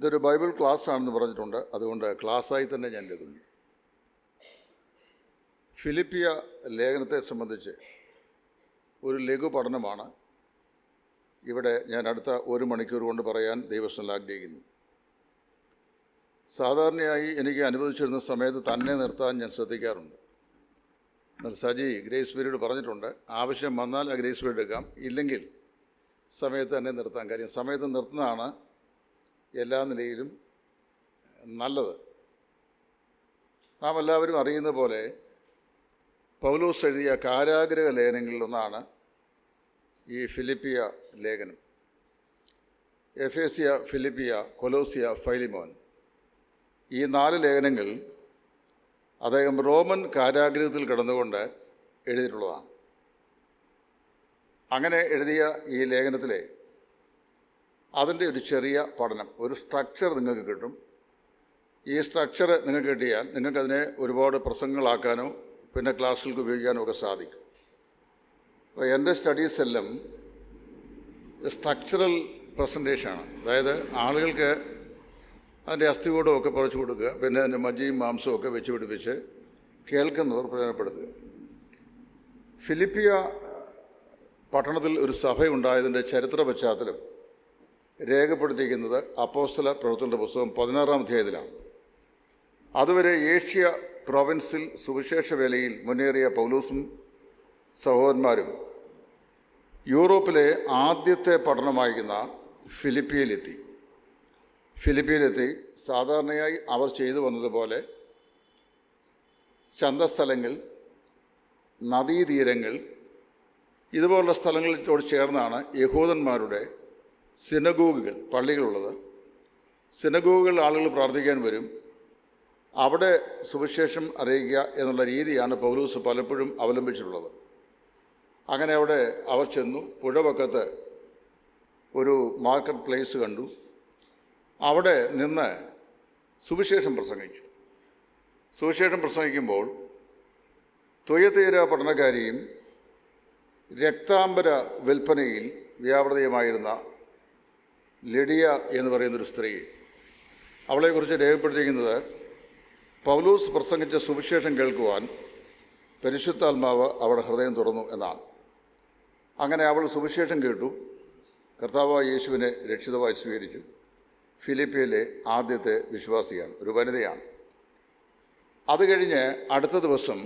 ഇതൊരു Bible class ആണെന്ന് പറഞ്ഞിട്ടുണ്ട്. അതുകൊണ്ട് ക്ലാസ്സായി തന്നെ ഞാൻ എടുക്കുന്നു. ഫിലിപ്പിയ ലേഖനത്തെ സംബന്ധിച്ച് ഒരു ലഘു പഠനമാണ് ഇവിടെ ഞാൻ അടുത്ത 1 മണിക്കൂർ കൊണ്ട് പറയാൻ ദൈവസ്ഥനിൽ ആഗ്രഹിക്കുന്നു. സാധാരണയായി എനിക്ക് അനുവദിച്ചിരുന്ന സമയത്ത് തന്നെ നിർത്താൻ ഞാൻ ശ്രദ്ധിക്കാറുണ്ട്. എന്നാൽ സജി ഗ്രേസ് പീരീഡ് പറഞ്ഞിട്ടുണ്ട്, ആവശ്യം വന്നാൽ ആ ഗ്രേസ് പീരീഡ് എടുക്കാം, ഇല്ലെങ്കിൽ സമയത്ത് തന്നെ നിർത്താൻ. കാര്യം സമയത്ത് നിർത്തുന്നതാണ് എല്ലാ നിലയിലും നല്ലത്. നാം എല്ലാവരും അറിയുന്ന പോലെ പൗലോസ് എഴുതിയ കാരാഗ്രഹ ലേഖനങ്ങളിലൊന്നാണ് ഈ ഫിലിപ്പിയ ലേഖനം. എഫേസ്യ, ഫിലിപ്പിയ, കൊലോസിയ, ഫൈലിമോൻ, ഈ 4 ലേഖനങ്ങൾ അദ്ദേഹം റോമൻ കാരാഗ്രഹത്തിൽ കിടന്നുകൊണ്ട് എഴുതിയിട്ടുള്ളതാണ്. അങ്ങനെ എഴുതിയ ഈ ലേഖനത്തിലെ അതിൻ്റെ ഒരു ചെറിയ പഠനം, ഒരു സ്ട്രക്ചർ നിങ്ങൾക്ക് കിട്ടും. ഈ സ്ട്രക്ചർ നിങ്ങൾക്ക് കിട്ടിയാൽ നിങ്ങൾക്കതിനെ ഒരുപാട് പ്രസംഗങ്ങളാക്കാനോ പിന്നെ ക്ലാസ്സുകൾക്ക് ഉപയോഗിക്കാനോ ഒക്കെ സാധിക്കും. അപ്പോൾ എൻ്റെ സ്റ്റഡീസ് എല്ലാം സ്ട്രക്ചറൽ പ്രസൻറ്റേഷനാണ്. അതായത് ആളുകൾക്ക് അതിൻ്റെ അസ്ഥികൂടമൊക്കെ പറിച്ചു കൊടുക്കുക, പിന്നെ അതിൻ്റെ മജ്ജയും മാംസവും ഒക്കെ വെച്ച് പിടിപ്പിച്ച് കേൾക്കുന്നവർ പ്രയോജനപ്പെടുത്തുക. ഫിലിപ്പിയ പട്ടണത്തിൽ ഒരു സഭയുണ്ടായതിൻ്റെ ചരിത്ര പശ്ചാത്തലം രേഖപ്പെടുത്തിയിരിക്കുന്നത് അപ്പോസ്തല പ്രവൃത്തികളുടെ പുസ്തകം 16-ാം അധ്യായത്തിലാണ്. അതുവരെ ഏഷ്യ പ്രൊവിൻസിൽ സുവിശേഷ വേലയിൽ മുന്നേറിയ പൗലോസും സഹോദരന്മാരും യൂറോപ്പിലെ ആദ്യത്തെ പട്ടണമായിരുന്ന ഫിലിപ്പിയയിലെത്തി. സാധാരണയായി അവർ ചെയ്തു വന്നതുപോലെ ചന്തസ്ഥലങ്ങൾ, നദീതീരങ്ങൾ, ഇതുപോലുള്ള സ്ഥലങ്ങളോട് ചേർന്നാണ് യഹൂദന്മാരുടെ സിനഗോഗുകൾ, പള്ളികളുള്ളത്. സിനഗോഗുകൾ ആളുകൾ പ്രാർത്ഥിക്കാൻ വരും. അവിടെ സുവിശേഷം അറിയിക്കുക എന്നുള്ള രീതിയാണ് പൗലോസ് പലപ്പോഴും അവലംബിച്ചിട്ടുള്ളത്. അങ്ങനെ അവിടെ അവർ ചെന്നു. പുഴവക്കത്ത് ഒരു മാർക്കറ്റ് പ്ലേസ് കണ്ടു. അവിടെ നിന്ന് സുവിശേഷം പ്രസംഗിച്ചു. സുവിശേഷം പ്രസംഗിക്കുമ്പോൾ തുയതീര പട്ടണക്കാരിയും രക്താംബര വിൽപ്പനയിൽ വ്യാപൃതയുമായിരുന്ന ലിഡിയ എന്ന് പറയുന്നൊരു സ്ത്രീ, അവളെക്കുറിച്ച് രേഖപ്പെടുത്തിയിരിക്കുന്നത് പൗലോസ് പ്രസംഗിച്ച സുവിശേഷം കേൾക്കുവാൻ പരിശുദ്ധാത്മാവ് അവളുടെ ഹൃദയം തുറന്നു എന്നാണ്. അങ്ങനെ അവൾ സുവിശേഷം കേട്ടു, കർത്താവായ യേശുവിനെ രക്ഷിതാവായി സ്വീകരിച്ചു. ഫിലിപ്പിയയിലെ ആദ്യത്തെ വിശ്വാസിയാണ്, ഒരു വനിതയാണ്. അത് കഴിഞ്ഞ് അടുത്ത ദിവസം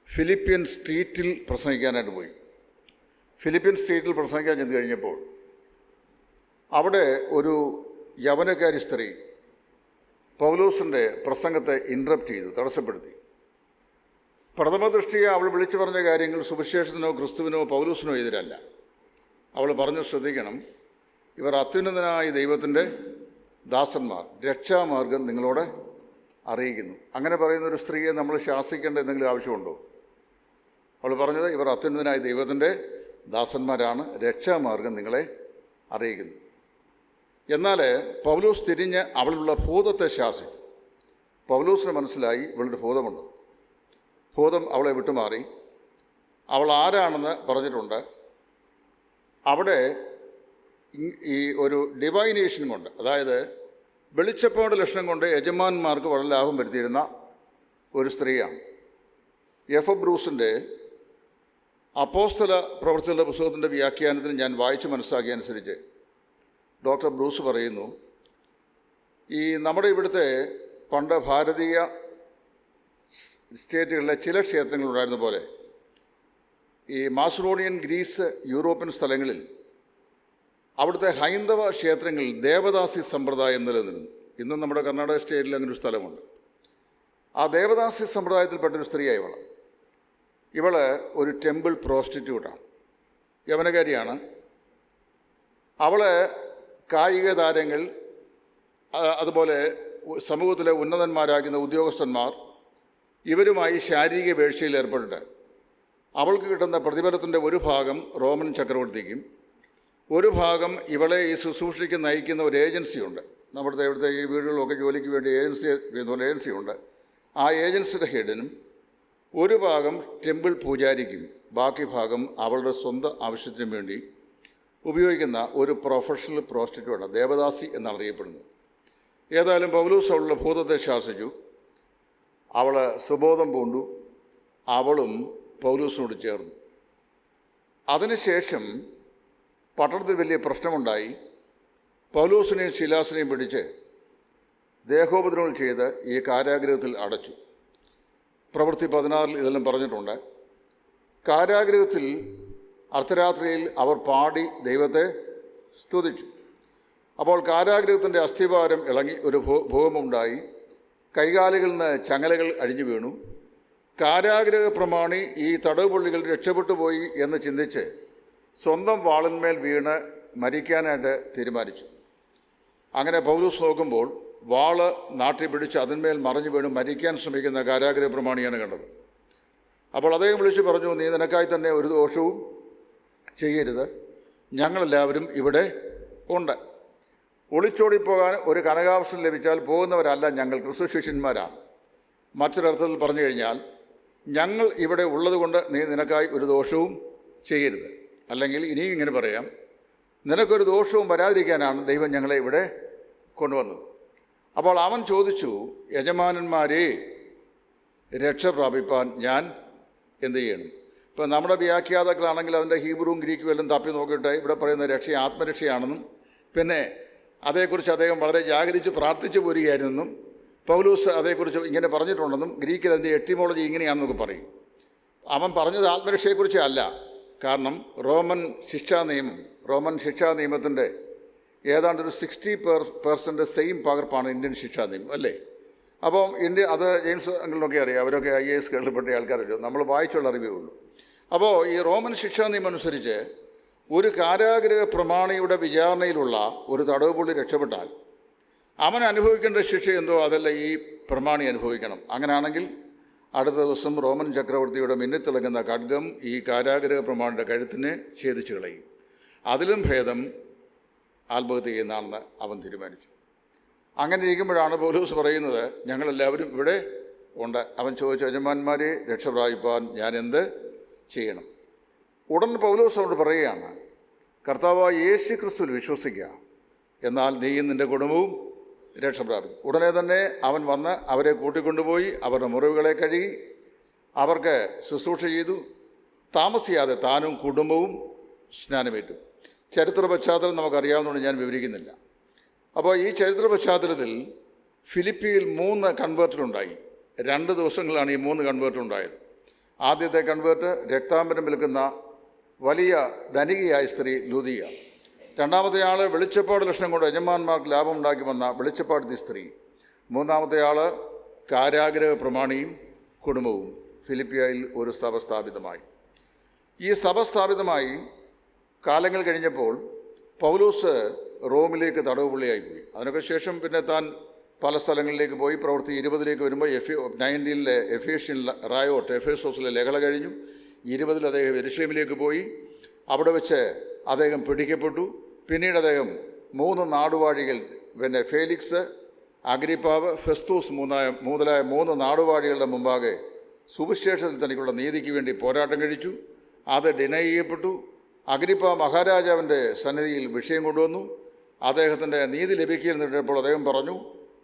ഫിലിപ്പിയൻ സ്ട്രീറ്റിൽ പ്രസംഗിക്കാനായിട്ട് പോയി. ഫിലിപ്പിയൻ സ്ട്രീറ്റിൽ പ്രസംഗിക്കാൻ ചെന്ന് കഴിഞ്ഞപ്പോൾ അവിടെ ഒരു യവനക്കാരി സ്ത്രീ പൗലോസിൻ്റെ പ്രസംഗത്തെ ഇൻട്രപ്റ്റ് ചെയ്തു, തടസ്സപ്പെടുത്തി. പ്രഥമ ദൃഷ്ടിയെ അവൾ വിളിച്ചു പറഞ്ഞ കാര്യങ്ങൾ സുവിശേഷത്തിനോ ക്രിസ്തുവിനോ പൗലോസിനോ എതിരല്ല. അവൾ പറഞ്ഞു, ശ്രദ്ധിക്കണം, ഇവർ അത്യുന്നതനായ ദൈവത്തിൻ്റെ ദാസന്മാർ, രക്ഷാമാർഗം നിങ്ങളോട് അറിയിക്കുന്നു. അങ്ങനെ പറയുന്നൊരു സ്ത്രീയെ നമ്മൾ ശാസിക്കേണ്ട എന്തെങ്കിലും ആവശ്യമുണ്ടോ? അവൾ പറഞ്ഞത്, ഇവർ അത്യുന്നതനായ ദൈവത്തിൻ്റെ ദാസന്മാരാണ്, രക്ഷാമാർഗം നിങ്ങളെ അറിയിക്കുന്നു. എന്നാൽ പൗലോസ് തിരിഞ്ഞ് അവളുള്ള ഭൂതത്തെ ശാസിച്ചു. പൗലോസിന് മനസ്സിലായി ഇവളുടെ ഭൂതമുണ്ട്. ഭൂതം അവളെ വിട്ടുമാറി. അവൾ ആരാണെന്ന് പറഞ്ഞിട്ടുണ്ട്. അവിടെ ഈ ഒരു ഡിവൈനേഷൻ കൊണ്ട്, അതായത് വെളിച്ചപ്പാട് ലക്ഷണം കൊണ്ട് യജമാന്മാർക്ക് വളരെ ലാഭം വരുത്തിയിരുന്ന ഒരു സ്ത്രീയാണ്. എഫ് ബ്രൂസിൻ്റെ അപ്പോസ്തല പ്രവൃത്തികളുടെ പുസ്തകത്തിൻ്റെ വ്യാഖ്യാനത്തിൽ ഞാൻ വായിച്ച് മനസ്സിലാക്കിയ അനുസരിച്ച് ഡോക്ടർ ബ്രൂസ് പറയുന്നു, ഈ നമ്മുടെ ഇവിടുത്തെ പണ്ട് ഭാരതീയ സ്റ്റേറ്റുകളിലെ ചില ക്ഷേത്രങ്ങളുണ്ടായിരുന്ന പോലെ ഈ മാസിഡോണിയൻ, ഗ്രീസ്, യൂറോപ്യൻ സ്ഥലങ്ങളിൽ അവിടുത്തെ ഹൈന്ദവ ക്ഷേത്രങ്ങളിൽ ദേവദാസി സമ്പ്രദായം നിലനിന്നു. ഇന്നും നമ്മുടെ കർണാടക സ്റ്റേറ്റിൽ അങ്ങനൊരു സ്ഥലമുണ്ട്. ആ ദേവദാസി സമ്പ്രദായത്തിൽപ്പെട്ടൊരു സ്ത്രീയായി ഇവൾ ഒരു ടെമ്പിൾ പ്രോസ്റ്റിറ്റ്യൂട്ടാണ്, യവനകാരിയാണ്. അവൾ കായിക താരങ്ങൾ, അതുപോലെ സമൂഹത്തിലെ ഉന്നതന്മാരാകുന്ന ഉദ്യോഗസ്ഥന്മാർ, ഇവരുമായി ശാരീരിക വീഴ്ചയിൽ ഏർപ്പെട്ടിട്ട് അവൾക്ക് കിട്ടുന്ന പ്രതിഫലത്തിൻ്റെ ഒരു ഭാഗം റോമൻ ചക്രവർത്തിക്കും, ഒരു ഭാഗം ഇവളെ ഈ ശുശ്രൂഷയ്ക്ക് നയിക്കുന്ന ഒരു ഏജൻസിയുണ്ട്. നമ്മുടെ ഇവിടുത്തെ ഈ വീടുകളിലൊക്കെ ജോലിക്ക് വേണ്ടി ഏജൻസിയുണ്ട്. ആ ഏജൻസിയുടെ ഹെഡിനും ഒരു ഭാഗം ടെമ്പിൾ പൂജാരിക്കും, ബാക്കി ഭാഗം അവളുടെ സ്വന്തം ആവശ്യത്തിനും വേണ്ടി ഉപയോഗിക്കുന്ന ഒരു പ്രൊഫഷണൽ പ്രോസ്റ്റിറ്റ്യൂട്ടാണ്, ദേവദാസി എന്നാണ് അറിയപ്പെടുന്നത്. ഏതായാലും പൗലോസ് അവളുടെ ഭൂതത്തെ ശാസിച്ചു. അവൾ സുബോധം പൂണ്ടു. അവളും പൗലോസിനോട് ചേർന്നു. അതിനുശേഷം പട്ടണത്തിൽ വലിയ പ്രശ്നമുണ്ടായി. പൗലോസിനെയും ശീലാസിനെയും പിടിച്ച് ദേഹോപദ്രവം ചെയ്ത് ഈ കാരാഗൃഹത്തിൽ അടച്ചു. പ്രവൃത്തി 16 ഇതെല്ലാം പറഞ്ഞിട്ടുണ്ട്. കാരാഗൃഹത്തിൽ അർദ്ധരാത്രിയിൽ അവർ പാടി ദൈവത്തെ സ്തുതിച്ചു. അപ്പോൾ കാരാഗൃഹത്തിൻ്റെ അസ്ഥിവാരം ഇളങ്ങി ഒരു ഭൂകമ്പമുണ്ടായി. കൈകാലുകളിൽ നിന്ന് ചങ്ങലകൾ അഴിഞ്ഞു വീണു. കാരാഗൃഹ പ്രമാണി ഈ തടവുപുള്ളികൾ രക്ഷപ്പെട്ടു പോയി എന്ന് ചിന്തിച്ച് സ്വന്തം വാളിന്മേൽ വീണ് മരിക്കാനായിട്ട് തീരുമാനിച്ചു. അങ്ങനെ പൗലോസ് നോക്കുമ്പോൾ വാള് നാട്ടി പിടിച്ച് അതിന്മേൽ മറിഞ്ഞു വീണ് മരിക്കാൻ ശ്രമിക്കുന്ന കാരാഗൃഹ പ്രമാണിയാണ് കണ്ടത്. അപ്പോൾ അദ്ദേഹം വിളിച്ചു പറഞ്ഞു, നീ നിനക്കായി തന്നെ ഒരു ദോഷവും ചെയ്യരുത്, ഞങ്ങളെല്ലാവരും ഇവിടെ ഉണ്ട്. ഒളിച്ചോടിപ്പോകാൻ ഒരു കനകാവസരം ലഭിച്ചാൽ പോകുന്നവരല്ല ഞങ്ങൾ, ക്രിസ്തു ശിഷ്യന്മാരാണ്. മറ്റൊരർത്ഥത്തിൽ പറഞ്ഞു കഴിഞ്ഞാൽ, ഞങ്ങൾ ഇവിടെ ഉള്ളതുകൊണ്ട് നീ നിനക്കായി ഒരു ദോഷവും ചെയ്യരുത്. അല്ലെങ്കിൽ ഇനിയും ഇങ്ങനെ പറയാം, നിനക്കൊരു ദോഷവും വരാതിരിക്കാനാണ് ദൈവം ഞങ്ങളെ ഇവിടെ കൊണ്ടുവന്നത്. അപ്പോൾ അവൻ ചോദിച്ചു, യജമാനന്മാരെ, രക്ഷ പ്രാപിപ്പാൻ ഞാൻ എന്ത് ചെയ്യണം? ഇപ്പം നമ്മുടെ വ്യാഖ്യാതാക്കളാണെങ്കിൽ അതിൻ്റെ ഹീബ്രുവും ഗ്രീക്കും എല്ലാം തപ്പി നോക്കിയിട്ട് ഇവിടെ പറയുന്ന രക്ഷ ആത്മരക്ഷയാണെന്നും പിന്നെ അതേക്കുറിച്ച് അദ്ദേഹം വളരെ ജാഗരിച്ച് പ്രാർത്ഥിച്ചു പോരുകയായിരുന്നെന്നും പൗലോസ് അതേക്കുറിച്ച് ഇങ്ങനെ പറഞ്ഞിട്ടുണ്ടെന്നും ഗ്രീക്കിൽ അതിൻ്റെ എട്ടിമോളജി ഇങ്ങനെയാണെന്നൊക്കെ പറയും. അവൻ പറഞ്ഞത് ആത്മരക്ഷയെക്കുറിച്ച് അല്ല. കാരണം റോമൻ ശിക്ഷാ നിയമത്തിൻ്റെ ഏതാണ്ട് ഒരു 60% സെയിം പകർപ്പാണ് ഇന്ത്യൻ ശിക്ഷാ നിയമം, അല്ലേ? അപ്പം അത് ജെയിംസ് അങ്കിളിനൊക്കെ അറിയാം, അവരൊക്കെ IAS കേരളപ്പെട്ട ആൾക്കാരല്ലോ, നമ്മൾ വായിച്ചുള്ള അറിവേ ഉള്ളൂ. അപ്പോൾ ഈ റോമൻ ശിക്ഷാ നിയമം അനുസരിച്ച് ഒരു കാരാഗൃഹ പ്രമാണിയുടെ വിചാരണയിലുള്ള ഒരു തടവുപുള്ളി രക്ഷപ്പെട്ടാൽ അവൻ അനുഭവിക്കേണ്ട ശിക്ഷ എന്തോ അതല്ല ഈ പ്രമാണി അനുഭവിക്കണം. അങ്ങനെയാണെങ്കിൽ അടുത്ത ദിവസം റോമൻ ചക്രവർത്തിയുടെ മിന്നിത്തിളങ്ങുന്ന ഖഡ്ഗം ഈ കാരാഗൃഹ പ്രമാണിയുടെ കഴുത്തിനെ ഛേദിച്ചു കളയും. അതിലും ഭേദം ആത്മഹത്യ ചെയ്യുന്നതാണെന്ന് അവൻ തീരുമാനിച്ചു. അങ്ങനെ ഇരിക്കുമ്പോഴാണ് പൗലോസ് പറയുന്നത്, ഞങ്ങളെല്ലാവരും ഇവിടെ ഉണ്ട്. അവൻ ചോദിച്ച, യജമാന്മാരെ, രക്ഷ പ്രാപിപ്പാൻ ഞാൻ എന്ത് ചെയ്യണം? ഉടൻ പൗലോസ് അവനോട് പറയുകയാണ്, കർത്താവായ യേശു ക്രിസ്തുവിൽ വിശ്വസിക്കുക, എന്നാൽ നീയും നിൻ്റെ കുടുംബവും രക്ഷ പ്രാപിക്കും. ഉടനെ തന്നെ അവൻ വന്ന് അവരെ കൂട്ടിക്കൊണ്ടുപോയി അവരുടെ മുറിവുകളെ കഴുകി അവർക്ക് ശുശ്രൂഷ ചെയ്തു. താമസിയാതെ താനും കുടുംബവും സ്നാനമേറ്റു. ചരിത്ര പശ്ചാത്തലം നമുക്കറിയാവുന്നതുകൊണ്ട് ഞാൻ വിവരിക്കുന്നില്ല. അപ്പോൾ ഈ ചരിത്ര പശ്ചാത്തലത്തിൽ ഫിലിപ്പിയിൽ 3 കൺവേർട്ടറുണ്ടായി. 2 ദിവസങ്ങളാണ് ഈ 3 കൺവേർട്ടറുണ്ടായത്. ആദ്യത്തെ കൺവേർട്ട് രക്താംബരം വിൽക്കുന്ന വലിയ ധനികയായ സ്ത്രീ ലൂദിയ. രണ്ടാമത്തെ ആൾ വെളിച്ചപ്പാട് ലക്ഷണം കൊണ്ട് യജമാന്മാർക്ക് ലാഭമുണ്ടാക്കി വന്ന വെളിച്ചപ്പാടത്തി സ്ത്രീ. മൂന്നാമത്തെ ആൾ കാരാഗൃഹ പ്രമാണിയും കുടുംബവും. ഫിലിപ്പിയയിൽ ഒരു സഭ സ്ഥാപിതമായി. ഈ സഭ സ്ഥാപിതമായി കാലങ്ങൾ കഴിഞ്ഞപ്പോൾ പൗലോസ് റോമിലേക്ക് തടവുപുള്ളിയായിപ്പോയി. അതിനൊക്കെ ശേഷം പിന്നെ താൻ പല സ്ഥലങ്ങളിലേക്ക് പോയി. പ്രവൃത്തി 20 വരുമ്പോൾ 19 എഫേഷ്യൻ റായോട്ട് എഫേസോസിലെ ലഹള കഴിഞ്ഞു. 20 അദ്ദേഹം യെരുശലേമിലേക്ക് പോയി. അവിടെ വെച്ച് അദ്ദേഹം പിടിക്കപ്പെട്ടു. പിന്നീട് അദ്ദേഹം 3 നാടുവാഴികൾ, പിന്നെ ഫേലിക്സ്, അഗ്രിപ്പാവ്, ഫെസ്തൂസ് മുതലായ 3 നാടുവാഴികളുടെ മുമ്പാകെ സുവിശേഷത്തിൽ തനിക്കുള്ള നീതിക്ക് വേണ്ടി പോരാട്ടം കഴിച്ചു. അത് ഡിനൈ ചെയ്യപ്പെട്ടു. അഗ്രിപ്പ മഹാരാജാവിൻ്റെ സന്നിധിയിൽ വിഷയം കൊണ്ടുവന്നു. അദ്ദേഹത്തിൻ്റെ നീതി ലഭിക്കുന്നപ്പോൾ അദ്ദേഹം പറഞ്ഞു,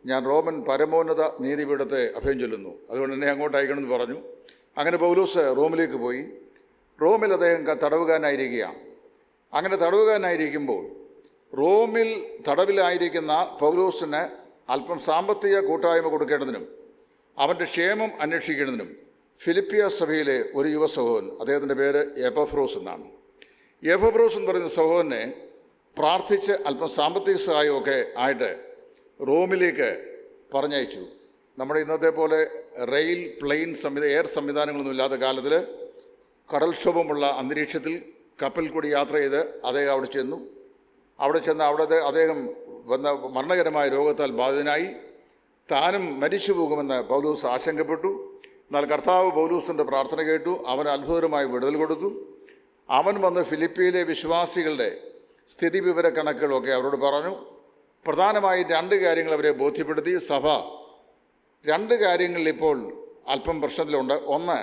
ഞാൻ റോമൻ പരമോന്നത നീതിപീഠത്തെ അഭയം ചൊല്ലുന്നു, അതുകൊണ്ട് എന്നെ അങ്ങോട്ട് അയക്കണമെന്ന് പറഞ്ഞു. അങ്ങനെ പൗലോസ് റോമിലേക്ക് പോയി. റോമിൽ അദ്ദേഹം തടവുകാരനായിരിക്കുകയാണ്. അങ്ങനെ തടവുകാരനായിരിക്കുമ്പോൾ റോമിൽ തടവിലായിരിക്കുന്ന പൗലോസിന് അല്പം സാമ്പത്തിക കൂട്ടായ്മ കൊടുക്കേണ്ടതിനും അവൻ്റെ ക്ഷേമം അന്വേഷിക്കേണ്ടതിനും ഫിലിപ്പിയ സഭയിലെ ഒരു യുവ സഹോദരൻ, അദ്ദേഹത്തിൻ്റെ പേര് എപ്പഫ്രോസ് എന്നാണ്. എപ്പഫ്രോസ് എന്ന് പറയുന്ന സഹോദരനെ പ്രാർത്ഥിച്ച് അല്പം സാമ്പത്തിക സഹായമൊക്കെ ആയിട്ട് റോമിലേക്ക് പറഞ്ഞയച്ചു. നമ്മുടെ ഇന്നത്തെ പോലെ റെയിൽ, പ്ലെയിൻ എയർ സംവിധാനങ്ങളൊന്നും ഇല്ലാത്ത കാലത്തിൽ കടൽക്ഷോഭമുള്ള അന്തരീക്ഷത്തിൽ കപ്പൽ കൂടി യാത്ര ചെയ്ത് അദ്ദേഹം അവിടെ ചെന്നു. അവിടെ അദ്ദേഹം വന്ന മരണകരമായ രോഗത്താൽ ബാധിതനായി. താനും മരിച്ചു പോകുമെന്ന് പൗലോസ് ആശങ്കപ്പെട്ടു. എന്നാൽ കർത്താവ് പൗലോസിൻ്റെ പ്രാർത്ഥന കേട്ടു. അവന് അത്ഭുതകരമായി വിടുതൽ കൊടുത്തു. അവൻ വന്ന് ഫിലിപ്പിയിലെ വിശ്വാസികളുടെ സ്ഥിതിവിവര കണക്കുകളൊക്കെ അവരോട് പറഞ്ഞു. പ്രധാനമായും 2 കാര്യങ്ങൾ അവരെ ബോധ്യപ്പെടുത്തി. സഭ 2 കാര്യങ്ങളിൽ ഇപ്പോൾ അല്പം പ്രശ്നത്തിലുണ്ട്. ഒന്ന്,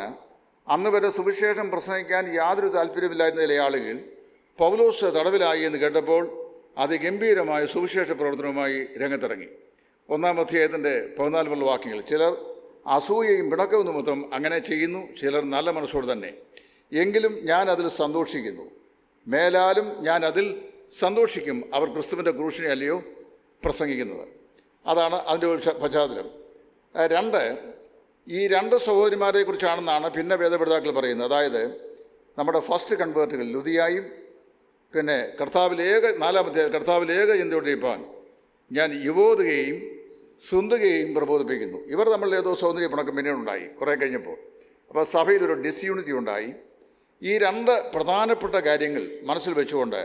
അന്ന് വരെ സുവിശേഷം പ്രസംഗിക്കാൻ യാതൊരു താല്പര്യമില്ലായിരുന്ന ചില ആളുകൾ പൗലോസ് തടവിലായി എന്ന് കേട്ടപ്പോൾ അതിഗംഭീരമായ സുവിശേഷ പ്രവർത്തനവുമായി രംഗത്തിറങ്ങി. 1-ാം അധ്യായത്തിൻ്റെ 14 വാക്യങ്ങൾ. ചിലർ അസൂയയും പിണക്കവും നിമിത്തം അങ്ങനെ ചെയ്യുന്നു, ചിലർ നല്ല മനസ്സോട് തന്നെ. എങ്കിലും ഞാൻ അതിൽ സന്തോഷിക്കുന്നു, മേലാലും ഞാൻ അതിൽ സന്തോഷിക്കും. അവർ ക്രിസ്തുവിൻ്റെ ക്രൂശിനെ അല്ലയോ പ്രസംഗിക്കുന്നത്. അതാണ് അതിൻ്റെ ഒരു പശ്ചാത്തലം. 2, ഈ 2 സഹോദരിമാരെ കുറിച്ചാണെന്നാണ് പിന്നെ വേദപഠിതാക്കൾ പറയുന്നത്. അതായത് നമ്മുടെ ഫസ്റ്റ് കൺവേർട്ടുകൾ ലുദിയായും പിന്നെ കർത്താവിലേക 4-ാം അധ്യായം കർത്താവിലേക ചിന്തയോടിരിപ്പാൻ ഞാൻ യുവോദുകയും സുന്ദുകയും പ്രബോധിപ്പിക്കുന്നു. ഇവർ തമ്മിൽ ഏതോ സൗന്ദര്യ പിണക്കം പിന്നീട് ഉണ്ടായി കുറേ കഴിഞ്ഞപ്പോൾ. അപ്പോൾ സഭയിലൊരു ഡിസ്യൂണിറ്റി ഉണ്ടായി. ഈ 2 പ്രധാനപ്പെട്ട കാര്യങ്ങൾ മനസ്സിൽ വെച്ചുകൊണ്ട്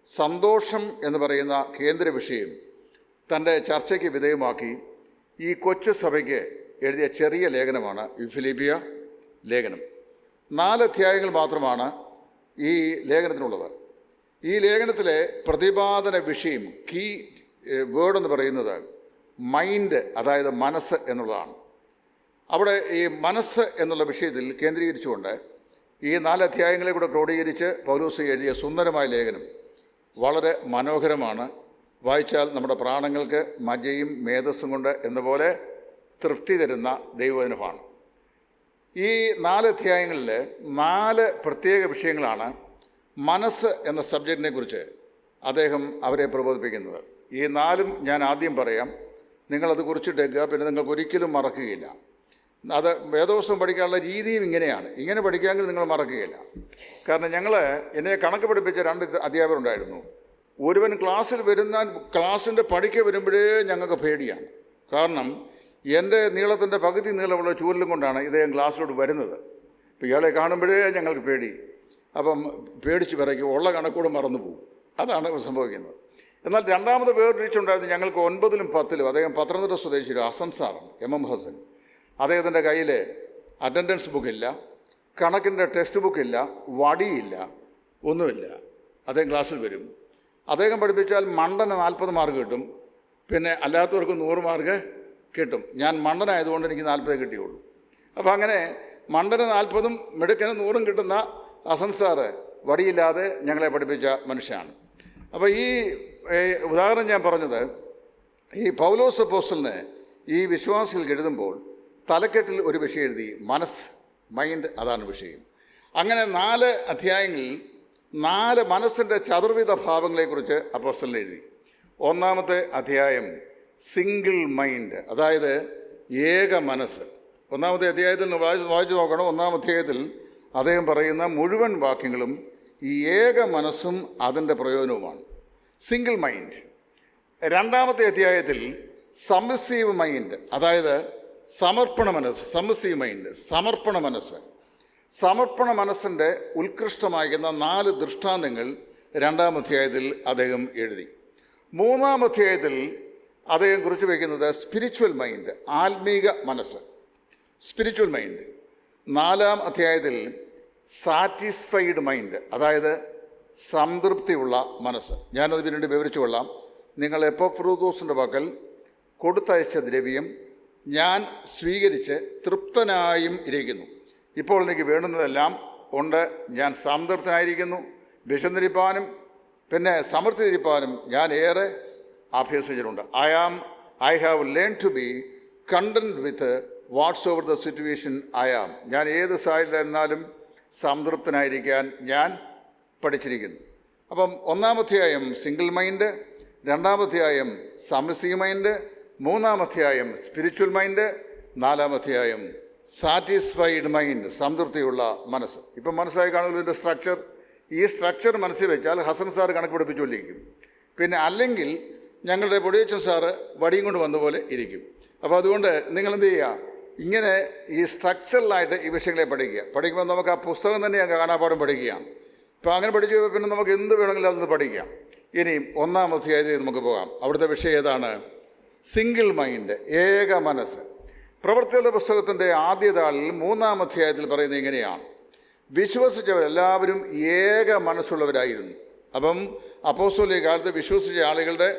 സന്തോഷം എന്ന് പറയുന്ന കേന്ദ്ര വിഷയം തൻ്റെ ചർച്ചയ്ക്ക് വിധേയമാക്കി ഈ കൊച്ചു സഭയ്ക്ക് എഴുതിയ ചെറിയ ലേഖനമാണ് ഈ ഫിലിപ്പിയ ലേഖനം. 4 അധ്യായങ്ങൾ മാത്രമാണ് ഈ ലേഖനത്തിനുള്ളത്. ഈ ലേഖനത്തിലെ പ്രതിപാദന വിഷയം, കീ വേർഡ് എന്ന് പറയുന്നത് മൈൻഡ്, അതായത് മനസ്സ് എന്നുള്ളതാണ്. അവിടെ ഈ മനസ്സ് എന്നുള്ള വിഷയത്തിൽ കേന്ദ്രീകരിച്ചുകൊണ്ട് ഈ 4 അധ്യായങ്ങളെ കൂടെ ക്രോഡീകരിച്ച് പൗലോസ് എഴുതിയ സുന്ദരമായ ലേഖനം വളരെ മനോഹരമാണ്. വായിച്ചാൽ നമ്മുടെ പ്രാണങ്ങൾക്ക് മജ്ജയും മേധസ്സും കൊണ്ട് എന്ന പോലെ തൃപ്തി തരുന്ന ദൈവവചനമാണ്. ഈ 4 അധ്യായങ്ങളിൽ 4 പ്രത്യേക വിഷയങ്ങളാണ് മനസ്സ് എന്ന സബ്ജക്റ്റിനെ കുറിച്ച് അദ്ദേഹം അവരെ പ്രബോധിപ്പിക്കുന്നത്. ഈ 4 ഞാൻ ആദ്യം പറയാം, നിങ്ങളത് കുറിച്ചിട്ടേക്കുക, പിന്നെ നിങ്ങൾക്ക് ഒരിക്കലും മറക്കുകയില്ല. അത് വേദപുസ്തകം പഠിക്കാനുള്ള രീതിയും ഇങ്ങനെയാണ്. ഇങ്ങനെ പഠിക്കാമെങ്കിൽ നിങ്ങൾ മറക്കുകയില്ല. കാരണം എന്നെ കണക്ക് പഠിപ്പിച്ച 2 അധ്യാപകരുണ്ടായിരുന്നു. ഒരുവൻ ക്ലാസ്സിൻ്റെ പഠിക്ക വരുമ്പോഴേ ഞങ്ങൾക്ക് പേടിയാണ്. കാരണം എൻ്റെ നീളത്തിൻ്റെ പകുതി നീളമുള്ള ചൂരലും കൊണ്ടാണ് ഇദ്ദേഹം ക്ലാസ്സിലോട്ട് വരുന്നത്. അപ്പോൾ ഇയാളെ കാണുമ്പോഴേ ഞങ്ങൾക്ക് പേടി. അപ്പം പേടിച്ച് പിറയ്ക്കും, ഉള്ള കണക്കോട് മറന്നു പോകും. അതാണ് സംഭവിക്കുന്നത്. എന്നാൽ രണ്ടാമത് വേർതിരിച്ചുണ്ടായിരുന്നു ഞങ്ങൾക്ക് 9ലും 10ലും. അദ്ദേഹം പത്തനംതിട്ട സ്വദേശിയിൽ ഹസൻ സാറാണ്, MM ഹസൻ. അദ്ദേഹത്തിൻ്റെ കയ്യിൽ അറ്റൻഡൻസ് ബുക്കില്ല, കണക്കിൻ്റെ ടെക്സ്റ്റ് ബുക്കില്ല, വടിയില്ല, ഒന്നുമില്ല. അദ്ദേഹം ക്ലാസ്സിൽ വരും. അദ്ദേഹം പഠിപ്പിച്ചാൽ മണ്ടന് 40 മാർക്ക് കിട്ടും, പിന്നെ അല്ലാത്തവർക്ക് 100 മാർക്ക് കിട്ടും. ഞാൻ മണ്ടനായതുകൊണ്ട് എനിക്ക് 40 കിട്ടിയുള്ളൂ. അപ്പോൾ അങ്ങനെ മണ്ടന് 40ഉം മിടുക്കന് 100ഉം കിട്ടുന്ന ഹസൻ സാറ് വടിയില്ലാതെ ഞങ്ങളെ പഠിപ്പിച്ച മനുഷ്യനാണ്. അപ്പോൾ ഈ ഉദാഹരണം ഞാൻ പറഞ്ഞത്, ഈ പൗലോസ് അപ്പോസ്തലന് ഈ വിശ്വാസികൾക്ക് എഴുതുമ്പോൾ തലക്കെട്ടിൽ ഒരു വിഷയം എഴുതി, മനസ്സ്, മൈൻഡ്, അതാണ് വിഷയം. അങ്ങനെ 4 അധ്യായങ്ങളിൽ 4 മനസ്സിൻ്റെ ചതുർവിധ ഭാവങ്ങളെക്കുറിച്ച് അപ്പോസ്തലൻ എഴുതി. 1-ാമത്തെ അധ്യായം സിംഗിൾ മൈൻഡ്, അതായത് ഏക മനസ്സ്. 1-ാമത്തെ അധ്യായത്തിൽ വായിച്ചു നോക്കണം. 1-ാം അധ്യായത്തിൽ അദ്ദേഹം പറയുന്ന മുഴുവൻ വാക്യങ്ങളും ഈ ഏക മനസ്സും അതിൻ്റെ പ്രയോജനവുമാണ്. Single mind. 2-ാമത്തെ അധ്യായത്തിൽ സബ്മിസീവ് മൈൻഡ്, അതായത് സമർപ്പണ മനസ്സ്. സബ്മിസീവ് മൈൻഡ്, സമർപ്പണ മനസ്സ്. സമർപ്പണ മനസ്സിൻ്റെ ഉത്കൃഷ്ടമാകുന്ന 4 ദൃഷ്ടാന്തങ്ങൾ 2-ാം അധ്യായത്തിൽ അദ്ദേഹം എഴുതി. 3-ാം അധ്യായത്തിൽ അദ്ദേഹം കുറിച്ച് വയ്ക്കുന്നത് സ്പിരിച്വൽ മൈൻഡ്, ആത്മീക മനസ്സ്, സ്പിരിച്വൽ മൈൻഡ്. 4-ാം അധ്യായത്തിൽ സാറ്റിസ്ഫൈഡ് മൈൻഡ്, അതായത് സംതൃപ്തിയുള്ള മനസ്സ്. ഞാനത് പിന്നീട് വിവരിച്ചു കൊള്ളാം. നിങ്ങൾ എപ്പഫ്രോദിത്തോസിൻ്റെ പക്കൽ കൊടുത്തയച്ച ദ്രവ്യം ഞാൻ സ്വീകരിച്ച് തൃപ്തനായും ഇരിക്കുന്നു. ഇപ്പോൾ എനിക്ക് വേണ്ടുന്നതെല്ലാം ഉണ്ട്. ഞാൻ സംതൃപ്തനായിരിക്കുന്നു. വിശന്നിരിപ്പാനും പിന്നെ സമൃദ്ധിയിരിപ്പാനും ഞാൻ ഏറെ അഭ്യസിച്ചിട്ടുണ്ട്. I have learn to be content with whatsoever the situation I am. ഞാൻ ഏത് സാഹചര്യമായിരുന്നാലും സംതൃപ്തനായിരിക്കാൻ ഞാൻ പഠിച്ചിരിക്കുന്നു. അപ്പം 1-ാം അധ്യായം സിംഗിൾ മൈൻഡ്, 2-ാം അധ്യായം സബ്മിസീവ് മൈൻഡ്, 3-ാം അധ്യായം സ്പിരിച്വൽ മൈൻഡ്, 4-ാം അധ്യായം സാറ്റിസ്ഫൈഡ് മൈൻഡ്, സംതൃപ്തിയുള്ള മനസ്സ്. ഇപ്പം മനസ്സിലായി കാണുമല്ലോ ഇതിൻ്റെ സ്ട്രക്ചർ. ഈ സ്ട്രക്ചർ മനസ്സിൽ വെച്ചാൽ ഹസൻ സാറ് കണക്ക് പഠിപ്പിച്ചുകൊണ്ടിരിക്കും. പിന്നെ അല്ലെങ്കിൽ ഞങ്ങളുടെ പൊടിയച്ചൻ സാറ് വടിയും കൊണ്ട് വന്ന പോലെ ഇരിക്കും. അപ്പോൾ അതുകൊണ്ട് നിങ്ങളെന്ത് ചെയ്യുക, ഇങ്ങനെ ഈ സ്ട്രക്ചറലായിട്ട് ഈ വിഷയങ്ങളെ പഠിക്കുമ്പോൾ നമുക്ക് ആ പുസ്തകം തന്നെ കാണാപ്പാടും പഠിക്കുകയാണ്. അപ്പോൾ അങ്ങനെ പഠിച്ചു പിന്നെ നമുക്ക് എന്ത് വേണമെങ്കിലും അതൊന്ന് പഠിക്കാം. ഇനിയും 1-ാം അധ്യായത്തിൽ നമുക്ക് പോകാം. അവിടുത്തെ വിഷയം ഏതാണ്? സിംഗിൾ മൈൻഡ്, ഏക മനസ്സ്. പ്രവൃത്തികളുടെ പുസ്തകത്തിൻ്റെ ആദ്യ താളിൽ 3-ാം അധ്യായത്തിൽ പറയുന്നത് ഇങ്ങനെയാണ്: വിശ്വസിച്ചവരെല്ലാവരും ഏക മനസ്സുള്ളവരായിരുന്നു. അപ്പം അപ്പോസ്തലിക കാലത്ത് വിശ്വസിച്ച ആളുകളുടെ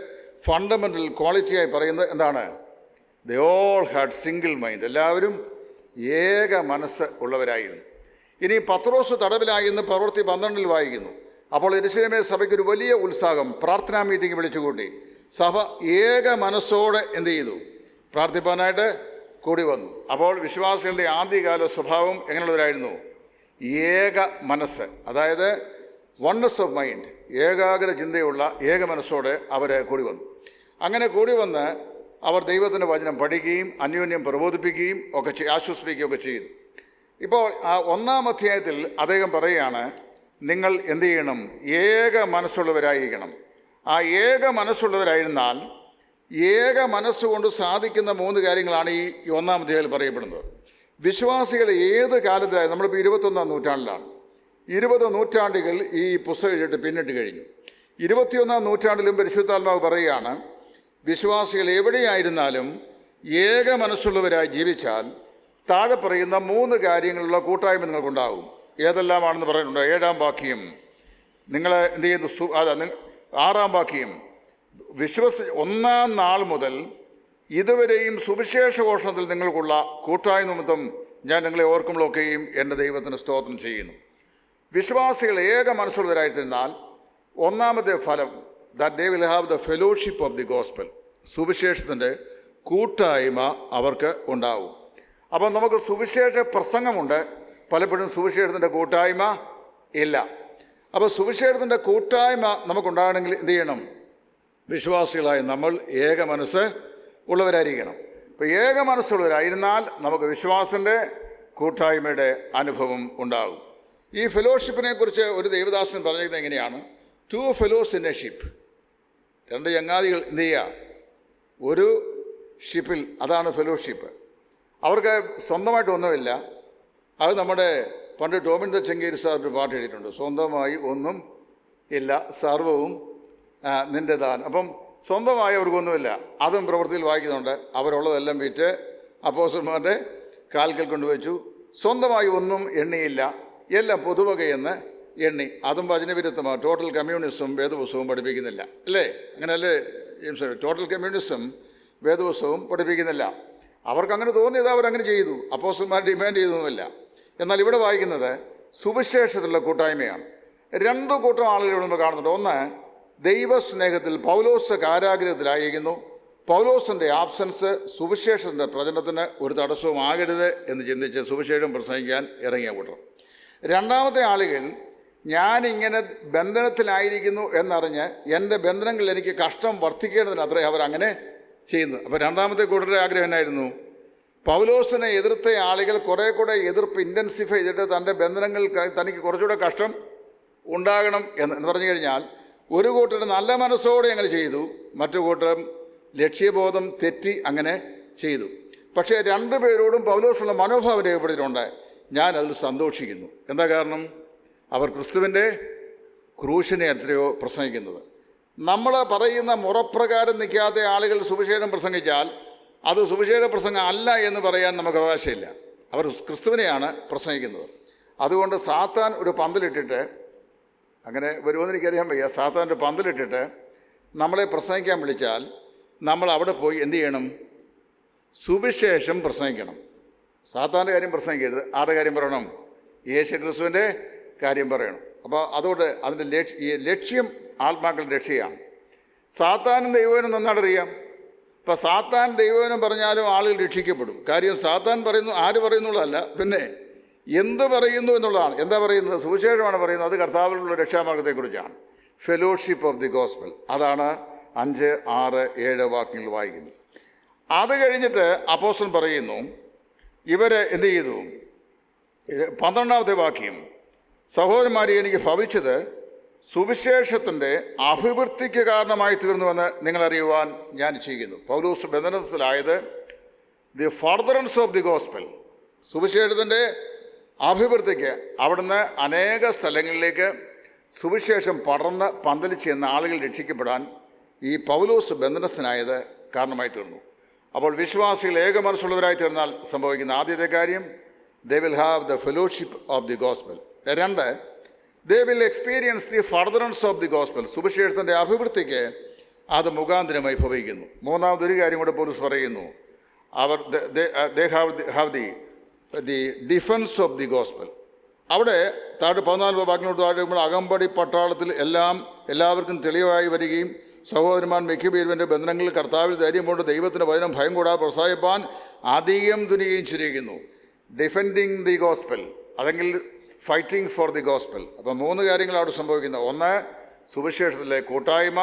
ഫണ്ടമെൻ്റൽ ക്വാളിറ്റിയായി പറയുന്നത് എന്താണ്? They all had single mind, എല്ലാവരും ഏക മനസ്സ് ഉള്ളവരായിരുന്നു. ഇനി പത്രോസ് തടവിലായി എന്ന് പ്രവൃത്തി 12 വായിക്കുന്നു. അപ്പോൾ യെരൂശലേമിലെ സഭയ്ക്കൊരു വലിയ ഉത്സാഹം, പ്രാർത്ഥനാ മീറ്റിംഗ് വിളിച്ചുകൂട്ടി. സഭ ഏക മനസ്സോടെ എന്ത് ചെയ്തു? പ്രാർത്ഥിപ്പാനായിട്ട് കൂടി വന്നു. അപ്പോൾ വിശ്വാസികളുടെ ആദ്യകാല സ്വഭാവം എങ്ങനെയുള്ളവരായിരുന്നു? ഏക മനസ്സ്, അതായത് വൺനെസ് ഓഫ് മൈൻഡ്, ഏകാഗ്ര ചിന്തയുള്ള ഏക മനസ്സോടെ അവർ കൂടി വന്നു. അങ്ങനെ കൂടി വന്ന് അവർ ദൈവത്തിൻ്റെ വചനം പഠിക്കുകയും അന്യോന്യം പ്രബോധിപ്പിക്കുകയും ഒക്കെ ആശ്വസിപ്പിക്കുകയും ഒക്കെ ചെയ്യുന്നു. ഇപ്പോൾ ആ 1-ാം അധ്യായത്തിൽ അദ്ദേഹം പറയുകയാണ്, നിങ്ങൾ എന്ത് ചെയ്യണം? ഏക മനസ്സുള്ളവരായിരിക്കണം. ആ ഏക മനസ്സുള്ളവരായിരുന്നാൽ ഏക മനസ്സുകൊണ്ട് സാധിക്കുന്ന 3 കാര്യങ്ങളാണ് ഈ 1-ാം അധ്യായത്തിൽ പറയപ്പെടുന്നത്. വിശ്വാസികൾ ഏത് കാലത്തിലായി, നമ്മളിപ്പോൾ 21-ാം നൂറ്റാണ്ടിലാണ്. 20 നൂറ്റാണ്ടുകൾ ഈ പുസ്തകം എഴുതിയിട്ട് പിന്നിട്ട് കഴിഞ്ഞു. 21-ാം നൂറ്റാണ്ടിലും പരിശുദ്ധാത്മാവ് പറയുകയാണ്, വിശ്വാസികൾ എവിടെയായിരുന്നാലും ഏക മനസ്സുള്ളവരായി ജീവിച്ചാൽ താഴെ പറയുന്ന 3 കാര്യങ്ങളുള്ള കൂട്ടായ്മ നിങ്ങൾക്കുണ്ടാകും. ഏതെല്ലാമാണെന്ന് പറയുന്നുണ്ട്. 7-ാം വാക്യം നിങ്ങൾ എന്ത് ചെയ്യുന്നു? 6-ാം വാക്യം, 1-ാം നാൾ മുതൽ ഇതുവരെയും സുവിശേഷ ഘോഷണത്തിൽ നിങ്ങൾക്കുള്ള കൂട്ടായ്മ നിമിത്തം ഞാൻ നിങ്ങളെ ഓർക്കുമ്പോഴൊക്കെയും എൻ്റെ ദൈവത്തിന് സ്തോത്രം ചെയ്യുന്നു. വിശ്വാസികൾ ഏക മനസ്സുള്ളവരായിരുന്നാൽ 1-ാമത്തെ ഫലം, that they will have the fellowship of the gospel, സുവിശേഷത്തിൻ്റെ കൂട്ടായ്മ അവർക്ക് ഉണ്ടാവും. അപ്പം നമുക്ക് സുവിശേഷ പ്രസംഗമുണ്ട്, പലപ്പോഴും സുവിശേഷത്തിൻ്റെ കൂട്ടായ്മ ഇല്ല. അപ്പോൾ സുവിശേഷത്തിൻ്റെ കൂട്ടായ്മ നമുക്കുണ്ടാകണമെങ്കിൽ എന്ത് ചെയ്യണം? വിശ്വാസികളായി നമ്മൾ ഏക മനസ്സ് ഉള്ളവരായിരിക്കണം. അപ്പോൾ ഏക മനസ്സുള്ളവരായിരുന്നാൽ നമുക്ക് വിശ്വാസത്തിൻ്റെ കൂട്ടായ്മയുടെ അനുഭവം ഉണ്ടാകും. ഈ ഫെലോഷിപ്പിനെ കുറിച്ച് ഒരു ദേവദാസൻ പറഞ്ഞത് എങ്ങനെയാണ്? 2 fellows in a ship. 2 ചങ്ങാതികൾ എന്ത് ചെയ്യുക? ഒരു ഷിപ്പിൽ, അതാണ് ഫെലോഷിപ്പ്. അവർക്ക് സ്വന്തമായിട്ടൊന്നുമില്ല. അത് നമ്മുടെ പണ്ട് ടോമിൻ തച്ചങ്കേരി സാർ ഒരു പാട്ട് എഴുതിയിട്ടുണ്ട്, സ്വന്തമായി ഒന്നും ഇല്ല സർവവും നിൻ്റെതാണ്. അപ്പം സ്വന്തമായി അവർക്കൊന്നുമില്ല. അതും പ്രവൃത്തിയിൽ വായിക്കുന്നുണ്ട്. അവരുള്ളതെല്ലാം വിറ്റ് അപ്പോസ്തലന്മാരുടെ കാൽക്കൽ കൊണ്ടുവച്ചു. സ്വന്തമായി ഒന്നും എണ്ണിയില്ല, എല്ലാം പൊതുവകയെന്ന് എണ്ണി. അതും വചനവിരുദ്ധമാണ്. ടോട്ടൽ കമ്മ്യൂണിസം വേദപുസ്തകവും പഠിപ്പിക്കുന്നില്ല, അല്ലേ? അങ്ങനെയല്ലേ ജെയിംസ്? ടോട്ടൽ കമ്മ്യൂണിസം വേദപുസ്തകവും പഠിപ്പിക്കുന്നില്ല. അവർക്കങ്ങനെ തോന്നിയത് അവരങ്ങനെ ചെയ്തു. അപ്പോസ്തലന്മാർ ഡിമാൻഡ് ചെയ്തൊന്നുമില്ല. എന്നാൽ ഇവിടെ വായിക്കുന്നത് സുവിശേഷത്തിലുള്ള കൂട്ടായ്മയാണ്. 2 കൂട്ടം ആളുകൾ നമ്മൾ കാണുന്നുണ്ട്. ഒന്ന്, ദൈവസ്നേഹത്തിൽ പൗലോസ് കാരാഗ്രഹത്തിലായിരിക്കുന്നു. പൗലോസിൻ്റെ ആബ്സൻസ് സുവിശേഷത്തിൻ്റെ പ്രചരണത്തിന് ഒരു തടസ്സവും ആകരുത് എന്ന് ചിന്തിച്ച് സുവിശേഷം പ്രസംഗിക്കാൻ ഇറങ്ങിയ കൂട്ടർ. 2-ാമത്തെ ആളുകൾ, ഞാനിങ്ങനെ ബന്ധനത്തിലായിരിക്കുന്നു എന്നറിഞ്ഞ് എൻ്റെ ബന്ധനങ്ങളിൽ എനിക്ക് കഷ്ടം വർദ്ധിക്കേണ്ടതിന് അത്രേ അവരങ്ങനെ ചെയ്യുന്നു. അപ്പോൾ 2-ാമത്തെ കൂട്ടരുടെ ആഗ്രഹം എന്നായിരുന്നു? പൗലോസിനെ എതിർത്ത ആളുകൾ കുറേ കൂടെ എതിർപ്പ് ഇൻറ്റൻസിഫൈ ചെയ്തിട്ട് തൻ്റെ ബന്ധനങ്ങൾ തനിക്ക് കുറച്ചുകൂടെ കഷ്ടം ഉണ്ടാകണം എന്ന് പറഞ്ഞു കഴിഞ്ഞാൽ, ഒരു കൂട്ടർ നല്ല മനസ്സോടെ അങ്ങനെ ചെയ്തു, മറ്റു കൂട്ടർ ലക്ഷ്യബോധം തെറ്റി അങ്ങനെ ചെയ്തു. പക്ഷേ 2 പേരോടും പൗലോസുള്ള മനോഭാവം രേഖപ്പെടുത്തിയിട്ടുണ്ട്. ഞാൻ അതിൽ സന്തോഷിക്കുന്നു. എന്താ കാരണം? അവർ ക്രിസ്തുവിൻ്റെ ക്രൂശിനെ എത്രയോ പ്രസംഗിക്കുന്നത്. നമ്മൾ പറയുന്ന മുറപ്രകാരം നിൽക്കാത്ത ആളുകൾ സുവിശേഷം പ്രസംഗിച്ചാൽ അത് സുവിശേഷ പ്രസംഗം അല്ല എന്ന് പറയാൻ നമുക്ക് അവകാശമില്ല. അവർ ക്രിസ്തുവിനെയാണ് പ്രസംഗിക്കുന്നത്. അതുകൊണ്ട് സാത്താൻ ഒരു പന്തലിട്ടിട്ട്, അങ്ങനെ വരുമെന്ന് എനിക്കറിയാൻ വയ്യ, സാത്താൻ്റെ പന്തലിട്ടിട്ട് നമ്മളെ പ്രസംഗിക്കാൻ വിളിച്ചാൽ നമ്മൾ അവിടെ പോയി എന്ത് ചെയ്യണം? സുവിശേഷം പ്രസംഗിക്കണം. സാത്താൻ്റെ കാര്യം പ്രസംഗിക്കരുത്. ആരുടെ കാര്യം പറയണം? യേശു ക്രിസ്തുവിൻ്റെ കാര്യം പറയണം. അപ്പോൾ അതുകൊണ്ട് അതിൻ്റെ ലക്ഷ്യം ആത്മാക്കളുടെ രക്ഷയാണ്. സാത്താനും ദൈവനും നന്നായിട്ടറിയാം. ഇപ്പോൾ സാത്താൻ ദൈവനും പറഞ്ഞാലും ആളുകൾ രക്ഷിക്കപ്പെടും. കാര്യം സാത്താൻ പറയുന്നു, ആര് പറയുന്നുള്ളതല്ല, പിന്നെ എന്ത് പറയുന്നു എന്നുള്ളതാണ്. എന്താ പറയുന്നത്? സുവിശേഷമാണ് പറയുന്നത്. അത് കർത്താവിലുള്ള രക്ഷാമാർഗത്തെക്കുറിച്ചാണ്. ഫെലോഷിപ്പ് ഓഫ് ദി ഗോസ്പൽ, അതാണ് 5, 6, 7 വാക്യങ്ങൾ വായിക്കുന്നത്. അത് കഴിഞ്ഞിട്ട് അപ്പോസ്തലൻ പറയുന്നു, ഇവരെ എന്ത് ചെയ്തു? 12-ാമത്തെ വാക്യം, സഹോദരന്മാരെ, എനിക്ക് ഭവിച്ചത് സുവിശേഷത്തിൻ്റെ അഭിവൃദ്ധിക്ക് കാരണമായി തീർന്നുവെന്ന് നിങ്ങളറിയുവാൻ ഞാൻ ചെയ്യുന്നു. പൗലോസ് ബന്ധനത്തിലായത് the furtherance of the gospel, സുവിശേഷത്തിൻ്റെ അഭിവൃദ്ധിക്ക്. അവിടുന്ന് അനേക സ്ഥലങ്ങളിലേക്ക് സുവിശേഷം പടർന്ന് പന്തലിച്ച് എന്ന ആളുകൾ രക്ഷിക്കപ്പെടാൻ ഈ പൗലോസ് ബന്ധനസ്ഥനായത് കാരണമായി തീർന്നു. അപ്പോൾ വിശ്വാസികൾ ഏക മനസ്സുള്ളവരായി തീർന്നാൽ സംഭവിക്കുന്ന ആദ്യത്തെ കാര്യം, they will have the fellowship of the gospel. 2, they will experience the furtherance of the gospel, സുവിശേഷത്തിൻ്റെ അഭിവൃദ്ധിക്ക് അത് മുഖാന്തരമായി ഭവിക്കുന്നു. 3-ാമതൊരു കാര്യം കൂടെ പൗലോസ് പറയുന്നു, അവർ they have the defence of the gospel. അവിടെ താഴെ 14 വാക്യങ്ങളോട് താഴെ അകമ്പടി പട്ടാളത്തിൽ എല്ലാവർക്കും തെളിവായി വരികയും സഹോദരന്മാർ മിക്കപേരുവിൻ്റെ ബന്ധനങ്ങളിൽ കർത്താവിൽ ധൈര്യം കൊണ്ട് ദൈവത്തിൻ്റെ വചനം ഭയം കൂടാതെ പ്രോത്സാഹിപ്പാൻ അധികം തുനിയും ചുരുക്കുന്നു. ഡിഫെൻഡിങ് ദി ഗോസ്പൽ, അല്ലെങ്കിൽ ഫൈറ്റിംഗ് ഫോർ ദി ഗോസ്പൽ. അപ്പം 3 കാര്യങ്ങളാണ് അവിടെ സംഭവിക്കുന്നത്. 1, സുവിശേഷത്തിലെ കൂട്ടായ്മ.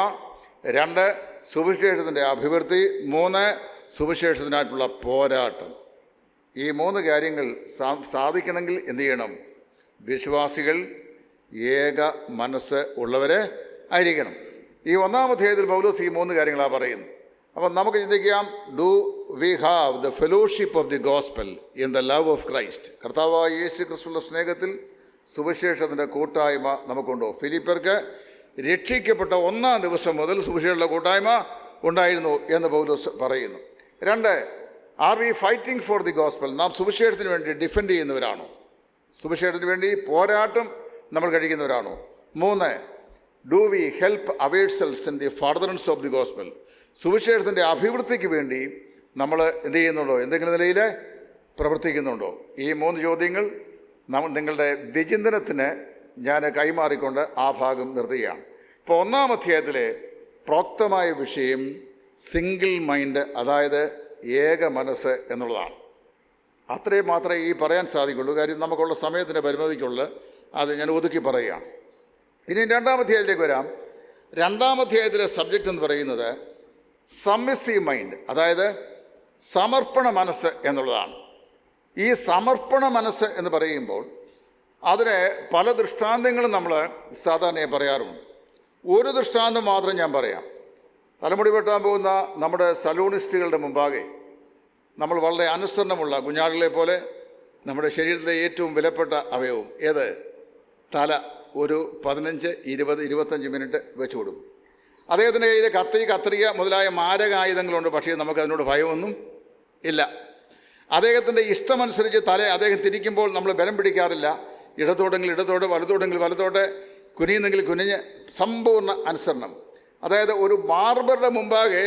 2, സുവിശേഷത്തിൻ്റെ അഭിവൃദ്ധി. 3, സുവിശേഷത്തിനായിട്ടുള്ള പോരാട്ടം. ഈ 3 കാര്യങ്ങൾ സാധിക്കണമെങ്കിൽ എന്ത് ചെയ്യണം? വിശ്വാസികൾ ഏക മനസ്സ് ഉള്ളവരെ ആയിരിക്കണം. ഈ 1-ാം അധ്യായത്തിൽ പൗലോസ് ഈ 3 കാര്യങ്ങളാണ് പറയുന്നത്. അപ്പം നമുക്ക് ചിന്തിക്കാം, do we have the fellowship of the gospel in the love of Christ? കർത്താവായ യേശു ക്രിസ്തുവിൻ്റെ സ്നേഹത്തിൽ സുവിശേഷത്തിൻ്റെ കൂട്ടായ്മ നമുക്കുണ്ടോ? ഫിലിപ്പിയർക്ക് രക്ഷിക്കപ്പെട്ട 1-ാം ദിവസം മുതൽ സുവിശേഷത്തിൻ്റെ കൂട്ടായ്മ ഉണ്ടായിരുന്നു എന്ന് പൗലോസ് പറയുന്നു. 2, are we fighting for the gospel? നാം സുവിശേഷത്തിന് വേണ്ടി ഡിഫെൻഡ് ചെയ്യുന്നവരാണോ? സുവിശേഷത്തിന് വേണ്ടി പോരാട്ടം നമ്മൾ കഴിക്കുന്നവരാണോ? 3, do we help ourselves in the furtherance of the gospel? സുവിശേഷത്തിൻ്റെ അഭിവൃദ്ധിക്ക് വേണ്ടി നമ്മൾ എന്ത് ചെയ്യുന്നുണ്ടോ? എന്തെങ്കിലും നിലയിൽ പ്രവർത്തിക്കുന്നുണ്ടോ? ഈ 3 ചോദ്യങ്ങൾ നിങ്ങളുടെ വിചിന്തനത്തിന് ഞാൻ കൈമാറിക്കൊണ്ട് ആ ഭാഗം നിർത്തുകയാണ്. ഇപ്പോൾ 1-ാം അധ്യായത്തിലെ പ്രോക്തമായ വിഷയം സിംഗിൾ മൈൻഡ്, അതായത് ഏക മനസ്സ് എന്നുള്ളതാണ്. അത്രയും മാത്രമേ ഈ പറയാൻ സാധിക്കുള്ളൂ. കാര്യം നമുക്കുള്ള സമയത്തിൻ്റെ പരിമിതിക്കുള്ള അത് ഞാൻ ഒതുക്കി പറയുകയാണ്. ഇനി 2-ാം അധ്യായത്തിലേക്ക് വരാം. 2-ാം അധ്യായത്തിലെ സബ്ജക്റ്റ് എന്ന് പറയുന്നത് സബ്മിസീവ് മൈൻഡ്, അതായത് സമർപ്പണ മനസ്സ് എന്നുള്ളതാണ്. ഈ സമർപ്പണ മനസ്സ് എന്ന് പറയുമ്പോൾ അതിന് പല ദൃഷ്ടാന്തങ്ങളും നമ്മൾ സാധാരണയായി പറയാറുണ്ട്. ഒരു ദൃഷ്ടാന്തം മാത്രം ഞാൻ പറയാം. തലമുടി വെട്ടാൻ പോകുന്ന നമ്മുടെ സലൂണിസ്റ്റുകളുടെ മുമ്പാകെ നമ്മൾ വളരെ അനുസരണമുള്ള കുഞ്ഞാടുകളെ പോലെ നമ്മുടെ ശരീരത്തിലെ ഏറ്റവും വിലപ്പെട്ട അവയവം ഏത്? തല ഒരു 15, 20, 25 മിനിറ്റ് വെച്ച് കൊടുക്കും. അദ്ദേഹത്തിൻ്റെ കയ്യിൽ കത്തി, കത്രിക മുതലായ മാരകായുധങ്ങളുണ്ട്. പക്ഷേ നമുക്കതിനോട് ഭയമൊന്നും ഇല്ല. അദ്ദേഹത്തിൻ്റെ ഇഷ്ടമനുസരിച്ച് അദ്ദേഹം തിരിക്കുമ്പോൾ നമ്മൾ ബലം പിടിക്കാറില്ല. ഇടത്തോടെങ്കിൽ ഇടത്തോട്ട്, വലത്തോടെങ്കിൽ വലത്തോട്ട്, കുനിയുന്നെങ്കിൽ കുനിഞ്ഞ്, സമ്പൂർണ്ണ അനുസരണം. അതായത് ഒരു ബാർബറുടെ മുമ്പാകെ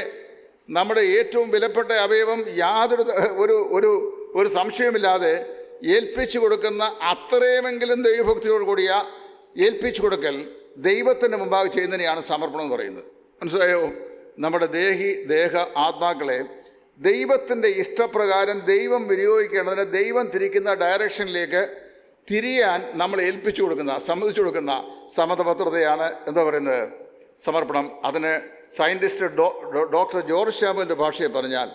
നമ്മുടെ ഏറ്റവും വിലപ്പെട്ട അവയവം യാതൊരു ഒരു സംശയമില്ലാതെ ഏൽപ്പിച്ചു കൊടുക്കുന്ന അത്രയുമെങ്കിലും ദൈവഭക്തിയോട് കൂടിയ ഏൽപ്പിച്ചു കൊടുക്കൽ ദൈവത്തിൻ്റെ മുമ്പാകെ ചെയ്യുന്നതിനെയാണ് സമർപ്പണം എന്ന് പറയുന്നത്. മനസ്സിലായോ? നമ്മുടെ ദേഹ ആത്മാക്കളെ ദൈവത്തിൻ്റെ ഇഷ്ടപ്രകാരം ദൈവം വിനിയോഗിക്കേണ്ടതിന് ദൈവം തിരിക്കുന്ന ഡയറക്ഷനിലേക്ക് തിരിയാൻ നമ്മൾ ഏൽപ്പിച്ചു കൊടുക്കുന്ന, സമ്മതിച്ചു കൊടുക്കുന്ന സമ്മതപത്രതയാണ് എന്താ പറയുന്നത്? സമർപ്പണം. അതിന് സയൻറ്റിസ്റ്റ് ഡോക്ടർ ജോർജ് ശാമുവിൻ്റെ ഭാഷയിൽ പറഞ്ഞാൽ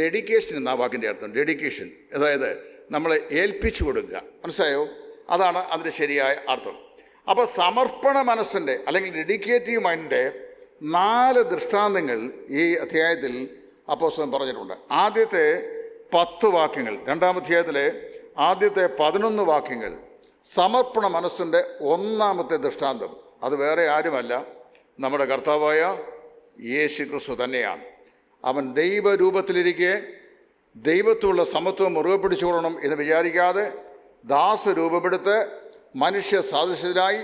ഡെഡിക്കേഷൻ എന്ന വാക്കിൻ്റെ അർത്ഥം. ഡെഡിക്കേഷൻ, അതായത് നമ്മളെ ഏൽപ്പിച്ചു കൊടുക്കുക. മനസ്സിലായോ? അതാണ് അതിൻ്റെ ശരിയായ അർത്ഥം. അപ്പോൾ സമർപ്പണ മനസ്സിൻ്റെ അല്ലെങ്കിൽ ഡെഡിക്കേറ്റീവ് മൈൻഡിൻ്റെ 4 ദൃഷ്ടാന്തങ്ങൾ ഈ അധ്യായത്തിൽ അപ്പോസ്തലൻ പറഞ്ഞിട്ടുണ്ട്. ആദ്യത്തെ 10 വാക്യങ്ങൾ, 2-ാം അധ്യായത്തിലെ ആദ്യത്തെ 11 വാക്യങ്ങൾ സമർപ്പണ മനസ്സിൻ്റെ 1-ാമത്തെ ദൃഷ്ടാന്തം. അത് വേറെ ആരുമല്ല, നമ്മുടെ കർത്താവായ യേശു ക്രിസ്തു തന്നെയാണ്. അവൻ ദൈവരൂപത്തിലിരിക്കെ ദൈവത്തോടുള്ള സമത്വം മുറുകെ പിടിച്ചുകൊള്ളണം എന്ന് വിചാരിക്കാതെ ദാസരൂപമെടുത്ത് മനുഷ്യ സാദൃശ്യത്തിലായി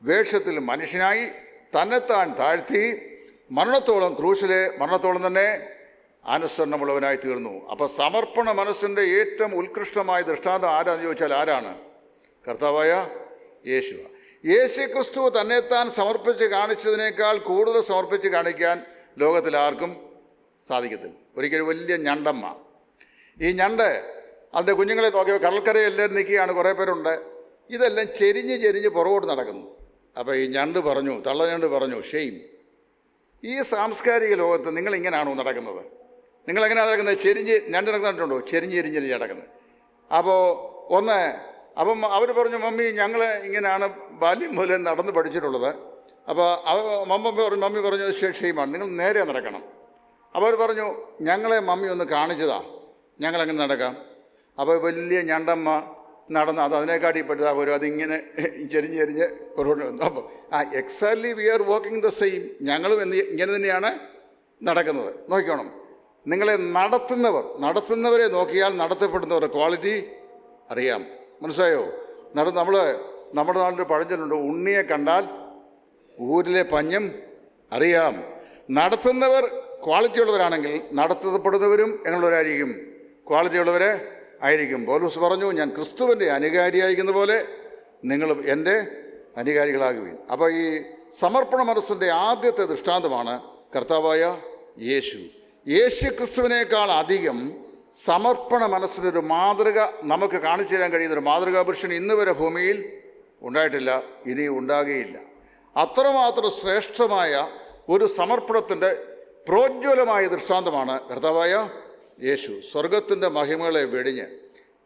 വേഷത്തിൽ മനുഷ്യനായി തന്നെത്താൻ താഴ്ത്തി മരണത്തോളം, ക്രൂശിലെ മരണത്തോളം തന്നെ അനുസരണമുള്ളവനായി തീർന്നു. അപ്പോൾ സമർപ്പണ മനസ്സിൻ്റെ ഏറ്റവും ഉത്കൃഷ്ടമായ ദൃഷ്ടാന്തം ആരാന്ന് ചോദിച്ചാൽ ആരാണ്? കർത്താവായ യേശു. യേശു ക്രിസ്തു തന്നെത്താൻ സമർപ്പിച്ച് കാണിച്ചതിനേക്കാൾ കൂടുതൽ സമർപ്പിച്ച് കാണിക്കാൻ ലോകത്തിൽ ആർക്കും സാധിക്കത്തില്ല. ഒരിക്കലും വലിയ ഞണ്ടമ്മ, ഈ ഞണ്ട് അതിൻ്റെ കുഞ്ഞുങ്ങളെ നോക്കിയപ്പോൾ കടൽക്കരയിൽ എല്ലാവരും നിൽക്കുകയാണ്, കുറേ പേരുണ്ട്. ഇതെല്ലാം ചെരിഞ്ഞ് പുറകോട്ട് നടക്കുന്നു. അപ്പോൾ ഈ ഞണ്ട് പറഞ്ഞു, തള്ളഞണ്ട് പറഞ്ഞു, ഷെയിം, ഈ സാംസ്കാരിക ലോകത്ത് നിങ്ങളിങ്ങനെയാണോ നടക്കുന്നത്? നിങ്ങളെങ്ങനെയാണ് നടക്കുന്നത്? ഞണ്ട് നടക്കുന്നുണ്ടോ? ചെരിഞ്ഞ് നടക്കുന്നത്. അപ്പം അവർ പറഞ്ഞു, മമ്മി ഞങ്ങൾ ഇങ്ങനെയാണ് ബാല്യം മുതലേ നടന്ന് പഠിച്ചിട്ടുള്ളത്. അപ്പോൾ മമ്മി പറഞ്ഞു ഷെയിമാണ്, നിങ്ങൾ നേരെ നടക്കണം. അപ്പോൾ അവർ പറഞ്ഞു, ഞങ്ങളെ മമ്മി ഒന്ന് കാണിച്ചതാ, ഞങ്ങളെങ്ങനെ നടക്കാം. അപ്പോൾ വലിയ ഞണ്ടമ്മ നടന്ന് അതിനെക്കാട്ടി പെട്ടതാ പോരും, അതിങ്ങനെ ചെരിഞ്ഞ് പുറകോട്ട് വന്നു. അപ്പോൾ exactly V are walking the same. ഞങ്ങളും ഇങ്ങനെ തന്നെയാണ് നടക്കുന്നത്. നോക്കിക്കോണം, നിങ്ങളെ നടത്തുന്നവരെ നോക്കിയാൽ നടത്തപ്പെടുന്നവരുടെ ക്വാളിറ്റി അറിയാം. മനസ്സിലായോ? നമ്മുടെ നാട്ടിൽ പഴഞ്ചൊല്ലുണ്ട്, ഉണ്ണിയെ കണ്ടാൽ ഊരിലെ പഞ്ഞം അറിയാം. നടത്തുന്നവർ ക്വാളിറ്റി ഉള്ളവരാണെങ്കിൽ നടത്തപ്പെടുന്നവരും എന്നുള്ളവരായിരിക്കും, ക്വാളിറ്റി ഉള്ളവരെ ആയിരിക്കും. പൗലോസ് പറഞ്ഞു, ഞാൻ ക്രിസ്തുവിൻ്റെ അനുകാരിയായിരിക്കുന്ന പോലെ നിങ്ങളും എൻ്റെ അനുകാരികളാകുകയും. അപ്പോൾ ഈ സമർപ്പണ മനസ്സിൻ്റെ ആദ്യത്തെ ദൃഷ്ടാന്തമാണ് കർത്താവായ യേശു. യേശു ക്രിസ്തുവിനേക്കാൾ അധികം സമർപ്പണ മനസ്സിനൊരു മാതൃക നമുക്ക് കാണിച്ചു തരാൻ കഴിയുന്നൊരു മാതൃകാ പുരുഷൻ ഇന്ന് വരെ ഭൂമിയിൽ ഉണ്ടായിട്ടില്ല, ഇനി ഉണ്ടാകുകയില്ല. അത്രമാത്രം ശ്രേഷ്ഠമായ ഒരു സമർപ്പണത്തിൻ്റെ പ്രോജ്വലമായ ദൃഷ്ടാന്തമാണ് കർത്താവായ യേശു. സ്വർഗത്തിൻ്റെ മഹിമകളെ വെടിഞ്ഞ്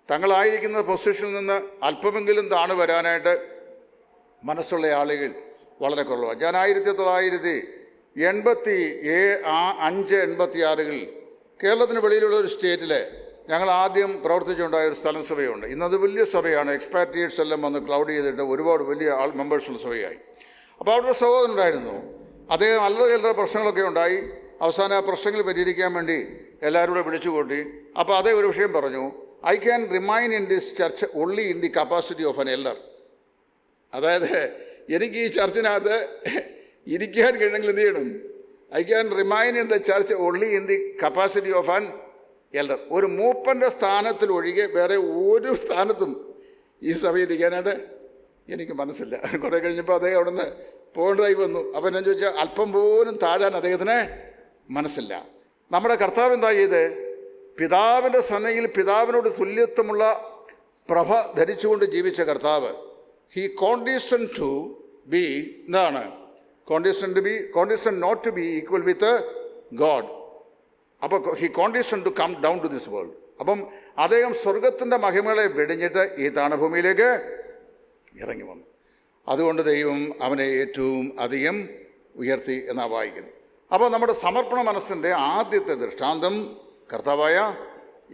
തങ്ങളായിരിക്കുന്ന പൊസിഷനിൽ നിന്ന് അല്പമെങ്കിലും താണു വരാനായിട്ട് മനസ്സുള്ള ആളുകൾ വളരെ കുറവാണ്. ഞാൻ 1985-86 കേരളത്തിന് വെളിയിലുള്ള ഒരു സ്റ്റേറ്റിൽ ഞങ്ങൾ ആദ്യം പ്രവർത്തിച്ചുണ്ടായ ഒരു സ്ഥലം സഭയുണ്ട്. ഇന്നത് വലിയ സഭയാണ്. എക്സ്പാട്രിയേറ്റ്സ് എല്ലാം വന്ന് ക്ലൗഡ് ചെയ്തിട്ട് ഒരുപാട് വലിയ മെമ്പേഴ്സുള്ള സഭയായി. അപ്പോൾ അവിടെ ഒരു സഹോദരൻ ഉണ്ടായിരുന്നു. അദ്ദേഹം അല്ലറ പ്രശ്നങ്ങളൊക്കെ ഉണ്ടായി. അവസാനം ആ പ്രശ്നങ്ങൾ പരിഹരിക്കാൻ വേണ്ടി എല്ലാവരും കൂടെ വിളിച്ചു കൂട്ടി. അപ്പോൾ അതേ ഒരു വിഷയം പറഞ്ഞു, I can remain in this church only in the capacity of an elder. അതായത് എനിക്ക് ഈ ചർച്ചിനകത്ത് ഇരിക്കാൻ കഴിയണമെങ്കിൽ എന്ത് ചെയ്യണം? I can remain in the church only in the capacity of an elder. ഒരു മൂപ്പൻ്റെ സ്ഥാനത്തിൽ ഒഴികെ വേറെ ഒരു സ്ഥാനത്തും ഈ സഭയിൽ ഇരിക്കാനായിട്ട് എനിക്ക് മനസ്സില്ല. കുറേ കഴിഞ്ഞപ്പോൾ അദ്ദേഹം അവിടെ നിന്ന് പോകേണ്ടതായി വന്നു. അപ്പോൾ ഞാൻ ചോദിച്ചാൽ അല്പം പോലും താഴാൻ അദ്ദേഹത്തിന് മനസ്സില്ല. നമ്മുടെ കർത്താവ് എന്താ ചെയ്ത്? പിതാവിൻ്റെ സന്നയിൽ പിതാവിനോട് തുല്യത്വമുള്ള പ്രഭ ധരിച്ചുകൊണ്ട് ജീവിച്ച കർത്താവ്, ഹി കോണ്ടിഷൻ ടു ബി എന്താണ്? Condition not to be equal with God. അപ്പോൾ he condition to come down to this world. അപ്പം അദ്ദേഹം സ്വർഗത്തിൻ്റെ മഹിമകളെ വെടിഞ്ഞിട്ട് ഈ താണഭൂമിയിലേക്ക് ഇറങ്ങി വന്നു. അതുകൊണ്ട് ദൈവം അവനെ ഏറ്റവും അധികം ഉയർത്തി എന്നാണ് വായിക്കുന്നത്. അപ്പോൾ നമ്മുടെ സമർപ്പണ മനസ്സിൻ്റെ ആദ്യത്തെ ദൃഷ്ടാന്തം കർത്താവായ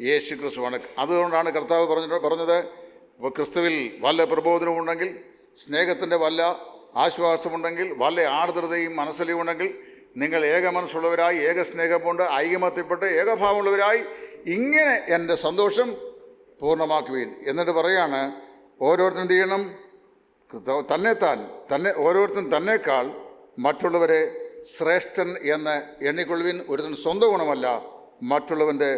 യേശു ക്രിസ്തുവാണ്. അതുകൊണ്ടാണ് കർത്താവ് പറഞ്ഞത് ഇപ്പോൾ ക്രിസ്തുവിൽ വല്ല പ്രബോധനമുണ്ടെങ്കിൽ, സ്നേഹത്തിൻ്റെ വല്ല ആശ്വാസമുണ്ടെങ്കിൽ, വല്ല ആർദ്രതയും മനസ്സിലും ഉണ്ടെങ്കിൽ, നിങ്ങൾ ഏക മനസ്സുള്ളവരായി, ഏക സ്നേഹം കൊണ്ട് ഐകമത്യപ്പെട്ട് ഏകഭാവമുള്ളവരായി ഇങ്ങനെ എൻ്റെ സന്തോഷം പൂർണ്ണമാക്കുവീൻ. എന്നിട്ട് പറയാണ്, ഓരോരുത്തരും എന്ത് ചെയ്യണം? ഓരോരുത്തരും തന്നേക്കാൾ മറ്റുള്ളവരെ ശ്രേഷ്ഠൻ എന്ന് എണ്ണിക്കൊള്ളുവിൻ. ഒരുത്തൻ സ്വന്തം ഗുണമല്ല, മറ്റുള്ളവൻ്റെ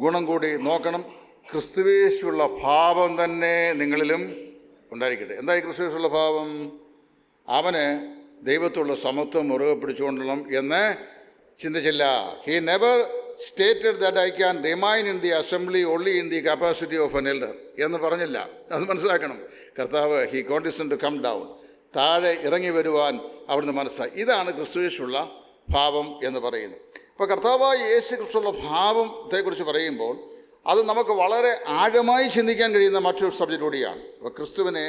ഗുണം കൂടി നോക്കണം. ക്രിസ്തുവേശുള്ള ഭാവം തന്നെ നിങ്ങളിലും ഉണ്ടായിരിക്കട്ടെ. എന്തായി ക്രിസ്തുവേശുള്ള ഭാവം? അവന് ദൈവത്തുള്ള സമത്വം മുറുകെ പിടിച്ചുകൊള്ളണം എന്ന് ചിന്തിച്ചില്ല. He never stated that I can remain in the assembly only in the capacity of an elder എന്ന് പറഞ്ഞില്ല. അത് മനസ്സിലാക്കണം. കർത്താവ് he condition to come down, താഴെ ഇറങ്ങി വരുവാൻ അവിടുന്ന് മനസ്സായി. ഇതാണ് ക്രിസ്തുവേശുള്ള ഭാവം എന്ന് പറയുന്നത്. ഇപ്പോൾ കർത്താവായ യേശു ക്രിസ്തുള്ള ഭാവത്തെക്കുറിച്ച് പറയുമ്പോൾ അത് നമുക്ക് വളരെ ആഴമായി ചിന്തിക്കാൻ കഴിയുന്ന മറ്റൊരു സബ്ജക്റ്റ് കൂടിയാണ്. അപ്പോൾ ക്രിസ്തുവിനെ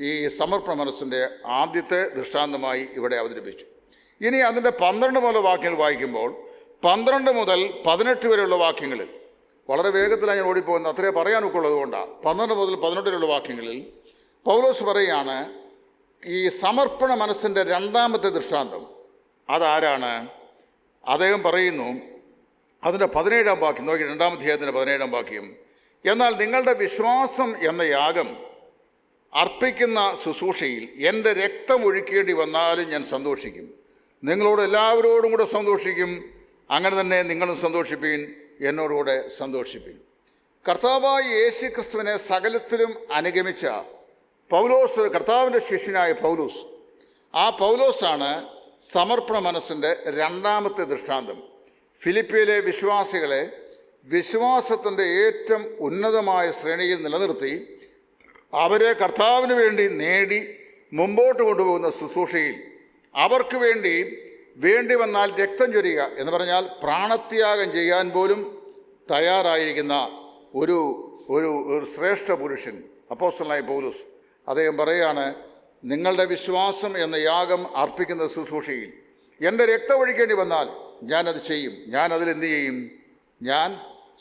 ഈ സമർപ്പണ മനസ്സിൻ്റെ ആദ്യത്തെ ദൃഷ്ടാന്തമായി ഇവിടെ അവതരിപ്പിച്ചു. ഇനി അതിൻ്റെ 12 മുതൽ വാക്യങ്ങൾ വായിക്കുമ്പോൾ 12 മുതൽ 18 വരെയുള്ള വാക്യങ്ങളിൽ വളരെ വേഗത്തിലാണ് ഞാൻ ഓടിപ്പോകുന്നത്, അത്രേ പറയാനൊക്കെ ഉള്ളത് കൊണ്ടാണ്. 12 മുതൽ 18 വരെയുള്ള വാക്യങ്ങളിൽ പൗലോസ് പറയുകയാണ് ഈ സമർപ്പണ മനസ്സിൻ്റെ രണ്ടാമത്തെ ദൃഷ്ടാന്തം അതാരാണ്? അദ്ദേഹം പറയുന്നു അതിൻ്റെ 17-ാം വാക്യം നോക്കി, 2-ാം അധ്യായത്തിൻ്റെ 17-ാം വാക്യം, എന്നാൽ നിങ്ങളുടെ വിശ്വാസം എന്ന യാഗം അർപ്പിക്കുന്ന ശുശ്രൂഷയിൽ എൻ്റെ രക്തം ഒഴിക്കേണ്ടി വന്നാലും ഞാൻ സന്തോഷിക്കും, നിങ്ങളോട് എല്ലാവരോടും കൂടെ സന്തോഷിക്കും, അങ്ങനെ തന്നെ നിങ്ങളും സന്തോഷിപ്പീൻ, എന്നോടുകൂടെ സന്തോഷിപ്പീൻ. കർത്താവായ യേശു ക്രിസ്തുവിനെ സകലത്തിലും അനുഗമിച്ച പൗലോസ്, കർത്താവിൻ്റെ ശിഷ്യനായ പൗലോസ്, ആ പൗലോസാണ് സമർപ്പണ മനസ്സിൻ്റെ രണ്ടാമത്തെ ദൃഷ്ടാന്തം. ഫിലിപ്പിയിലെ വിശ്വാസികളെ വിശ്വാസത്തിൻ്റെ ഏറ്റവും ഉന്നതമായ ശ്രേണിയിൽ നിലനിർത്തി അവരെ കർത്താവിന് വേണ്ടി നേടി മുമ്പോട്ട് കൊണ്ടുപോകുന്ന ശുശ്രൂഷയിൽ അവർക്ക് വേണ്ടി വന്നാൽ രക്തം ചൊരിയുക എന്ന് പറഞ്ഞാൽ പ്രാണത്യാഗം ചെയ്യാൻ പോലും തയ്യാറായിരിക്കുന്ന ഒരു ഒരു ശ്രേഷ്ഠ പുരുഷൻ അപ്പോസ്തലനായ പൗലോസ്. അദ്ദേഹം പറയുകയാണ്, നിങ്ങളുടെ വിശ്വാസം എന്ന യാഗം അർപ്പിക്കുന്ന ശുശ്രൂഷയിൽ എൻ്റെ രക്തം ഒഴിക്കേണ്ടി വന്നാൽ ഞാനത് ചെയ്യും, ഞാനതിലെന്ത് ചെയ്യും? ഞാൻ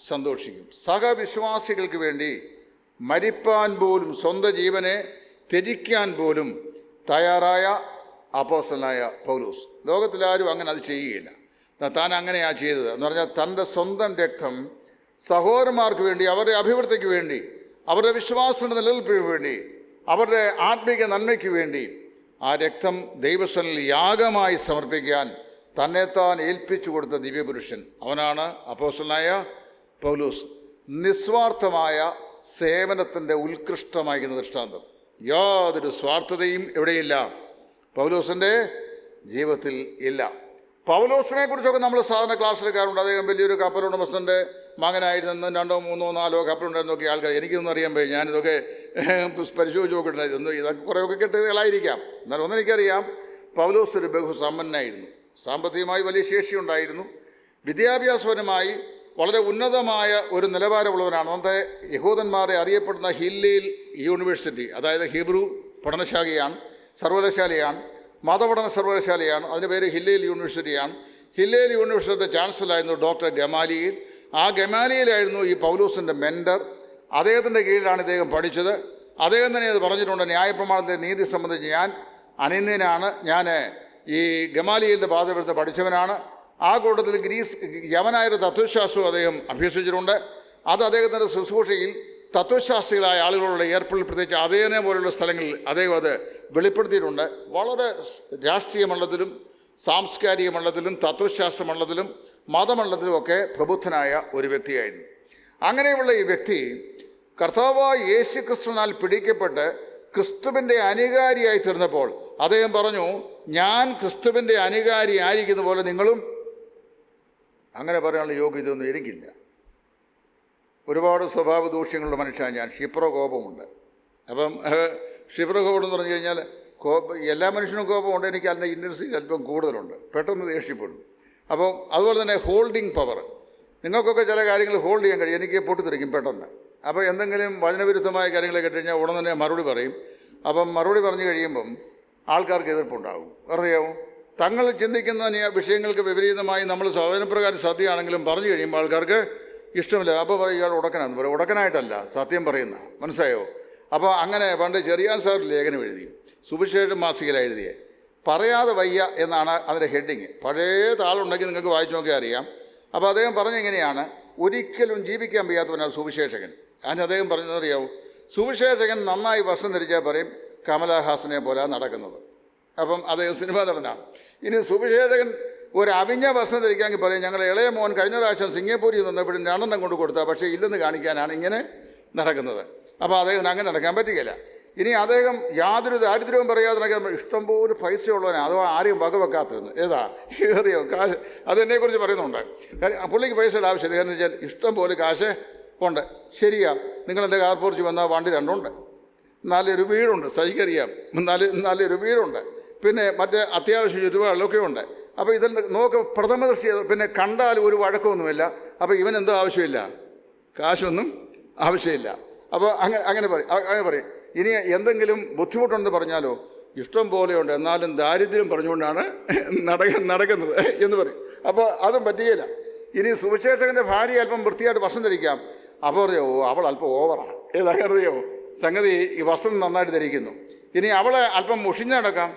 സന്തോഷിക്കും. സഹവിശ്വാസികൾക്ക് വേണ്ടി മരിപ്പാൻ പോലും, സ്വന്തം ജീവനെ ത്യജിക്കാൻ പോലും തയ്യാറായ അപ്പോസ്തലനായ പൗലോസ്. ലോകത്തിലാരും അങ്ങനെ അത് ചെയ്യുകയില്ല. താൻ അങ്ങനെയാണ് ചെയ്തത് എന്ന് പറഞ്ഞാൽ തൻ്റെ സ്വന്തം രക്തം സഹോദരന്മാർക്ക് വേണ്ടി, അവരുടെ അഭിവൃദ്ധിക്ക് വേണ്ടി, അവരുടെ വിശ്വാസത്തിൻ്റെ നിലനിൽപ്പിന് വേണ്ടി, അവരുടെ ആത്മീക നന്മയ്ക്ക് വേണ്ടി ആ രക്തം ദൈവസന്നിധിയിൽ യാഗമായി സമർപ്പിക്കാൻ തന്നെത്താൻ ഏൽപ്പിച്ചു കൊടുത്ത ദിവ്യപുരുഷൻ അവനാണ് അപ്പോസ്തലനായ പൗലോസ്. നിസ്വാർത്ഥമായ സേവനത്തിൻ്റെ ഉത്കൃഷ്ടമായിരിക്കുന്ന ദൃഷ്ടാന്തം. യാതൊരു സ്വാർത്ഥതയും എവിടെയില്ല, പൗലോസിൻ്റെ ജീവിതത്തിൽ ഇല്ല. പൗലോസിനെ കുറിച്ചൊക്കെ നമ്മൾ സാധാരണ ക്ലാസ്സിലെക്കാറുണ്ട്. അദ്ദേഹം വലിയൊരു കപ്പലുടമസ്ഥൻ്റെ മകനായിരുന്നു, 2, 3, 4 കപ്പലുണ്ടായിരുന്നൊക്കെ ആൾക്കാർ. എനിക്കൊന്നും അറിയാൻ പോയി, ഞാനിതൊക്കെ പരിശോധിച്ച് നോക്കിയിട്ടുണ്ടായിരുന്നു. ഇതൊക്കെ കുറേയൊക്കെ കെട്ടുകളായിരിക്കാം. എന്നാൽ ഒന്നെനിക്കറിയാം, പൗലോസ് ഒരു ബഹുസമ്പന്നനായിരുന്നു. സാമ്പത്തികമായി വലിയ ശേഷിയുണ്ടായിരുന്നു. വിദ്യാഭ്യാസപരമായി വളരെ ഉന്നതമായ ഒരു നിലവാരമുള്ളവനാണ്. അന്നത്തെ യഹൂദന്മാരെ അറിയപ്പെടുന്ന ഹില്ലേൽ യൂണിവേഴ്സിറ്റി, അതായത് ഹീബ്രു പഠനശാലയാണ്, സർവകലാശാലയാണ്, മതപഠന സർവകലാശാലയാണ്. അതിൻ്റെ പേര് ഹില്ലേൽ യൂണിവേഴ്സിറ്റിയാണ്. ഹില്ലേൽ യൂണിവേഴ്സിറ്റിയുടെ ചാൻസലറായിരുന്നു ഡോക്ടർ ഗമാലിയേൽ. ആ ഗമാലിയേലായിരുന്നു ഈ പൗലോസിൻ്റെ മെൻറ്റർ. അദ്ദേഹത്തിൻ്റെ കീഴിലാണ് ഇദ്ദേഹം പഠിച്ചത്. അദ്ദേഹം തന്നെ അത് പറഞ്ഞിട്ടുണ്ട്, ന്യായപ്രമാണത്തെ നീതി സംബന്ധിച്ച് ഞാൻ അനിന്ദനാണ്, ഞാൻ ഈ ഗമാലിയേലിൻ്റെ പാതപ്പെടുത്ത് പഠിച്ചവനാണ്. ആ കൂട്ടത്തിൽ യവനായൊരു തത്വശാസ്ത്രവും അദ്ദേഹം അഭ്യസിച്ചിട്ടുണ്ട്. അത് അദ്ദേഹത്തിൻ്റെ ശുശ്രൂഷയിൽ തത്വശാസ്ത്രികളായ ആളുകളുടെ ഏർപ്പെടുത്തി, പ്രത്യേകിച്ച് അതേനെ പോലുള്ള സ്ഥലങ്ങളിൽ അദ്ദേഹം അത് വെളിപ്പെടുത്തിയിട്ടുണ്ട്. വളരെ രാഷ്ട്രീയ മണ്ഡലത്തിലും സാംസ്കാരിക മണ്ഡലത്തിലും തത്വശാസ്ത്ര മണ്ഡലത്തിലും മതമണ്ഡലത്തിലുമൊക്കെ പ്രബുദ്ധനായ ഒരു വ്യക്തിയായിരുന്നു. അങ്ങനെയുള്ള ഈ വ്യക്തി കർത്താവായ യേശു ക്രിസ്തുവിനാൽ പിടിക്കപ്പെട്ട് ക്രിസ്തുവിൻ്റെ അനുകാരിയായി തീർന്നപ്പോൾ അദ്ദേഹം പറഞ്ഞു, ഞാൻ ക്രിസ്തുവിൻ്റെ അനുകാരി ആയിരിക്കുന്ന പോലെ നിങ്ങളും. അങ്ങനെ പറയാനുള്ള യോഗ്യതയൊന്നും എനിക്കില്ല. ഒരുപാട് സ്വഭാവ ദൂഷ്യങ്ങളുള്ള മനുഷ്യനാണ് ഞാൻ. ക്ഷിപ്രകോപമുണ്ട്. അപ്പം ക്ഷിപ്രകോപം എന്ന് പറഞ്ഞു കഴിഞ്ഞാൽ എല്ലാ മനുഷ്യനും കോപമുണ്ട്. എനിക്ക് അതിൻ്റെ ഇൻറ്റൻസിറ്റി അല്പം കൂടുതലുണ്ട്, പെട്ടെന്ന് ദേഷ്യപ്പെടും. അപ്പം അതുപോലെ തന്നെ ഹോൾഡിങ് പവർ, നിങ്ങൾക്കൊക്കെ ചില കാര്യങ്ങൾ ഹോൾഡ് ചെയ്യാൻ കഴിയും, എനിക്ക് പൊട്ടിത്തെറിക്കും പെട്ടെന്ന്. അപ്പോൾ എന്തെങ്കിലും വചനവിരുദ്ധമായ കാര്യങ്ങൾ കേട്ടുകഴിഞ്ഞാൽ ഉടൻ തന്നെ മറുപടി പറയും. അപ്പം മറുപടി പറഞ്ഞു കഴിയുമ്പം ആൾക്കാർക്ക് എതിർപ്പുണ്ടാകും. അറിയാമോ, തങ്ങൾ ചിന്തിക്കുന്ന വിഷയങ്ങൾക്ക് വിപരീതമായി നമ്മൾ സ്വാതന്ത്ര്യപ്രകാരം സത്യമാണെങ്കിലും പറഞ്ഞു കഴിയുമ്പോൾ ആൾക്കാർക്ക് ഇഷ്ടമില്ല. അപ്പോൾ പറയും ഇയാൾ ഉടക്കനാന്ന് പറയും. ഉടക്കനായിട്ടല്ല, സത്യം പറയുന്ന, മനസ്സിലായോ? അപ്പോൾ അങ്ങനെ പണ്ട് ചെറിയാൻ സാർ ലേഖനം എഴുതി, സുവിശേഷ മാസികയിലാണ് എഴുതിയേ, പറയാതെ വയ്യ എന്നാണ് അതിൻ്റെ ഹെഡിങ്. പഴയ താളുണ്ടെങ്കിൽ നിങ്ങൾക്ക് വായിച്ചു നോക്കിയാൽ അറിയാം. അപ്പോൾ അദ്ദേഹം പറഞ്ഞെങ്ങനെയാണ്, ഒരിക്കലും ജീവിക്കാൻ വയ്യാത്തവനാണ് സുവിശേഷകൻ. അതിന് അദ്ദേഹം പറഞ്ഞതറിയാവൂ, സുവിശേഷകൻ നന്നായി വസ്ത്രം ധരിച്ചാൽ പറയും കമലഹാസനെ പോലെ നടക്കുന്നത്. അപ്പം അദ്ദേഹം സിനിമാ നടനാണ്. ഇനി സുവിശേഷകൻ ഒരു അവിഞ്ഞ വസ്ത്രം ധരിക്കാമെങ്കിൽ പറയും ഞങ്ങൾ ഇളയ മോൻ കഴിഞ്ഞ പ്രാവശ്യം സിംഗപ്പൂരിൽ നിന്നപ്പോഴും 2 കൊണ്ട് കൊടുത്താൽ, പക്ഷേ ഇല്ലെന്ന് കാണിക്കാനാണ് ഇങ്ങനെ നടക്കുന്നത്. അപ്പോൾ അദ്ദേഹത്തിന് അങ്ങനെ നടക്കാൻ പറ്റുകയില്ല. ഇനി അദ്ദേഹം യാതൊരു ദാരിദ്ര്യവും പറയാതെ നടക്കാൻ ഇഷ്ടംപോലെ പൈസയുള്ളവനാണ്, അഥവാ ആരെയും വകവെക്കാത്തതെന്ന്. ഏതാ അറിയോ, കാശ്. അതെന്നെക്കുറിച്ച് പറയുന്നുണ്ട്. പുള്ളിക്ക് പൈസയുടെ ആവശ്യമില്ല. കാരണം വെച്ചാൽ ഇഷ്ടം പോലെ കാശ് ഉണ്ട്. ശരിയാ, നിങ്ങളെൻ്റെ കാർ പോർച്ച് വന്നാൽ വണ്ടി 2 ഉണ്ട്, നല്ലൊരു വീടുണ്ട്, സഹിക്കറിയാം, നല്ലൊരു വീടുണ്ട്, പിന്നെ മറ്റേ അത്യാവശ്യം ചുറ്റുപാടിലൊക്കെ ഉണ്ട്. അപ്പോൾ ഇതിൽ നോക്ക് പ്രഥമ ദൃഷ്ടി, പിന്നെ കണ്ടാൽ ഒരു വഴക്കമൊന്നുമില്ല. അപ്പോൾ ഇവനെന്തോ ആവശ്യമില്ല, കാശൊന്നും ആവശ്യമില്ല. അപ്പോൾ അങ്ങനെ പറയും. ഇനി എന്തെങ്കിലും ബുദ്ധിമുട്ടുണ്ടെന്ന് പറഞ്ഞാലോ, ഇഷ്ടം പോലെയുണ്ട്, എന്നാലും ദാരിദ്ര്യം പറഞ്ഞുകൊണ്ടാണ് നടക്കുന്നത് എന്ന് പറയും. അപ്പോൾ അതും പറ്റുകയില്ല. ഇനി സുവിശേഷകൻ്റെ ഭാര്യ അല്പം വൃത്തിയായിട്ട് വസ്ത്രം ധരിക്കാം. അപ്പോൾ പറയോ അവൾ അല്പം ഓവറാണ്, ഏതാറിയോ സംഗതി, ഈ വസ്ത്രം നന്നായിട്ട് ധരിക്കുന്നു. ഇനി അവളെ അല്പം മുഷിഞ്ഞടക്കാം.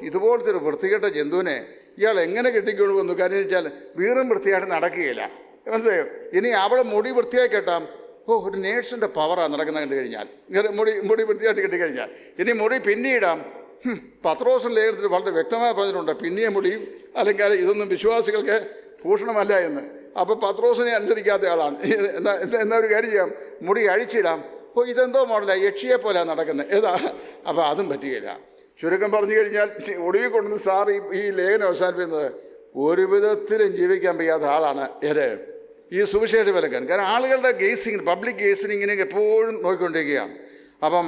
ഇതുപോലത്തെ ഒരു വൃത്തികെട്ട ജന്തുവിനെ ഇയാൾ എങ്ങനെ കെട്ടിക്കൊണ്ടു വന്നു? കാര്യം വെച്ചാൽ വീറും വൃത്തിയായിട്ട് നടക്കുകയില്ല, മനസ്സിലായോ? ഇനി അവളെ മുടി വൃത്തിയായി കെട്ടാം. ഒരു നേഴ്സിൻ്റെ പവറാണ് നടക്കുന്നത് കണ്ടു കഴിഞ്ഞാൽ, മുടി വൃത്തിയായിട്ട് കെട്ടിക്കഴിഞ്ഞാൽ. ഇനി മുടി പിന്നിയിടാം. പത്രോസിൻ്റെ ലേഖനത്തിൽ വളരെ വ്യക്തമായി പറഞ്ഞിട്ടുണ്ട്, പിന്നിയ മുടിയും അല്ലെങ്കിൽ ഇതൊന്നും വിശ്വാസികൾക്ക് ഭൂഷണമല്ല എന്ന്. അപ്പോൾ പത്രോസിനെ അനുസരിക്കാത്ത ആളാണ്. എന്നാ ഒരു കാര്യം ചെയ്യാം, മുടി അഴിച്ചിടാം. ഇതെന്തോ മോഡലാണ്, യക്ഷിയെ പോലെയാണ് നടക്കുന്നത്, ഏതാ? അപ്പോൾ അതും പറ്റുകയില്ല. ചുരുക്കം പറഞ്ഞു കഴിഞ്ഞാൽ ഒടുവിൽ കൊണ്ടുവന്ന് സാർ ഈ ലേഖനം അവസാനിപ്പിക്കുന്നത്, ഒരു വിധത്തിലും ജീവിക്കാൻ വയ്യാത്ത ആളാണ് ഈ സുവിശേഷ വിലക്കാൻ. കാരണം ആളുകളുടെ ഗേസിങ്ങിന്, പബ്ലിക് ഗേസിങ്ങിനെ എപ്പോഴും നോക്കിക്കൊണ്ടിരിക്കുകയാണ്. അപ്പം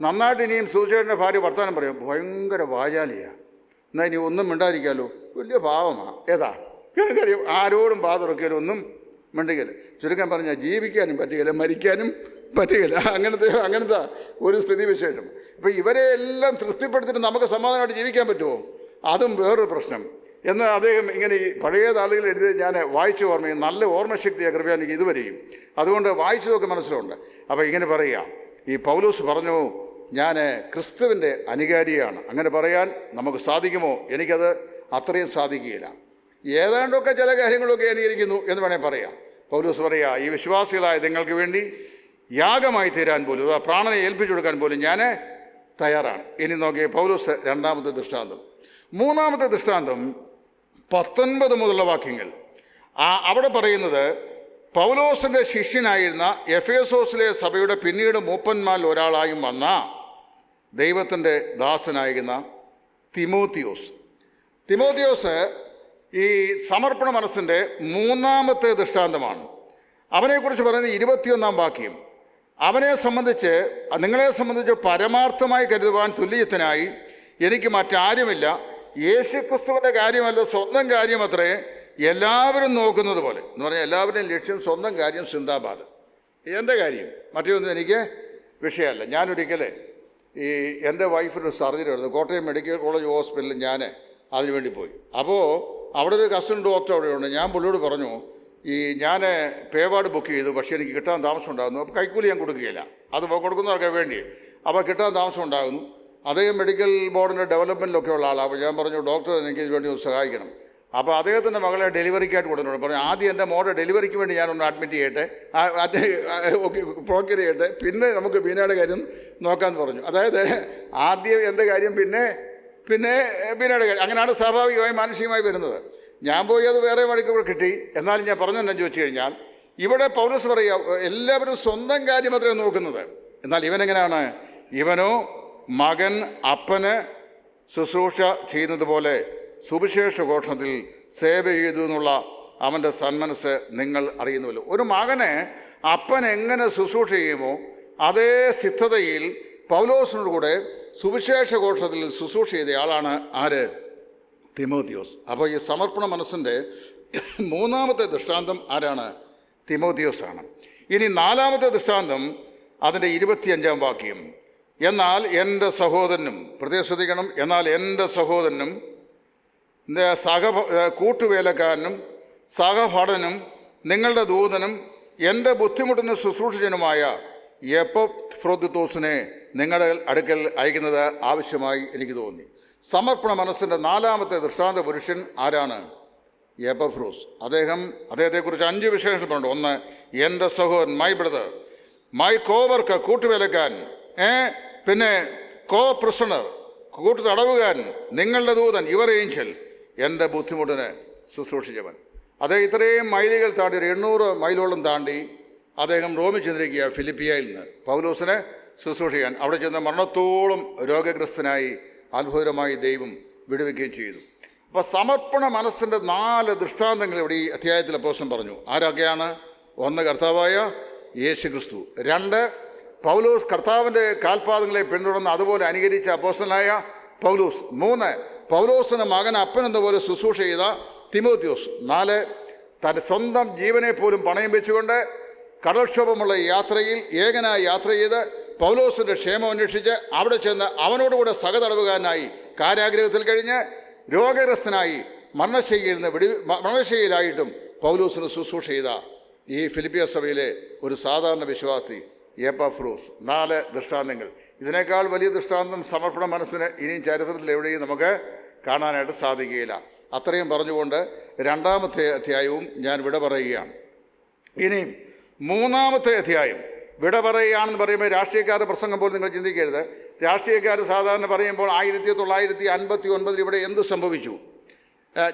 നന്നായിട്ട് ഇനിയും സുവിശേഷൻ്റെ ഭാര്യ വർത്തമാനം പറയും, ഭയങ്കര വാചാലിയാണ്, എന്നാൽ ഇനി ഒന്നും മിണ്ടായിരിക്കാമല്ലോ, വലിയ പാവമാണ്, ഏതാ? കാര്യം ആരോടും പാതുറക്കിയാലും ഒന്നും മിണ്ടുകയില്ല. ചുരുക്കം പറഞ്ഞാൽ ജീവിക്കാനും പറ്റുകയില്ല, മരിക്കാനും പറ്റുകയില്ല. അങ്ങനത്തെ ഒരു സ്ഥിതി വിശേഷം. ഇപ്പം ഇവരെ എല്ലാം തൃപ്തിപ്പെടുത്തിയിട്ട് നമുക്ക് സമാധാനമായിട്ട് ജീവിക്കാൻ പറ്റുമോ? അതും വേറൊരു പ്രശ്നം. എന്നാൽ അദ്ദേഹം ഇങ്ങനെ ഈ പഴയ താളുകൾ എഴുതി ഞാൻ വായിച്ചു ഓർമ്മയും നല്ല ഓർമ്മശക്തിയെ കൃപ എനിക്ക് ഇതുവരെയും, അതുകൊണ്ട് വായിച്ചതൊക്കെ മനസ്സിലുണ്ട്. അപ്പോൾ ഇങ്ങനെ പറയുക, ഈ പൗലോസ് പറഞ്ഞു ഞാൻ ക്രിസ്തുവിൻ്റെ അനുകാരിയാണ്. അങ്ങനെ പറയാൻ നമുക്ക് സാധിക്കുമോ? എനിക്കത് അത്രയും സാധിക്കുകയില്ല. ഏതാണ്ടൊക്കെ ചില കാര്യങ്ങളൊക്കെ അനുകരിക്കുന്നു എന്ന് വേണേൽ പറയാം. പൗലോസ് പറയുക, ഈ വിശ്വാസികളായ നിങ്ങൾക്ക് വേണ്ടി യാഗമായി തീരാൻ പോലും, ആ പ്രാണനെ ഏൽപ്പിച്ചു കൊടുക്കാൻ പോലും ഞാൻ തയ്യാറാണ്. ഇനി നോക്കിയ പൗലോസ് രണ്ടാമത്തെ ദൃഷ്ടാന്തം. മൂന്നാമത്തെ ദൃഷ്ടാന്തം 19 മുതലുള്ള വാക്യങ്ങൾ. അവിടെ പറയുന്നത്, പൗലോസിൻ്റെ ശിഷ്യനായിരുന്ന എഫേസോസിലെ സഭയുടെ പിന്നീട് മൂപ്പന്മാരിൽ ഒരാളായും വന്ന ദൈവത്തിൻ്റെ ദാസനായിരുന്ന തിമോത്തിയോസ് ഈ സമർപ്പണ മനസ്സിൻ്റെ മൂന്നാമത്തെ ദൃഷ്ടാന്തമാണ്. അവനെക്കുറിച്ച് പറയുന്നത് 21-ാം വാക്യം. അവനെ സംബന്ധിച്ച്, നിങ്ങളെ സംബന്ധിച്ച് പരമാർത്ഥമായി കരുതുവാൻ തുല്യത്തിനായി എനിക്ക് മറ്റാരുമില്ല. യേശുക്രിസ്തുവിൻ്റെ കാര്യമല്ല, സ്വന്തം കാര്യമത്രേ എല്ലാവരും നോക്കുന്നത് പോലെ. എന്ന് പറഞ്ഞാൽ എല്ലാവരുടെയും ലക്ഷ്യം സ്വന്തം കാര്യം, സിന്ദാബാദ്, എൻ്റെ കാര്യം, മറ്റൊന്നും എനിക്ക് വിഷയമല്ല. ഞാനൊരിക്കലേ എൻ്റെ വൈഫിന് സർജറി ആയിരുന്നു കോട്ടയം മെഡിക്കൽ കോളേജ് ഹോസ്പിറ്റലിൽ. ഞാൻ അതിനുവേണ്ടി പോയി. അപ്പോൾ അവിടെ ഒരു കസിൻ ഡോക്ടർ അവിടെയുണ്ട്. ഞാൻ പുള്ളിയോട് പറഞ്ഞു, ഞാൻ പേവാർഡ് ബുക്ക് ചെയ്തു, പക്ഷേ എനിക്ക് കിട്ടാൻ താമസം ഉണ്ടാകുന്നു. അപ്പോൾ കൈക്കൂലി ഞാൻ കൊടുക്കുകയില്ല, അത് കൊടുക്കുന്നവർക്ക് വേണ്ടി. അപ്പോൾ കിട്ടാൻ താമസം ഉണ്ടാകുന്നു. അദ്ദേഹം മെഡിക്കൽ ബോർഡിൻ്റെ ഡെവലപ്മെൻറ്റിലൊക്കെ ഉള്ള ആളാണ്. അപ്പോൾ ഞാൻ പറഞ്ഞു, ഡോക്ടർ എനിക്ക് ഇത് വേണ്ടി ഒന്ന് സഹായിക്കണം. അപ്പോൾ അദ്ദേഹത്തിൻ്റെ മകളെ ഡെലിവറിക്കായിട്ട് കൊടുത്തിട്ടുണ്ട്. പറഞ്ഞു, ആദ്യം എൻ്റെ മോളുടെ ഡെലിവറിക്ക് വേണ്ടി ഞാനൊന്ന് അഡ്മിറ്റ് ചെയ്യട്ടെ, പ്രോക്യൂർ ചെയ്യട്ടെ, പിന്നെ നമുക്ക് ബീനയുടെ കാര്യം നോക്കാമെന്ന് പറഞ്ഞു. അതായത് ആദ്യം എൻ്റെ കാര്യം, പിന്നെ ബീനയുടെ കാര്യം. അങ്ങനെയാണ് സ്വാഭാവികമായി മാനസികമായി വരുന്നത്. ഞാൻ പോയി അത് വേറെ വഴിക്ക് കിട്ടി. എന്നാലും ഞാൻ പറഞ്ഞതെന്നു ചോദിച്ചു കഴിഞ്ഞാൽ, ഇവിടെ പൗലോസ് പറയുക, എല്ലാവരും സ്വന്തം കാര്യം അത്രേ നോക്കുന്നത്. എന്നാൽ ഇവനെങ്ങനെയാണ്? ഇവനോ മകൻ അപ്പന് ശുശ്രൂഷ ചെയ്യുന്നത് പോലെ സുവിശേഷ ഘോഷണത്തിൽ സേവ ചെയ്തു എന്നുള്ള അവൻ്റെ സന്മനസ് നിങ്ങൾ അറിയുന്നുവല്ലോ. ഒരു മകനെ അപ്പൻ എങ്ങനെ ശുശ്രൂഷ ചെയ്യുമോ അതേ സിദ്ധതയിൽ പൗലോസിനോട് കൂടെ സുവിശേഷ ഘോഷണത്തിൽ ശുശ്രൂഷ ചെയ്ത ആളാണ് ആര്? തിമോത്തിയോസ്. അപ്പോൾ ഈ സമർപ്പണ മനസ്സിൻ്റെ മൂന്നാമത്തെ ദൃഷ്ടാന്തം ആരാണ്? തിമോത്തിയോസാണ്. ഇനി നാലാമത്തെ ദൃഷ്ടാന്തം, അതിൻ്റെ 25-ാം വാക്യം. എന്നാൽ എൻ്റെ സഹോദരനും, പ്രത്യേകം ശ്രദ്ധിക്കണം, എന്നാൽ എൻ്റെ സഹോദരനും കൂട്ടുവേലക്കാരനും സഹഭടനും നിങ്ങളുടെ ദൂതനും എൻ്റെ ബുദ്ധിമുട്ടിന് ശുശ്രൂഷകനുമായ എപ്പഫ്രോദിത്തോസിനെ നിങ്ങളുടെ അടുക്കൽ അയക്കുന്നത് ആവശ്യമായി എനിക്ക് തോന്നി. സമർപ്പണ മനസ്സിൻ്റെ നാലാമത്തെ ദൃഷ്ടാന്ത പുരുഷൻ ആരാണ്? എപ്പഫ്രോസ്. അദ്ദേഹത്തെക്കുറിച്ച് 5 വിശേഷങ്ങളുണ്ട്. ഒന്ന്, എൻ്റെ സഹോദരൻ, മൈ ബ്രദർ, മൈ കോവർക്കർ, കൂട്ടുവേലക്കാരൻ, പിന്നെ കോ പ്രിസണർ, കൂട്ടു തടവുകാരൻ, നിങ്ങളുടെ ദൂതൻ, യുവർ ഏഞ്ചൽ, എൻ്റെ ബുദ്ധിമുട്ടിന് ശുശ്രൂഷിച്ചവൻ. അദ്ദേഹം ഇത്രയും മൈലുകൾ താണ്ടി, ഒരു 800 മൈലോളം താണ്ടി അദ്ദേഹം റോമിൽ ചെന്നിരിക്കുക, ഫിലിപ്പിയയിൽ നിന്ന് പൗലോസിനെ ശുശ്രൂഷിക്കാൻ. അവിടെ ചെന്ന് മരണത്തോളം രോഗഗ്രസ്തനായി അത്ഭുതമായി ദൈവം വിടുവിക്കുകയും ചെയ്തു. അപ്പോൾ സമർപ്പണ മനസ്സിൻ്റെ 4 ദൃഷ്ടാന്തങ്ങൾ ഇവിടെ ഈ അധ്യായത്തിൽ അപ്പോസ്തലൻ പറഞ്ഞു. ആരൊക്കെയാണ്? 1, കർത്താവായ യേശു ക്രിസ്തു. 2, പൗലോസ് കർത്താവിൻ്റെ കാൽപാദങ്ങളെ പിന്തുടർന്ന് അതുപോലെ അനുകരിച്ച അപ്പോസ്തലനായ പൗലോസ്. 3, പൗലോസിന് മകൻ അപ്പനെന്നപോലെ ശുശ്രൂഷ ചെയ്ത തിമോത്തിയോസ്. 4, തൻ്റെ സ്വന്തം ജീവനെ പോലും പണയം വെച്ചുകൊണ്ട് കടൽക്ഷോഭമുള്ള യാത്രയിൽ ഏകനായി യാത്ര ചെയ്ത് പൗലോസിൻ്റെ ക്ഷേമം അന്വേഷിച്ച് അവിടെ ചെന്ന് അവനോടുകൂടെ സഹതടവുകാരനായി കാരാഗ്രഹത്തിൽ കഴിഞ്ഞ് രോഗഗ്രസ്തനായി മരണശയ്യയിലായിട്ടും പൗലോസിന് ശുശ്രൂഷ ചെയ്ത ഈ ഫിലിപ്പിയ സഭയിലെ ഒരു സാധാരണ വിശ്വാസി എപ്പഫ്രോസ്. 4 ദൃഷ്ടാന്തങ്ങൾ. ഇതിനേക്കാൾ വലിയ ദൃഷ്ടാന്തം സമർപ്പണ മനസ്സിന് ഇനിയും ചരിത്രത്തിൽ എവിടെയും നമുക്ക് കാണാനായിട്ട് സാധിക്കുകയില്ല. അത്രയും പറഞ്ഞുകൊണ്ട് 2-ാമത്തെ അധ്യായവും ഞാൻ വിട പറയുകയാണ്. ഇനിയും 3-ാമത്തെ അധ്യായം വിട പറയുകയാണെന്ന് പറയുമ്പോൾ രാഷ്ട്രീയക്കാരുടെ പ്രസംഗം പോലും നിങ്ങൾ ചിന്തിക്കരുത്. രാഷ്ട്രീയക്കാർ സാധാരണ പറയുമ്പോൾ 1959 ഇവിടെ എന്ത് സംഭവിച്ചു,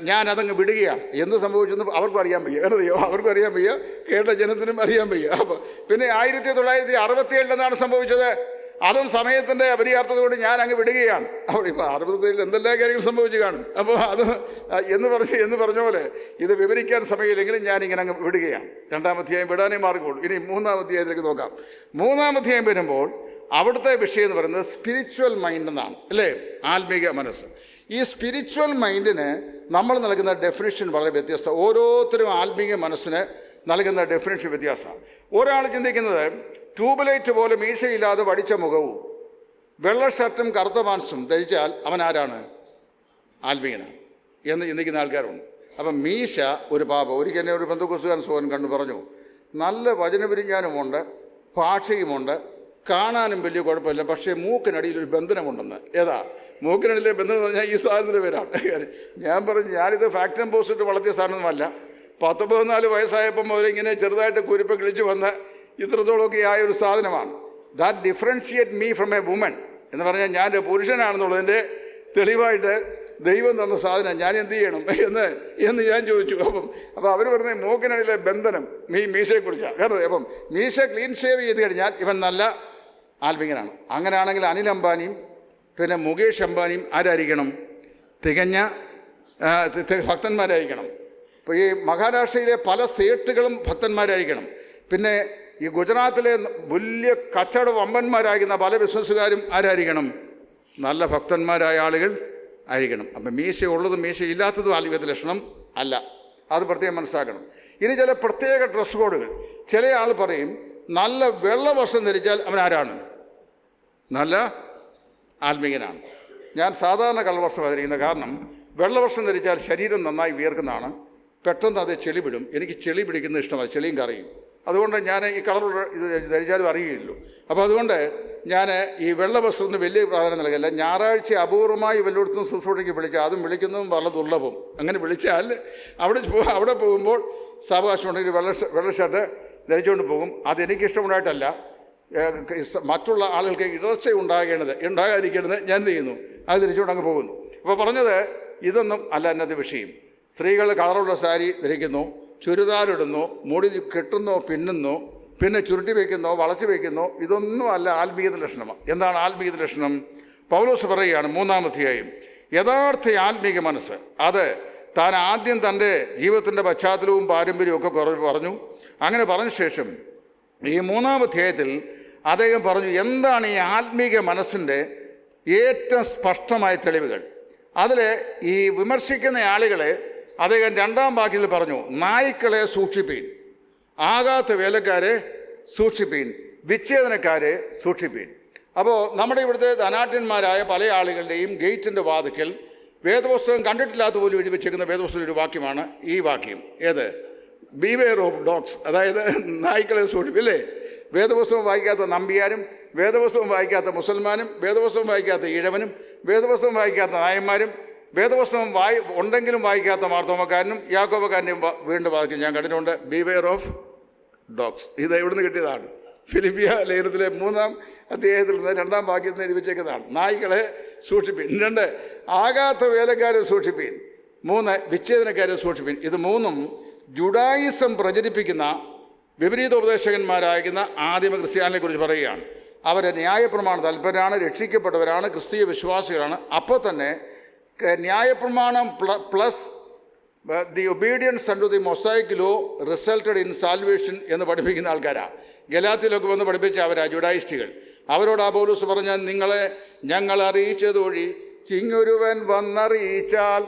ഞാനതങ്ങ് വിടുകയാണ്. എന്ത് സംഭവിച്ചെന്ന് അവർക്കും അറിയാൻ വയ്യ. അറിയോ? അവർക്കും അറിയാൻ വയ്യ, കേട്ട ജനത്തിനും അറിയാൻ വയ്യ. അപ്പോൾ പിന്നെ 1967 എന്താണ് സംഭവിച്ചത്? അതും സമയത്തിൻ്റെ അപര്യാപ്തത കൊണ്ട് ഞാൻ അങ്ങ് വിടുകയാണ്. അപ്പോൾ ഇപ്പോൾ 67 എന്തെല്ലാം കാര്യങ്ങൾ സംഭവിച്ചു കാണും. അപ്പോൾ അത് എന്ന് പറഞ്ഞ പോലെ ഇത് വിവരിക്കാൻ സമയമില്ലെങ്കിലും ഞാനിങ്ങനെ അങ്ങ് വിടുകയാണ്. 2-ാം അധ്യായം വിടാനേ മാർഗമുള്ളൂ. ഇനി 3-ാം അധ്യായത്തിലേക്ക് നോക്കാം. 3-ാം അധ്യായം വരുമ്പോൾ അവിടുത്തെ വിഷയം എന്ന് പറയുന്നത് സ്പിരിച്വൽ മൈൻഡ് എന്നാണ്, അല്ലേ? ആത്മീക മനസ്സ്. ഈ സ്പിരിച്വൽ മൈൻഡിന് നമ്മൾ നൽകുന്ന ഡെഫിനിഷൻ വളരെ വ്യത്യസ്തം. ഓരോരുത്തരും ആത്മീക മനസ്സിന് നൽകുന്ന ഡെഫിനിഷൻ വ്യത്യാസമാണ്. ഒരാൾ ചിന്തിക്കുന്നത് ട്യൂബ്ലൈറ്റ് പോലെ മീശയില്ലാതെ വടിച്ച മുഖവും വെള്ള ഷർട്ടും കറുത്ത പാൻസും ധരിച്ചാൽ അവൻ ആരാണ്? ആത്മീകനാണ് എന്ന് ചിന്തിക്കുന്ന ആൾക്കാരുണ്ട്. അപ്പം മീശ ഒരു പാപം. ഒരിക്കൽ എന്നെ ഒരു പെന്തക്കോസ്തുകാരൻ സഹോദരൻ കണ്ടു പറഞ്ഞു, നല്ല വചനപരിജ്ഞാനമുണ്ട്, ഭാഷയുമുണ്ട്, കാണാനും വലിയ കുഴപ്പമില്ല, പക്ഷേ മൂക്കിനടിയിൽ ഒരു ബന്ധനമുണ്ടെന്ന്. ഏതാ മൂക്കിനടിയിലെ ബന്ധനം എന്ന് പറഞ്ഞാൽ ഈ സാധനത്തിൻ്റെ പേരാണ്. ഞാൻ പറഞ്ഞു, ഞാനിത് ഫാക്ട് ആൻഡ് പോസ്റ്റ് ഇട്ട് വളർത്തിയ സാധനമൊന്നുമല്ല. 14 വയസ്സായപ്പം മുതൽ ഇങ്ങനെ ചെറുതായിട്ട് കുരുപ്പ് കിളിച്ച് വന്ന് ഇത്രത്തോളമൊക്കെ ആയ ഒരു സാധനമാണ്. That differentiate me from a woman എന്ന് പറഞ്ഞാൽ ഞാൻ പുരുഷനാണെന്നുള്ളതിൻ്റെ തെളിവായിട്ട് ദൈവം തന്ന സാധനം ഞാൻ എന്ത് ചെയ്യണം എന്ന് ഞാൻ ചോദിച്ചു. അപ്പോൾ അവർ പറഞ്ഞ മൂക്കിനടിയിലെ ബന്ധനം മീശയെക്കുറിച്ചാണ്. കാരണം അപ്പം മീശ ക്ലീൻ ഷേവ് ചെയ്ത് കഴിഞ്ഞാൽ ഇവൻ നല്ല ആത്മീകനാണ്. അങ്ങനെയാണെങ്കിൽ അനിൽ അംബാനിയും പിന്നെ മുകേഷ് അംബാനിയും ആരായിരിക്കണം? തികഞ്ഞ ഭക്തന്മാരായിരിക്കണം. ഇപ്പോൾ ഈ മഹാരാഷ്ട്രയിലെ പല സേട്ടുകളും ഭക്തന്മാരായിരിക്കണം. പിന്നെ ഈ ഗുജറാത്തിലെ വലിയ കച്ചവട വമ്പന്മാരായിരിക്കുന്ന പല ബിസിനസ്സുകാരും ആരായിരിക്കണം? നല്ല ഭക്തന്മാരായ ആളുകൾ ആയിരിക്കണം. അപ്പം മീശ ഉള്ളതും മീശ ഇല്ലാത്തതും ആത്മീയത ലക്ഷണം അല്ല. അത് പ്രത്യേകം മനസ്സിലാക്കണം. ഇനി ചില പ്രത്യേക ഡ്രസ് കോഡുകൾ. ചില ആൾ പറയും നല്ല വെള്ള വസ്ത്രം ധരിച്ചാൽ അവൻ ആരാണ്? നല്ല ആത്മീയനാണ്. ഞാൻ സാധാരണ കളർവസ്ത്രം ധരിക്കുന്നത് കാരണം വെള്ളവസ്ത്രം ധരിച്ചാൽ ശരീരം നന്നായി വിയർക്കുന്നതാണ്. പെട്ടെന്ന് അത് ചെളി പിടും. എനിക്ക് ചെളി പിടിക്കുന്നത് ഇഷ്ടമല്ല, ചെളിയും കറിയും. അതുകൊണ്ട് ഞാൻ ഈ കളറുള്ള ഇത് ധരിച്ചാലും അറിയുകയുള്ളൂ. അപ്പോൾ അതുകൊണ്ട് ഞാൻ ഈ വെള്ള വസ്ത്രത്തിന് വലിയ പ്രാധാന്യം നൽകില്ല. ഞായറാഴ്ച അപൂർവമായി വല്ലയിടത്തും ശുശ്രൂഷയ്ക്ക് വിളിച്ചാൽ അതും വിളിക്കുന്നതും വളരെ ദുർലഭം. അങ്ങനെ വിളിച്ചാൽ അവിടെ പോകുമ്പോൾ സാവകാശമുണ്ടെങ്കിൽ വെള്ള ഷർട്ട് ധരിച്ചുകൊണ്ട് പോകും. അതെനിക്കിഷ്ടമുണ്ടായിട്ടല്ല, മറ്റുള്ള ആളുകൾക്ക് ഇടർച്ച ഉണ്ടാകാതിരിക്കേണ്ടത് ഞാൻ എന്ത് ചെയ്യുന്നു? അത് ധരിച്ചുകൊണ്ട് അങ്ങ് പോകുന്നു. അപ്പോൾ പറഞ്ഞത് ഇതൊന്നും അല്ല എന്നത്തെ വിഷയം. സ്ത്രീകൾ കളറുള്ള സാരി ധരിക്കുന്നു, ചുരിദാറിടുന്നു, മുടി കെട്ടുന്നോ പിന്നുന്നു, പിന്നെ ചുരുട്ടി വയ്ക്കുന്നോ വളച്ചു വയ്ക്കുന്നോ. ഇതൊന്നും അല്ല ആത്മീയത ലക്ഷണം. എന്താണ് ആത്മീയത ലക്ഷണം? പൗലോസ് പറയുകയാണ് 3-ാം അധ്യായം, യഥാർത്ഥ ആത്മീക മനസ്സ് അത് താൻ ആദ്യം തൻ്റെ ജീവിതത്തിൻ്റെ പശ്ചാത്തലവും പാരമ്പര്യവും ഒക്കെ പറഞ്ഞു. അങ്ങനെ പറഞ്ഞ ശേഷം ഈ 3-ാം അധ്യായത്തിൽ അദ്ദേഹം പറഞ്ഞു എന്താണ് ഈ ആത്മീക മനസ്സിൻ്റെ ഏറ്റവും സ്പഷ്ടമായ തെളിവുകൾ. അതിൽ ഈ വിമർശിക്കുന്ന ആളുകളെ അദ്ദേഹം 2-ാം വാക്യത്തിൽ പറഞ്ഞു, നായ്ക്കളെ സൂക്ഷിപ്പീൻ, ആകാത്ത വേലക്കാരെ സൂക്ഷിപ്പീൻ, വിച്ഛേദനക്കാരെ സൂക്ഷിപ്പീൻ. അപ്പോൾ നമ്മുടെ ഇവിടുത്തെ ധനാഢ്യന്മാരായ പല ആളുകളുടെയും ഗേറ്റിൻ്റെ വാതിക്കൽ വേദപുസ്തകം കണ്ടിട്ടില്ലാത്ത പോലും എഴുതി വെച്ചേക്കുന്ന വേദപുസ്തകത്തിൽ ഒരു വാക്യമാണ് ഈ വാക്യം. ഏത്? ബിവെയർ ഓഫ് ഡോഗ്സ്, അതായത് നായ്ക്കളെ സൂക്ഷിക്കും. ഇല്ലേ? വേദപുസ്തകം വായിക്കാത്ത നമ്പിയാരും, വേദപുസ്തകം വായിക്കാത്ത മുസൽമാനും, വേദപുസ്തകം വായിക്കാത്ത ഈഴവനും, വേദപുസ്തകം വായിക്കാത്ത നായന്മാരും, വേദപുസ്തകം ഉണ്ടെങ്കിലും വായിക്കാത്ത മാർത്തോമക്കാരനും യാക്കോബക്കാരൻ്റെയും വീണ്ടും വായിക്കും ഞാൻ കണ്ടിട്ടുണ്ട്. Beware of dogs. ഇത് എവിടുന്ന് കിട്ടിയതാണ്? ഫിലിപ്പിയ ലേഖനത്തിലെ 3-ാം അധ്യായത്തിൽ നിന്ന് 2-ാം വാക്യത്തിൽ നിന്ന് എഴുതി വെച്ചേക്കുന്നതാണ്. നായ്ക്കളെ സൂക്ഷിപ്പീൻ. 2 ആകാത്ത വേലക്കാരെ സൂക്ഷിപ്പീൻ, 3 വിച്ഛേദനക്കാരെ സൂക്ഷിപ്പീൻ. ഇത് 3ഉം ജുഡായിസം പ്രചരിപ്പിക്കുന്ന വിപരീതോപദേശകന്മാരായിരിക്കുന്ന ആദിമ ക്രിസ്ത്യാനികളെ കുറിച്ച് പറയുകയാണ്. അവർ ന്യായപ്രമാണ തൽപരരാണ്, രക്ഷിക്കപ്പെട്ടവരാണ്, ക്രിസ്തീയ വിശ്വാസികളാണ്. അപ്പോൾ തന്നെ ന്യായപ്രമാണം plus the obedience unto the Mosaic law resulted in salvation എന്ന് പഠിപ്പിക്കുന്ന ആൾക്കാരാണ്. ഗലാത്തിലൊക്കെ വന്ന് പഠിപ്പിച്ച അവരാ ജുഡായിസ്റ്റുകൾ. അവരോട് പൗലോസ് പറഞ്ഞാൽ ഞങ്ങൾ അറിയിച്ചതൊഴി ചിങ്ങൊരുവൻ വന്നറിയിച്ചാൽ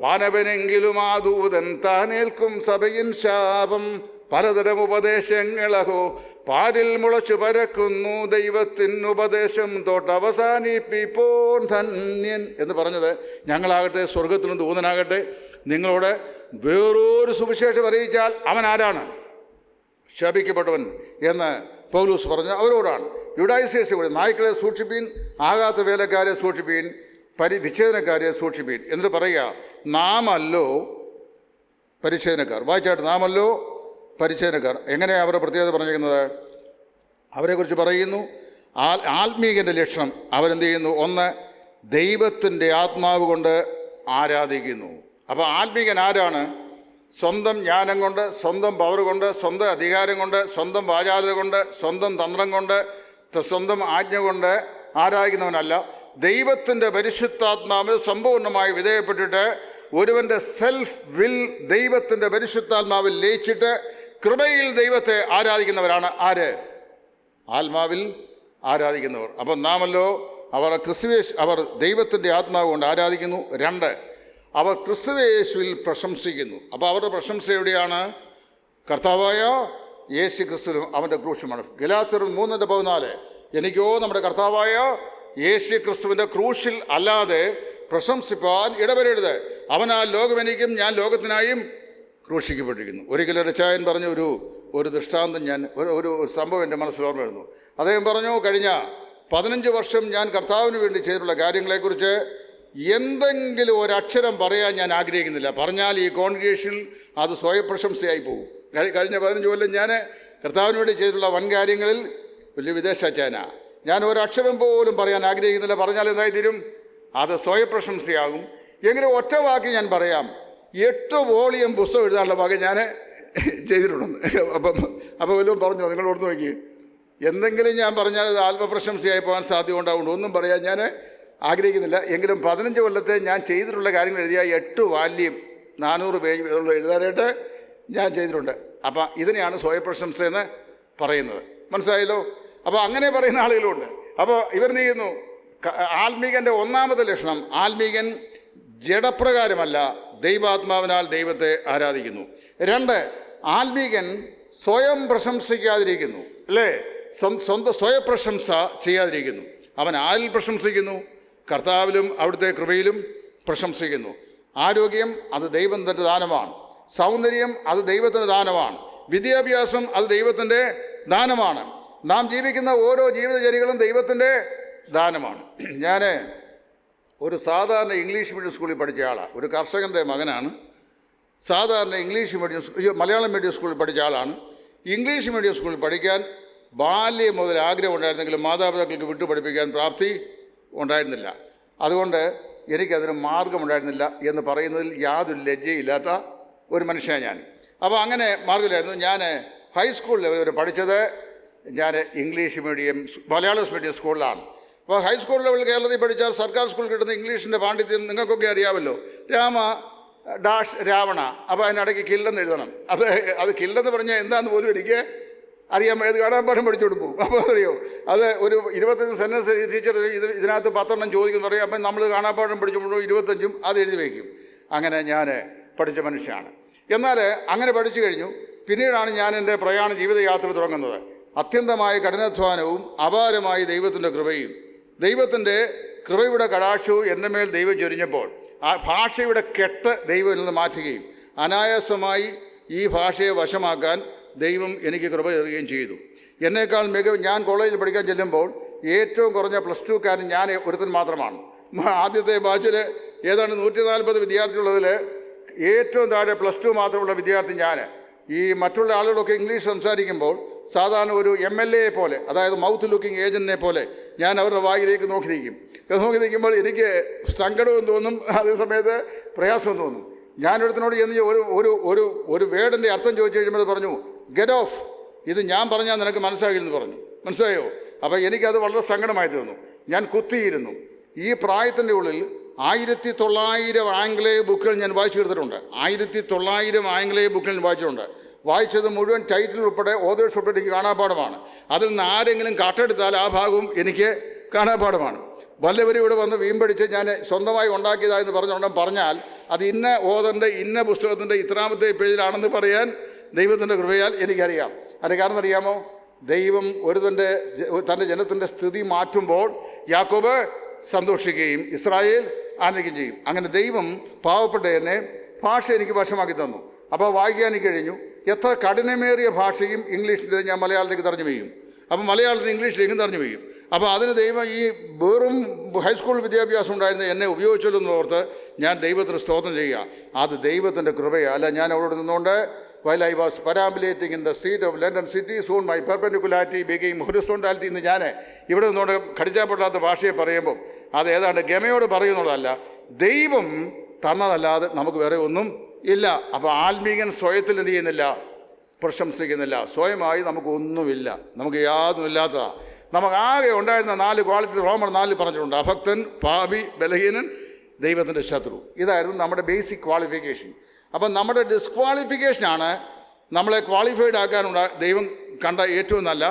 വാനവനെങ്കിലും ആ ദൂതൻ താനേൽക്കും സഭയിൻ ശാപം. പലതരം ഉപദേശങ്ങളഹോ പാരിൽ മുളച്ചു പരക്കുന്നു, ദൈവത്തിനുപദേശം തൊട്ടവസാനിപ്പിപ്പോൻ ധന്യൻ എന്ന് പറഞ്ഞത്. ഞങ്ങളാകട്ടെ സ്വർഗത്തിലും ദൂതനാകട്ടെ നിങ്ങളോട് വേറൊരു സുവിശേഷം അറിയിച്ചാൽ അവൻ ആരാണ്? ശപിക്കപ്പെട്ടവൻ എന്ന് പൗലോസ് പറഞ്ഞ അവരോടാണ്. യുഡായിസേഴ്സ് കൂടി നായ്ക്കളെ സൂക്ഷിപ്പീൻ, ആകാത്ത വേലക്കാരെ സൂക്ഷിപ്പീൻ, വിച്ഛേദനക്കാരെ സൂക്ഷിപ്പീൻ എന്നിട്ട് പറയുക, നാമല്ലോ പരിച്ഛേദനക്കാർ. വായിച്ചായിട്ട് നാമല്ലോ പരിച്ഛേദനക്കാർ. എങ്ങനെയാണ് അവരുടെ പ്രത്യേകത പറഞ്ഞിരിക്കുന്നത്? അവരെക്കുറിച്ച് പറയുന്നു ആത്മീകൻ്റെ ലക്ഷണം. അവരെന്ത് ചെയ്യുന്നു? 1 ദൈവത്തിൻ്റെ ആത്മാവ് കൊണ്ട് ആരാധിക്കുന്നു. അപ്പോൾ ആത്മീകൻ ആരാണ്? സ്വന്തം ജ്ഞാനം കൊണ്ട്, സ്വന്തം പവർ കൊണ്ട്, സ്വന്തം അധികാരം കൊണ്ട്, സ്വന്തം വാചാലത കൊണ്ട്, സ്വന്തം തന്ത്രം കൊണ്ട്, സ്വന്തം ആജ്ഞ കൊണ്ട് ആരാധിക്കുന്നവനല്ല. ദൈവത്തിൻ്റെ പരിശുദ്ധാത്മാവിന് സമ്പൂർണ്ണമായി വിധേയപ്പെട്ടിട്ട് ഒരുവൻ്റെ സെൽഫ് വിൽ ദൈവത്തിൻ്റെ പരിശുദ്ധാത്മാവിൽ ലയിച്ചിട്ട് കൃപയിൽ ദൈവത്തെ ആരാധിക്കുന്നവരാണ് ആര്? ആത്മാവിൽ ആരാധിക്കുന്നവർ. അപ്പം നാമല്ലോ അവർ ദൈവത്തിൻ്റെ ആത്മാവ് കൊണ്ട് ആരാധിക്കുന്നു. 2 അവർ ക്രിസ്തുയേശുവിൽ പ്രശംസിക്കുന്നു. അപ്പോൾ അവരുടെ പ്രശംസ എവിടെയാണ്? കർത്താവായ യേശു ക്രിസ്തുവിലും അവൻ്റെ ക്രൂശുമാണ്. ഗലാത്യർ 3:14 എനിക്കോ നമ്മുടെ കർത്താവായ യേശു ക്രിസ്തുവിൻ്റെ ക്രൂശിൽ അല്ലാതെ പ്രശംസിപ്പാൻ ഇടവരരുത്. അവനാൽ ലോകം എനിക്കും ഞാൻ ലോകത്തിനായും ക്രൂശിക്കപ്പെട്ടിരിക്കുന്നു. ഒരിക്കലും റിച്ചായൻ പറഞ്ഞ ഒരു ദൃഷ്ടാന്തം ഒരു സംഭവം എൻ്റെ മനസ്സിൽ ഓർമ്മ വരുന്നു. അദ്ദേഹം പറഞ്ഞു, കഴിഞ്ഞ 15 വർഷം ഞാൻ കർത്താവിന് വേണ്ടി ചെയ്തിട്ടുള്ള കാര്യങ്ങളെക്കുറിച്ച് എന്തെങ്കിലും ഒരക്ഷരം പറയാൻ ഞാൻ ആഗ്രഹിക്കുന്നില്ല. പറഞ്ഞാൽ ഈ കോൺഗ്രിഗേഷനിൽ അത് സ്വയപ്രശംസയായി പോകും. കഴിഞ്ഞ 15 കൊല്ലം ഞാൻ കർത്താവിന് വേണ്ടി ചെയ്തിട്ടുള്ള വൻ കാര്യങ്ങളിൽ വലിയ വിദേശാച്ചാന ഞാൻ ഒരക്ഷരം പോലും പറയാൻ ആഗ്രഹിക്കുന്നില്ല. പറഞ്ഞാൽ എന്തായി തീരും? അത് സ്വയപ്രശംസയാകും. എങ്കിലും ഒറ്റ വാക്ക് ഞാൻ പറയാം, 8 വോളിയം പുസ്തകം എഴുതാനുള്ള ഭാഗം ഞാൻ ചെയ്തിട്ടുണ്ടെന്ന്. അപ്പോൾ വല്ലതും പറഞ്ഞോ? നിങ്ങൾ ഓർത്ത് നോക്കി. എന്തെങ്കിലും ഞാൻ പറഞ്ഞാൽ അത് ആത്മപ്രശംസയായി പോകാൻ സാധ്യത ഉണ്ടാവുന്നുണ്ട്. ഒന്നും പറയാൻ ഞാൻ ആഗ്രഹിക്കുന്നില്ല. എങ്കിലും 15 കൊല്ലത്തെ ഞാൻ ചെയ്തിട്ടുള്ള കാര്യങ്ങൾ എഴുതിയ 8 വാല്യം 400 പേജ് എഴുതാനായിട്ട് ഞാൻ ചെയ്തിട്ടുണ്ട്. അപ്പം ഇതിനെയാണ് സ്വയപ്രശംസയെന്ന് പറയുന്നത്. മനസ്സിലായല്ലോ? അപ്പോൾ അങ്ങനെ പറയുന്ന ആളുകളുണ്ട്. അപ്പോൾ ഇവർ എന്ത് ചെയ്യുന്നു? ആത്മീകൻ്റെ ഒന്നാമത്തെ ലക്ഷണം, ആത്മീകൻ ജഡപ്രകാരമല്ല ദൈവാത്മാവിനാൽ ദൈവത്തെ ആരാധിക്കുന്നു. 2, ആത്മീകൻ സ്വയം പ്രശംസിക്കാതിരിക്കുന്നു. അല്ലേ? സ്വന്തം സ്വയപ്രശംസ ചെയ്യാതിരിക്കുന്നു. അവൻ ആരിൽ പ്രശംസിക്കുന്നു? കർത്താവിലും അവിടുത്തെ കൃപയിലും പ്രശംസിക്കുന്നു. ആരോഗ്യം അത് ദൈവത്തിൻ്റെ ദാനമാണ്. സൗന്ദര്യം അത് ദൈവത്തിൻ്റെ ദാനമാണ്. വിദ്യാഭ്യാസം അത് ദൈവത്തിൻ്റെ ദാനമാണ്. നാം ജീവിക്കുന്ന ഓരോ ജീവിതചര്യകളും ദൈവത്തിൻ്റെ ദാനമാണ്. ഞാൻ ഒരു സാധാരണ ഇംഗ്ലീഷ് മീഡിയം സ്കൂളിൽ പഠിച്ച ആളാണ്. ഒരു കർഷകൻ്റെ മകനാണ്. സാധാരണ മലയാളം മീഡിയം സ്കൂളിൽ പഠിച്ച ആളാണ്. ഇംഗ്ലീഷ് മീഡിയം സ്കൂളിൽ പഠിക്കാൻ ബാല്യം മുതൽ ആഗ്രഹം ഉണ്ടായിരുന്നെങ്കിലും മാതാപിതാക്കൾക്ക് വിട്ടു പഠിപ്പിക്കാൻ പ്രാപ്തി ഉണ്ടായിരുന്നില്ല. അതുകൊണ്ട് എനിക്കതിന് മാർഗമുണ്ടായിരുന്നില്ല എന്ന് പറയുന്നതിൽ യാതൊരു ലജ്ജയില്ലാത്ത ഒരു മനുഷ്യനാണ് ഞാൻ. അപ്പോൾ അങ്ങനെ മാർഗമില്ലായിരുന്നു. ഞാൻ ഹൈസ്കൂൾ ലെവൽ വരെ പഠിച്ചത് ഞാൻ ഇംഗ്ലീഷ് മീഡിയം മലയാളം മീഡിയം സ്കൂളിലാണ്. അപ്പോൾ ഹൈസ്കൂൾ ലെവൽ കേരളത്തിൽ പഠിച്ചാൽ സർക്കാർ സ്കൂളിൽ കിട്ടുന്ന ഇംഗ്ലീഷിൻ്റെ പാണ്ഡിത്യം നിങ്ങൾക്കൊക്കെ അറിയാമല്ലോ. രാവണ. അപ്പോൾ അതിനിടയ്ക്ക് കില്ലെന്ന് എഴുതണം. അത് കില്ലെന്ന് പറഞ്ഞാൽ എന്താണെന്ന് പോലും എനിക്ക് അറിയാൻ ഏത് കാണാപ്പാഠം പഠിച്ചുകൊണ്ട് പോകും. അപ്പോൾ അറിയോ, അത് ഒരു 25 സെൻറ്റൻസ് ടീച്ചർ ഇതിനകത്ത് 10 ചോദിക്കുന്നു പറയും. അപ്പം നമ്മൾ കാണാപ്പാഠം പഠിച്ചുകൊണ്ടോ 25 അത് എഴുതി വയ്ക്കും. അങ്ങനെ ഞാൻ പഠിച്ച മനുഷ്യനാണ്. എന്നാൽ അങ്ങനെ പഠിച്ചു കഴിഞ്ഞു. പിന്നീടാണ് ഞാൻ എൻ്റെ ജീവിതയാത്ര തുടങ്ങുന്നത്. അത്യന്തമായ കഠിനാധ്വാനവും അപാരമായ ദൈവത്തിൻ്റെ കൃപയും ദൈവത്തിൻ്റെ കൃപയുടെ കടാക്ഷവും എൻ്റെ മേൽ ദൈവം ചൊരിഞ്ഞപ്പോൾ ആ ഭാഷയുടെ കെട്ട് ദൈവം നിന്ന് മാറ്റുകയും അനായാസമായി ഈ ഭാഷയെ വശമാക്കാൻ ദൈവം എനിക്ക് കൃപ തരികയും ചെയ്തു. എന്നേക്കാൾ ഞാൻ കോളേജിൽ പഠിക്കാൻ ചെല്ലുമ്പോൾ ഏറ്റവും കുറഞ്ഞ +2 ഞാൻ ഒരുത്തൻ മാത്രമാണ്. ആദ്യത്തെ ബാച്ചിൽ ഏതാണ്ട് 140 വിദ്യാർത്ഥികളുള്ളതിൽ ഏറ്റവും താഴെ +2 മാത്രമുള്ള വിദ്യാർത്ഥി ഞാൻ. ഈ മറ്റുള്ള ആളുകളൊക്കെ ഇംഗ്ലീഷ് സംസാരിക്കുമ്പോൾ സാധാരണ ഒരു MLA പോലെ, അതായത് മൗത്ത് ലുക്കിംഗ് ഏജൻറ്റിനെ പോലെ ഞാൻ അവരുടെ വായിലേക്ക് നോക്കി നിൽക്കുമ്പോൾ എനിക്ക് സങ്കടവും തോന്നും, അതേ സമയത്ത് പ്രയാസവും തോന്നും. ഞാനൊരുത്തിനോട് ചെന്ന് ഒരു വേർഡിൻ്റെ അർത്ഥം ചോദിച്ചു കഴിയുമ്പോൾ പറഞ്ഞു, ഗെറ്റ് ഓഫ്, ഇത് ഞാൻ പറഞ്ഞാൽ നിനക്ക് മനസ്സിലാകില്ലെന്ന് പറഞ്ഞു. മനസ്സിലായോ? അപ്പോൾ എനിക്കത് വളരെ സങ്കടമായി തീർന്നു. ഞാൻ കുത്തിയിരുന്നു. ഈ പ്രായത്തിൻ്റെ ഉള്ളിൽ 1900 ആംഗ്ലേയ ബുക്കുകൾ ഞാൻ വായിച്ചു തീർത്തിട്ടുണ്ട്. 1900 ആംഗ്ലേയ ബുക്കുകൾ ഞാൻ വായിച്ചിട്ടുണ്ട്. വായിച്ചത് മുഴുവൻ ടൈറ്റിൽ ഉൾപ്പെടെ ഓതേഴ്സ് ഉൾപ്പെടെ എനിക്ക് കാണാപ്പാടമാണ്. അതിൽ നിന്ന് ആരെങ്കിലും കട്ടെടുത്താൽ ആ ഭാഗവും എനിക്ക് കാണാപ്പാടമാണ്. വല്ലവരും ഇവിടെ വന്ന് വീമ്പടിച്ച് ഞാൻ സ്വന്തമായി ഉണ്ടാക്കിയതായെന്ന് പറഞ്ഞാൽ അത് ഇന്ന ഓതറിൻ്റെ ഇന്ന പുസ്തകത്തിൻ്റെ ഇത്രാമത്തെ പേജിലാണെന്ന് പറയാൻ ദൈവത്തിൻ്റെ കൃപയാൽ എനിക്കറിയാം. അതിന് കാരണം അറിയാമോ? ദൈവം തൻ്റെ ജനത്തിൻ്റെ സ്ഥിതി മാറ്റുമ്പോൾ യാക്കോബ് സന്തോഷിക്കുകയും ഇസ്രായേൽ ആനന്ദിക്കുകയും ചെയ്യും. അങ്ങനെ ദൈവം പാവപ്പെട്ട എന്നെ ഭാഷ എനിക്ക് വശമാക്കി തന്നു. അപ്പോൾ വായിക്കാൻ എനിക്ക് കഴിഞ്ഞു. എത്ര കഠിനമേറിയ ഭാഷയും ഇംഗ്ലീഷിൻ്റെ ഞാൻ മലയാളത്തിലേക്ക് തർജ്ജമ ചെയ്യും. അപ്പോൾ മലയാളത്തിൽ ഇംഗ്ലീഷിലേക്കും തർജ്ജമ ചെയ്യും. അപ്പോൾ അതിന് ദൈവം ഈ വെറും ഹൈസ്കൂൾ വിദ്യാഭ്യാസം ഉണ്ടായിരുന്ന എന്നെ ഉപയോഗിച്ചല്ലോ എന്നോർത്ത് ഞാൻ ദൈവത്തിന് സ്തോത്രം ചെയ്യുക. അത് ദൈവത്തിൻ്റെ കൃപയല്ല. ഞാൻ അവിടെ നിന്നുകൊണ്ട് while I was perambulating in the street of London city, soon my perpendicularity became horizontality എന്ന് ഞാൻ ഇവിടെ നിന്നുകൊണ്ട് കടിച്ചാൽപ്പെടാത്ത ഭാഷയെ പറയുമ്പോൾ അത് ഏതാണ്ട് ഗമയോട് പറയുന്നതല്ല, ദൈവം തന്നതല്ലാതെ നമുക്ക് വേറെ ഒന്നും ഇല്ല. അപ്പോൾ ആത്മീകൻ സ്വയത്തിൽ എന്ത് ചെയ്യുന്നില്ല? പ്രശംസിക്കുന്നില്ല. സ്വയമായി നമുക്കൊന്നുമില്ല, നമുക്ക് യാതൊന്നുമില്ലാത്തതാണ്. നമുക്കാകെ ഉണ്ടായിരുന്ന 4 ക്വാളിറ്റി റോമർ 4 പറഞ്ഞിട്ടുണ്ട്. അഭക്തൻ, പാപി, ബലഹീനൻ, ദൈവത്തിൻ്റെ ശത്രു. ഇതായിരുന്നു നമ്മുടെ ബേസിക് ക്വാളിഫിക്കേഷൻ. അപ്പം നമ്മുടെ ഡിസ്ക്വാളിഫിക്കേഷനാണ് നമ്മളെ ക്വാളിഫൈഡ് ആക്കാനുള്ള ദൈവം കണ്ട ഏറ്റവും നല്ല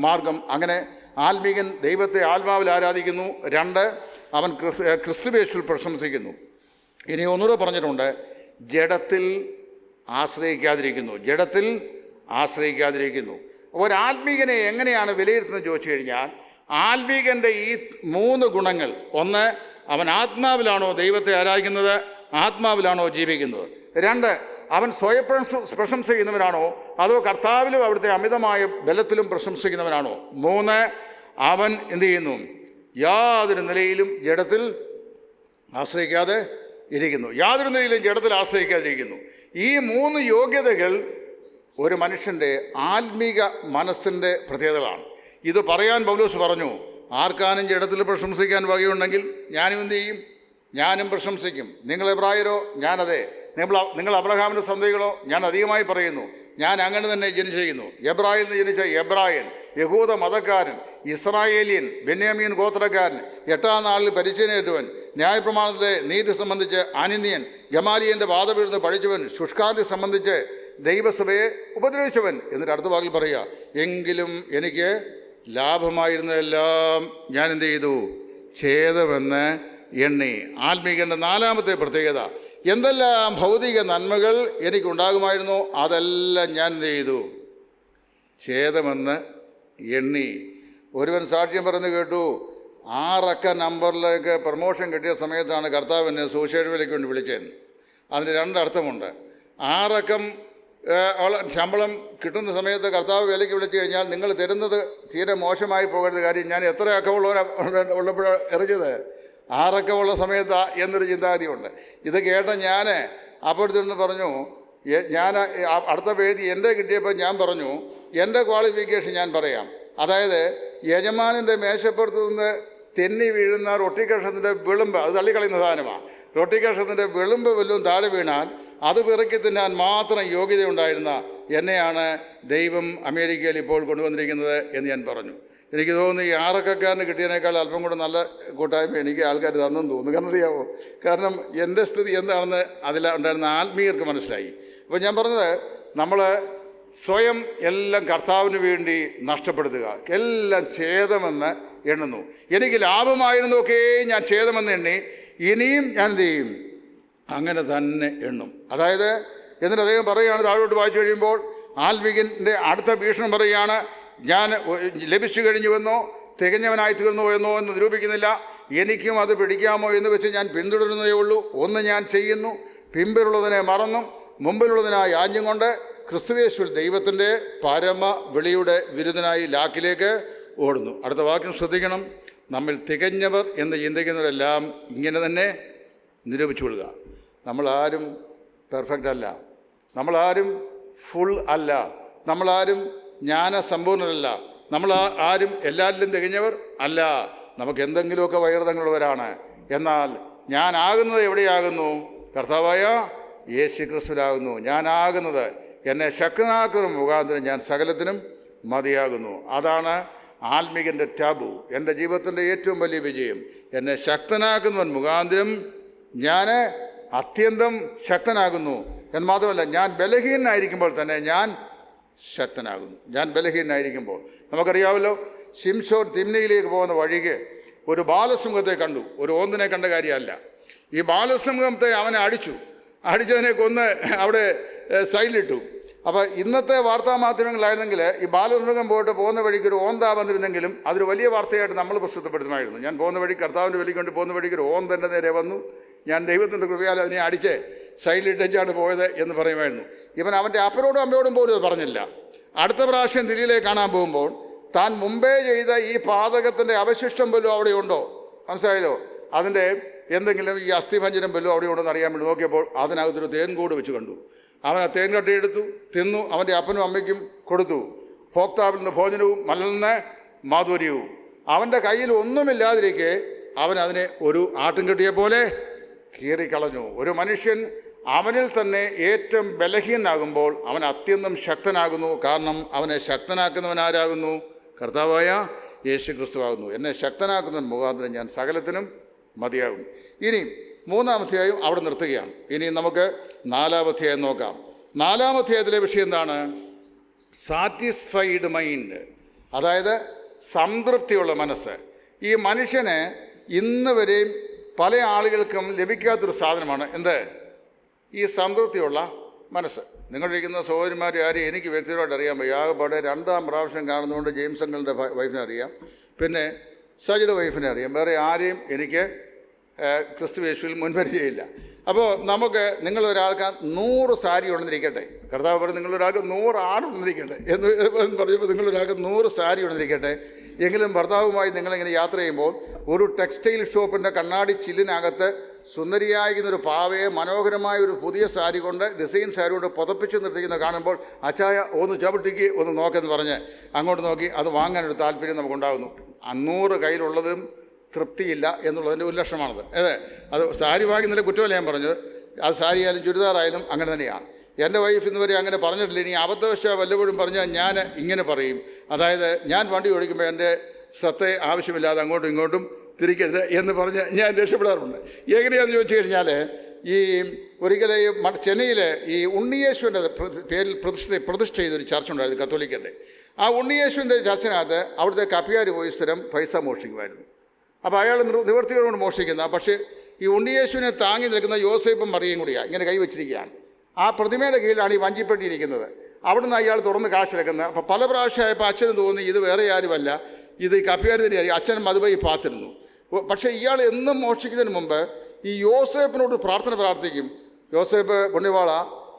മാർഗം. അങ്ങനെ ആത്മീകൻ ദൈവത്തെ ആത്മാവിൽ ആരാധിക്കുന്നു. 2, അവൻ ക്രിസ്തുവേശുവിൽ പ്രശംസിക്കുന്നു. ഇനി ഒന്നുകൂടെ പറഞ്ഞിട്ടുണ്ട്, ജഡത്തിൽ ആശ്രയിക്കാതിരിക്കുന്നു. ഒരാത്മീകനെ എങ്ങനെയാണ് വിലയിരുത്തുന്നത് ചോദിച്ചു കഴിഞ്ഞാൽ, ആത്മീകൻ്റെ ഈ 3 ഗുണങ്ങൾ: 1, അവൻ ആത്മാവിലാണോ ദൈവത്തെ ആരാധിക്കുന്നത്, ആത്മാവിലാണോ ജീവിക്കുന്നത്. 2, അവൻ പ്രശംസ ചെയ്യുന്നവനാണോ അതോ കർത്താവിലും അവിടുത്തെ അമിതമായ ബലത്തിലും പ്രശംസിക്കുന്നവനാണോ. 3, അവൻ എന്തു ചെയ്യുന്നു? യാതൊരു നിലയിലും ജഡത്തിൽ ആശ്രയിക്കാതെ ഇരിക്കുന്നു. ഈ 3 യോഗ്യതകൾ ഒരു മനുഷ്യൻ്റെ ആത്മീക മനസ്സിൻ്റെ പ്രത്യേകതകളാണ്. ഇത് പറയാൻ പൗലോസ് പറഞ്ഞു, ആർക്കാനും ജഡത്തിൽ പ്രശംസിക്കാൻ വകയുണ്ടെങ്കിൽ ഞാനും എന്തു ചെയ്യും? ഞാനും പ്രശംസിക്കും. നിങ്ങൾ എബ്രായരോ? ഞാനതെ. നിങ്ങൾ അബ്രഹാമിൻ്റെ സന്തതികളോ? ഞാൻ അധികമായി പറയുന്നു, ഞാൻ അങ്ങനെ തന്നെ ജനിച്ചിരിക്കുന്നു. എബ്രായിൽ നിന്ന് ജനിച്ച എബ്രായൻ, യഹൂദ മതക്കാരൻ, ഇസ്രായേലിയൻ, ബെന്യാമീൻ ഗോത്രക്കാരൻ, 8-ാം നാളിൽ പരിചയനേറ്റവൻ, ന്യായപ്രമാണത്തിലെ നീതി സംബന്ധിച്ച് അനിന്യൻ, ഗമാലിയൻ്റെ വാദപീഠത്തിൽ പഠിച്ചവൻ, ശുഷ്കാന്തി സംബന്ധിച്ച് ദൈവസഭയെ ഉപദ്രവിച്ചവൻ. എന്നിട്ട് അടുത്ത വാക്കിൽ പറയുക, എങ്കിലും എനിക്ക് ലാഭമായിരുന്നതെല്ലാം ഞാൻ എന്ത് ചെയ്തു? ഛേദമെന്ന് എണ്ണി. ആത്മീകൻ്റെ 4-ാമത്തെ പ്രത്യേകത, എന്തെല്ലാം ഭൗതിക നന്മകൾ എനിക്കുണ്ടാകുമായിരുന്നോ അതെല്ലാം ഞാൻ എന്ത് ചെയ്തു? ഛേദമെന്ന് എണ്ണി. ഒരുവൻ സാക്ഷ്യം പറഞ്ഞു കേട്ടു, 6 അക്ക നമ്പറിലേക്ക് പ്രമോഷൻ കിട്ടിയ സമയത്താണ് കർത്താവ് എന്നെ സുവിശേഷത്തിലേക്ക് വേണ്ടി വിളിച്ചതെന്ന്. അതിന് 2 അർത്ഥമുണ്ട്. 6 അക്കം ശമ്പളം കിട്ടുന്ന സമയത്ത് കർത്താവ് വിലയ്ക്ക് വിളിച്ചു കഴിഞ്ഞാൽ നിങ്ങൾ തരുന്നത് തീരെ മോശമായി പോകരുത്. കാര്യം ഞാൻ എത്ര ഉള്ളപ്പോഴാണ് എറിഞ്ഞത്? 6 അക്കമുള്ള സമയത്താ എന്നൊരു ചിന്താഗതിയുണ്ട്. ഇത് കേട്ട ഞാൻ അപ്പോഴത്തേന്ന് പറഞ്ഞു, ഞാൻ അടുത്ത പേജ് എൻ്റെ കിട്ടിയപ്പോൾ ഞാൻ പറഞ്ഞു, എൻ്റെ ക്വാളിഫിക്കേഷൻ ഞാൻ പറയാം. അതായത് യജമാനൻ്റെ മേശപ്പുറത്ത് നിന്ന് തെന്നി വീഴുന്ന റൊട്ടി കഷ്ണത്തിൻ്റെ വിളുമ്പ്, അത് തള്ളിക്കളയുന്ന സാധനമാണ്. റൊട്ടി കഷ്ണത്തിൻ്റെ വിളുമ്പ് വല്ലതും താഴെ വീണാൽ അത് പിറക്കി തിന്നാൻ മാത്രം യോഗ്യതയുണ്ടായിരുന്ന എന്നെയാണ് ദൈവം അമേരിക്കയിൽ ഇപ്പോൾ കൊണ്ടുവന്നിരിക്കുന്നത് എന്ന് ഞാൻ പറഞ്ഞു. എനിക്ക് തോന്നുന്നു ഈ 6 അക്കക്കാരന് കിട്ടിയതിനേക്കാൾ അല്പം കൂടെ നല്ല കൂട്ടായ്മ എനിക്ക് ആൾക്കാർ തന്നെന്ന് തോന്നുന്നു. കാരണം അറിയാമോ? കാരണം എൻ്റെ സ്ഥിതി എന്താണെന്ന് അതിലുണ്ടായിരുന്ന ആത്മീയർക്ക് മനസ്സിലായി. അപ്പോൾ ഞാൻ പറഞ്ഞത്, നമ്മൾ സ്വയം എല്ലാം കർത്താവിന് വേണ്ടി നഷ്ടപ്പെടുത്തുക, എല്ലാം ഛേദമെന്ന് എണ്ണുന്നു. എനിക്ക് ലാഭമായിരുന്നൊക്കെ ഞാൻ ഛേദമെന്ന് എണ്ണി, ഇനിയും ഞാൻ എന്ത് ചെയ്യും? അങ്ങനെ തന്നെ എണ്ണും. അതായത് എന്നിട്ട് അദ്ദേഹം പറയുകയാണ്, താഴോട്ട് വായിച്ചു കഴിയുമ്പോൾ ആത്മീകൻ്റെ അടുത്ത ഭീഷണം പറയുകയാണ്, ഞാൻ ലഭിച്ചു കഴിഞ്ഞുവെന്നോ തികഞ്ഞവനായി തീർന്നു എന്നോ എന്ന് നിരൂപിക്കുന്നില്ല, എനിക്കും അത് പിടിക്കാമോ എന്ന് വെച്ച് ഞാൻ പിന്തുടരുന്നതേ ഉള്ളൂ. ഒന്ന് ഞാൻ ചെയ്യുന്നു, പിമ്പിലുള്ളതിനെ മറന്നും മുമ്പിലുള്ളതിനായി ആഞ്ഞും കൊണ്ട് ക്രിസ്തുയേശുവിൽ ദൈവത്തിൻ്റെ പരമ വിളിയുടെ വിരുദ്ധനായി ലാക്കിലേക്ക് ഓടുന്നു. അടുത്ത വാക്യം ശ്രദ്ധിക്കണം, നമ്മിൽ തികഞ്ഞവർ എന്ന് ചിന്തിക്കുന്നവരെല്ലാം ഇങ്ങനെ തന്നെ നിരൂപിച്ചു കൊള്ളുക. നമ്മളാരും പെർഫെക്റ്റ് അല്ല, നമ്മളാരും ഫുൾ അല്ല, നമ്മളാരും ജ്ഞാനസമ്പൂർണരല്ല, നമ്മൾ ആരും എല്ലാവരിലും തികഞ്ഞവർ അല്ല. നമുക്ക് എന്തെങ്കിലുമൊക്കെ വൈകൃതങ്ങളുള്ളവരാണ്. എന്നാൽ ഞാനാകുന്നത് എവിടെയാകുന്നു? കർത്താവായ യേശു ക്രിസ്തുവിലാകുന്നു. ഞാനാകുന്നത് എന്നെ ശക്തനാക്കുന്ന മുഖാന്തരം ഞാൻ സകലത്തിനും മതിയാകുന്നു. അതാണ് ആത്മീകൻ്റെ ടാബു. എൻ്റെ ജീവിതത്തിൻ്റെ ഏറ്റവും വലിയ വിജയം, എന്നെ ശക്തനാക്കുന്നവൻ മുഖാന്തരം ഞാൻ അത്യന്തം ശക്തനാകുന്നു. എന്ന് മാത്രമല്ല, ഞാൻ ബലഹീനനായിരിക്കുമ്പോൾ തന്നെ ഞാൻ ശക്തനാകുന്നു. ഞാൻ ബലഹീനനായിരിക്കുമ്പോൾ, നമുക്കറിയാമല്ലോ, ശിംശോൻ തിമ്നയിലേക്ക് പോകുന്ന വഴിക്ക് ഒരു ബാലസിംഹത്തെ കണ്ടു. ഒരു ഓന്തിനെ കണ്ട കാര്യമല്ല. ഈ ബാലസിംഹത്തെ അവനെ അടിച്ചതിനെ കൊന്ന് അവിടെ സൈഡിലിട്ടു. അപ്പോൾ ഇന്നത്തെ വാർത്താമാധ്യമങ്ങളായിരുന്നെങ്കിൽ ഈ ബാലസിംഹം പോയിട്ട് പോകുന്ന വഴിക്ക് ഒരു ഓന്ത വന്നിരുന്നെങ്കിലും അതൊരു വലിയ വാർത്തയായിട്ട് നമ്മൾ പ്രസിദ്ധപ്പെടുത്തുമായിരുന്നു. ഞാൻ പോകുന്ന വഴി, കർത്താവിൻ്റെ വിളിക്കൊണ്ട് പോകുന്ന വഴിക്ക് ഒരു ഓന്തൻ്റെ നേരെ വന്നു, ഞാൻ ദൈവത്തിൻ്റെ കൃപയാൽ അതിനെ അടിച്ച് സൈഡിലിട്ടാണ് പോയത് എന്ന് പറയുമായിരുന്നു. ഇവൻ അവൻ്റെ അപ്പനോടും അമ്മയോടും പോലും അത് പറഞ്ഞില്ല. അടുത്ത പ്രാവശ്യം ദില്ലിയിലേക്ക് കാണാൻ പോകുമ്പോൾ താൻ മുമ്പേ ചെയ്ത ഈ പാതകത്തിൻ്റെ അവശിഷ്ടം വല്ലതും അവിടെ ഉണ്ടോ, മനസ്സിലായല്ലോ, അതിൻ്റെ എന്തെങ്കിലും ഈ അസ്ഥിഭഞ്ജനം വല്ലതും അവിടെ ഉണ്ടോ എന്ന് അറിയാൻ വേണ്ടി നോക്കിയപ്പോൾ അതിനകത്തൊരു തേൻകൂട് വെച്ച് കണ്ടു. അവൻ ആ തേൻ കട്ടിയെടുത്തു, തിന്നു, അവൻ്റെ അപ്പനും അമ്മയ്ക്കും കൊടുത്തു. ഭോക്താവിൽ നിന്ന് ഭോജനവും മലയിൽ നിന്ന് മാധുര്യവും. അവൻ്റെ കയ്യിൽ ഒന്നുമില്ലാതിരിക്കെ അവൻ അതിനെ ഒരു ആട്ടിൻകുട്ടിയെ പോലെ കീറിക്കളഞ്ഞു. ഒരു മനുഷ്യൻ അവനിൽ തന്നെ ഏറ്റവും ബലഹീനാകുമ്പോൾ അവൻ അത്യന്തം ശക്തനാകുന്നു. കാരണം അവനെ ശക്തനാക്കുന്നവൻ ആരാകുന്നു? കർത്താവായ യേശു ക്രിസ്തുവാകുന്നു. എന്നെ ശക്തനാക്കുന്നവൻ മുഖാന്തരം ഞാൻ സകലത്തിനും മതിയാകും. ഇനി 3-ാം അധ്യായം അവിടെ നിർത്തുകയാണ്. ഇനി നമുക്ക് 4-ാം അധ്യായം നോക്കാം. 4-ാം അധ്യായത്തിലെ വിഷയം എന്താണ്? സാറ്റിസ്ഫൈഡ് മൈൻഡ്, അതായത് സംതൃപ്തിയുള്ള മനസ്സ്. ഈ മനുഷ്യന് ഇന്ന് വരെയും പല ആളുകൾക്കും ലഭിക്കാത്തൊരു സാധനമാണ് എന്ത്? ഈ സംതൃപ്തിയുള്ള മനസ്സ്. നിങ്ങളിരിക്കുന്ന സഹോദരിമാർ ആരെയും എനിക്ക് വ്യക്തിപരമായിട്ട് അറിയാൻ വയ്യ. ആകെപ്പാടെ 2-ാം പ്രാവശ്യം കാണുന്നതുകൊണ്ട് ജെയിംസ് അങ്കിളിൻ്റെ വൈഫിനെ അറിയാം, പിന്നെ സജിയുടെ വൈഫിനെ അറിയാം. വേറെ ആരെയും എനിക്ക് ക്രിസ്തു യേശുവിൽ മുൻപരിചയമില്ല. അപ്പോൾ നമുക്ക് നിങ്ങളൊരാൾക്ക് 100 സാരി ഉണ്ടെന്നിരിക്കട്ടെ, കർത്താവ് പറയും നിങ്ങളൊരാൾക്ക് 100 ആട് ഉണ്ടെന്നിരിക്കട്ടെ എന്ന് പറയുമ്പോൾ നിങ്ങളൊരാൾക്ക് 100 സാരി ഉണ്ടെന്നിരിക്കട്ടെ. എങ്കിലും ഭർത്താവുമായി നിങ്ങളിങ്ങനെ യാത്ര ചെയ്യുമ്പോൾ ഒരു ടെക്സ്റ്റൈൽ ഷോപ്പിൻ്റെ കണ്ണാടി ചില്ലിനകത്ത് സുന്ദരിയായിരിക്കുന്നൊരു പാവയെ മനോഹരമായ ഒരു പുതിയ സാരി കൊണ്ട്, ഡിസൈൻ സാരി കൊണ്ട് പുതപ്പിച്ച് നിർത്തിക്കുന്ന കാണുമ്പോൾ അച്ചായ ഒന്ന് ചവിട്ടിക്ക് ഒന്ന് നോക്കെന്ന് പറഞ്ഞ് അങ്ങോട്ട് നോക്കി അത് വാങ്ങാനൊരു താല്പര്യം നമുക്കുണ്ടാകുന്നു. 100 കയ്യിലുള്ളതും തൃപ്തിയില്ല എന്നുള്ളതിൻ്റെ ഒരു ലക്ഷണമാണത്. അത് സാരി വാങ്ങുന്നതിലെ കുറ്റമല്ല ഞാൻ പറഞ്ഞത്. അത് സാരി ആയാലും ചുരിദാറായാലും അങ്ങനെ തന്നെയാണ്. എൻ്റെ വൈഫ് ഇന്ന് വരെ അങ്ങനെ പറഞ്ഞിട്ടില്ല. ഇനി അബദ്ധവശ വല്ലപ്പോഴും പറഞ്ഞാൽ ഞാൻ ഇങ്ങനെ പറയും. അതായത് ഞാൻ വണ്ടി ഓടിക്കുമ്പോൾ എൻ്റെ ശ്രദ്ധയെ ആവശ്യമില്ലാതെ അങ്ങോട്ടും ഇങ്ങോട്ടും തിരിക്കരുത് എന്ന് പറഞ്ഞ് ഞാൻ രക്ഷപ്പെടാറുണ്ട്. എങ്ങനെയാണെന്ന് ചോദിച്ചു കഴിഞ്ഞാൽ, ഈ ഒരിക്കലും ഈ ചെന്നൈയിൽ ഈ ഉണ്ണിയേശുവിൻ്റെ പേരിൽ പ്രതിഷ്ഠ ചെയ്തൊരു ചർച്ച ഉണ്ടായിരുന്നു, കത്തോലിക്കൻ്റെ. ആ ഉണ്ണിയേശുവിൻ്റെ ചർച്ചിനകത്ത് അവിടുത്തെ കപ്പിയാർ പോയി സ്ഥിരം പൈസ മോഷ്ടിക്കുമായിരുന്നു. അപ്പോൾ അയാൾ നിവൃത്തിയോടുകൊണ്ട് മോഷ്ടിക്കുന്ന, പക്ഷേ ഈ ഉണ്ണിയേശുവിനെ താങ്ങി നിൽക്കുന്ന യോസേപ്പും മറിയയും കൂടിയാണ് ഇങ്ങനെ കൈവച്ചിരിക്കുകയാണ്. ആ പ്രതിമയുടെ കീഴിലാണ് ഈ വഞ്ചിപ്പെട്ടിയിരിക്കുന്നത്. അവിടുന്ന് അയാൾ തുറന്ന് കാശെടുക്കുന്നത്. അപ്പോൾ പല പ്രാവശ്യമായപ്പോൾ അച്ഛന് തോന്നി ഇത് വേറെ ആരുമല്ല, ഇത് ഈ കപ്പിയാർ തന്നെയായിരിക്കും. അച്ഛൻ മതുപോയി പാത്തിരുന്നു. പക്ഷേ ഇയാൾ എന്നും മോഷ്ടിക്കുന്നതിന് മുമ്പ് ഈ യോസേപ്പിനോട് പ്രാർത്ഥിക്കും. യോസേപ്പ് പുണ്യവാള,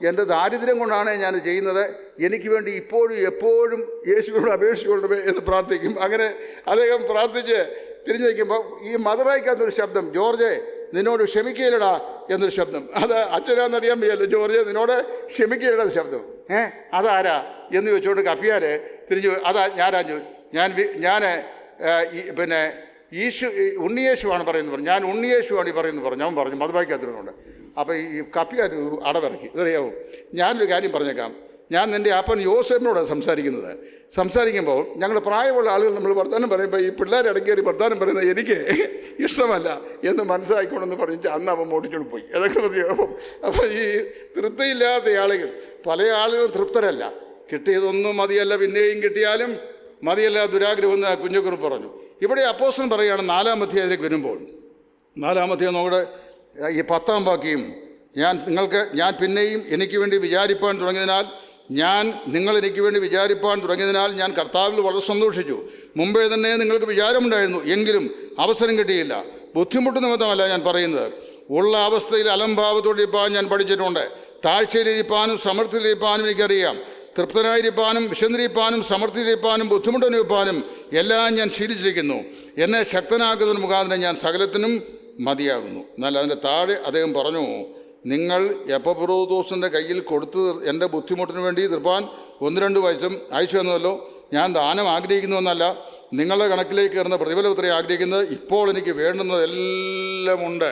എൻ്റെ ദാരിദ്ര്യം കൊണ്ടാണ് ഞാൻ ചെയ്യുന്നത്, എനിക്ക് വേണ്ടി ഇപ്പോഴും എപ്പോഴും യേശുവിനോട് അപേക്ഷിച്ചുകൊള്ളണമേ എന്ന് പ്രാർത്ഥിക്കും. അങ്ങനെ അദ്ദേഹം പ്രാർത്ഥിച്ച് തിരിഞ്ഞു നിൽക്കുമ്പോൾ ഈ മതവായിക്കാത്തൊരു ശബ്ദം, ജോർജെ നിന്നോട് ക്ഷമിക്കുകയില്ലടാ എന്നൊരു ശബ്ദം. അത് അച്ഛനാന്നറിയാൻ വയ്യല്ലോ, ജോർജെ നിന്നോട് ക്ഷമിക്കുകയില്ലടാ ശബ്ദം. അതാരാ എന്ന് ചോദിച്ചുകൊണ്ട് കപ്പിയാർ തിരിഞ്ഞു, അതാ ഞാനാ ഞാൻ പിന്നെ ഉണ്ണിയേശുവാണ് പറയുന്നത് പറഞ്ഞു. ഞാൻ ഉണ്ണിയേശുവാണ് ഈ പറയുന്നത് പറഞ്ഞു. അവൻ പറഞ്ഞു മതവായിക്കാത്തിരുന്നുണ്ട്. അപ്പോൾ ഈ കപ്പിയാർ അടവിറക്കി. ഇതറിയാവും, ഞാനൊരു കാര്യം പറഞ്ഞേക്കാം, ഞാൻ നിൻ്റെ അപ്പൻ യോസേപ്പിനോടാണ് സംസാരിക്കുമ്പോൾ ഞങ്ങൾ പ്രായമുള്ള ആളുകൾ നമ്മൾ വർത്തമാനം പറയുമ്പോൾ ഈ പിള്ളേർ ഇടയ്ക്കേറി വർത്തമാനം പറയുന്നത് എനിക്ക് ഇഷ്ടമല്ല എന്ന് മനസ്സിലാക്കിക്കൊണ്ടെന്ന് പറഞ്ഞിട്ട് അന്ന് അവൻ ഓടിച്ചോണ്ട് പോയി. അതൊക്കെ പറഞ്ഞു. അപ്പോൾ ഈ തൃപ്തിയില്ലാത്ത ആളുകൾ, പല ആളുകളും തൃപ്തരല്ല. കിട്ടിയതൊന്നും മതിയല്ല, പിന്നെയും കിട്ടിയാലും മതിയല്ല ദുരാഗ്രഹം എന്ന് കുഞ്ഞുകുറുപ്പ് പറഞ്ഞു. ഇവിടെ അപ്പോസ്തലൻ പറയുകയാണ് 4-ാം അധ്യായത്തിലേക്ക് വരുമ്പോൾ, 4-ാം അധ്യായം നമ്മുടെ ഈ 10-ാം വാക്യം, ഞാൻ പിന്നെയും എനിക്ക് വേണ്ടി വിചാരിപ്പാൻ തുടങ്ങിയതിനാൽ നിങ്ങൾ എനിക്ക് വേണ്ടി വിചാരിപ്പാൻ തുടങ്ങിയതിനാൽ ഞാൻ കർത്താവിൽ വളരെ സന്തോഷിച്ചു. മുമ്പേ തന്നെ നിങ്ങൾക്ക് വിചാരമുണ്ടായിരുന്നു, എങ്കിലും അവസരം കിട്ടിയില്ല. ബുദ്ധിമുട്ട് നിമിത്തമല്ല ഞാൻ പറയുന്നത്, ഉള്ള അവസ്ഥയിൽ അലംഭാവത്തോടിരിപ്പാൻ ഞാൻ പഠിച്ചിട്ടുണ്ട്. താഴ്ചയിലിരിപ്പാനും സമൃദ്ധിയിലിരിപ്പാനും എനിക്കറിയാം. തൃപ്തനായിരിക്കാനും വിശന്നിരിപ്പാനും സമൃദ്ധിയിലിരിപ്പാനും ബുദ്ധിമുട്ടനുഭവിപ്പാനും എല്ലാം ഞാൻ ശീലിച്ചിരിക്കുന്നു. എന്നെ ശക്തനാക്കുന്നതിന് മുഖാന്തരം ഞാൻ സകലത്തിനും മതിയാകുന്നു. എന്നാൽ അതിൻ്റെ താഴെ അദ്ദേഹം പറഞ്ഞു, നിങ്ങൾ എപ്പഫ്രോദോസിൻ്റെ കയ്യിൽ കൊടുത്ത് എൻ്റെ ബുദ്ധിമുട്ടിന് വേണ്ടി തൃപ്പാൻ 1-2 വയസ്സും അയച്ചു തന്നതല്ലോ. ഞാൻ ദാനം ആഗ്രഹിക്കുന്നുവെന്നല്ല, നിങ്ങളുടെ കണക്കിലേക്ക് കയറുന്ന പ്രതിഫലപത്രെ ആഗ്രഹിക്കുന്നത്. ഇപ്പോൾ എനിക്ക് വേണ്ടുന്നതെല്ലാം ഉണ്ട്.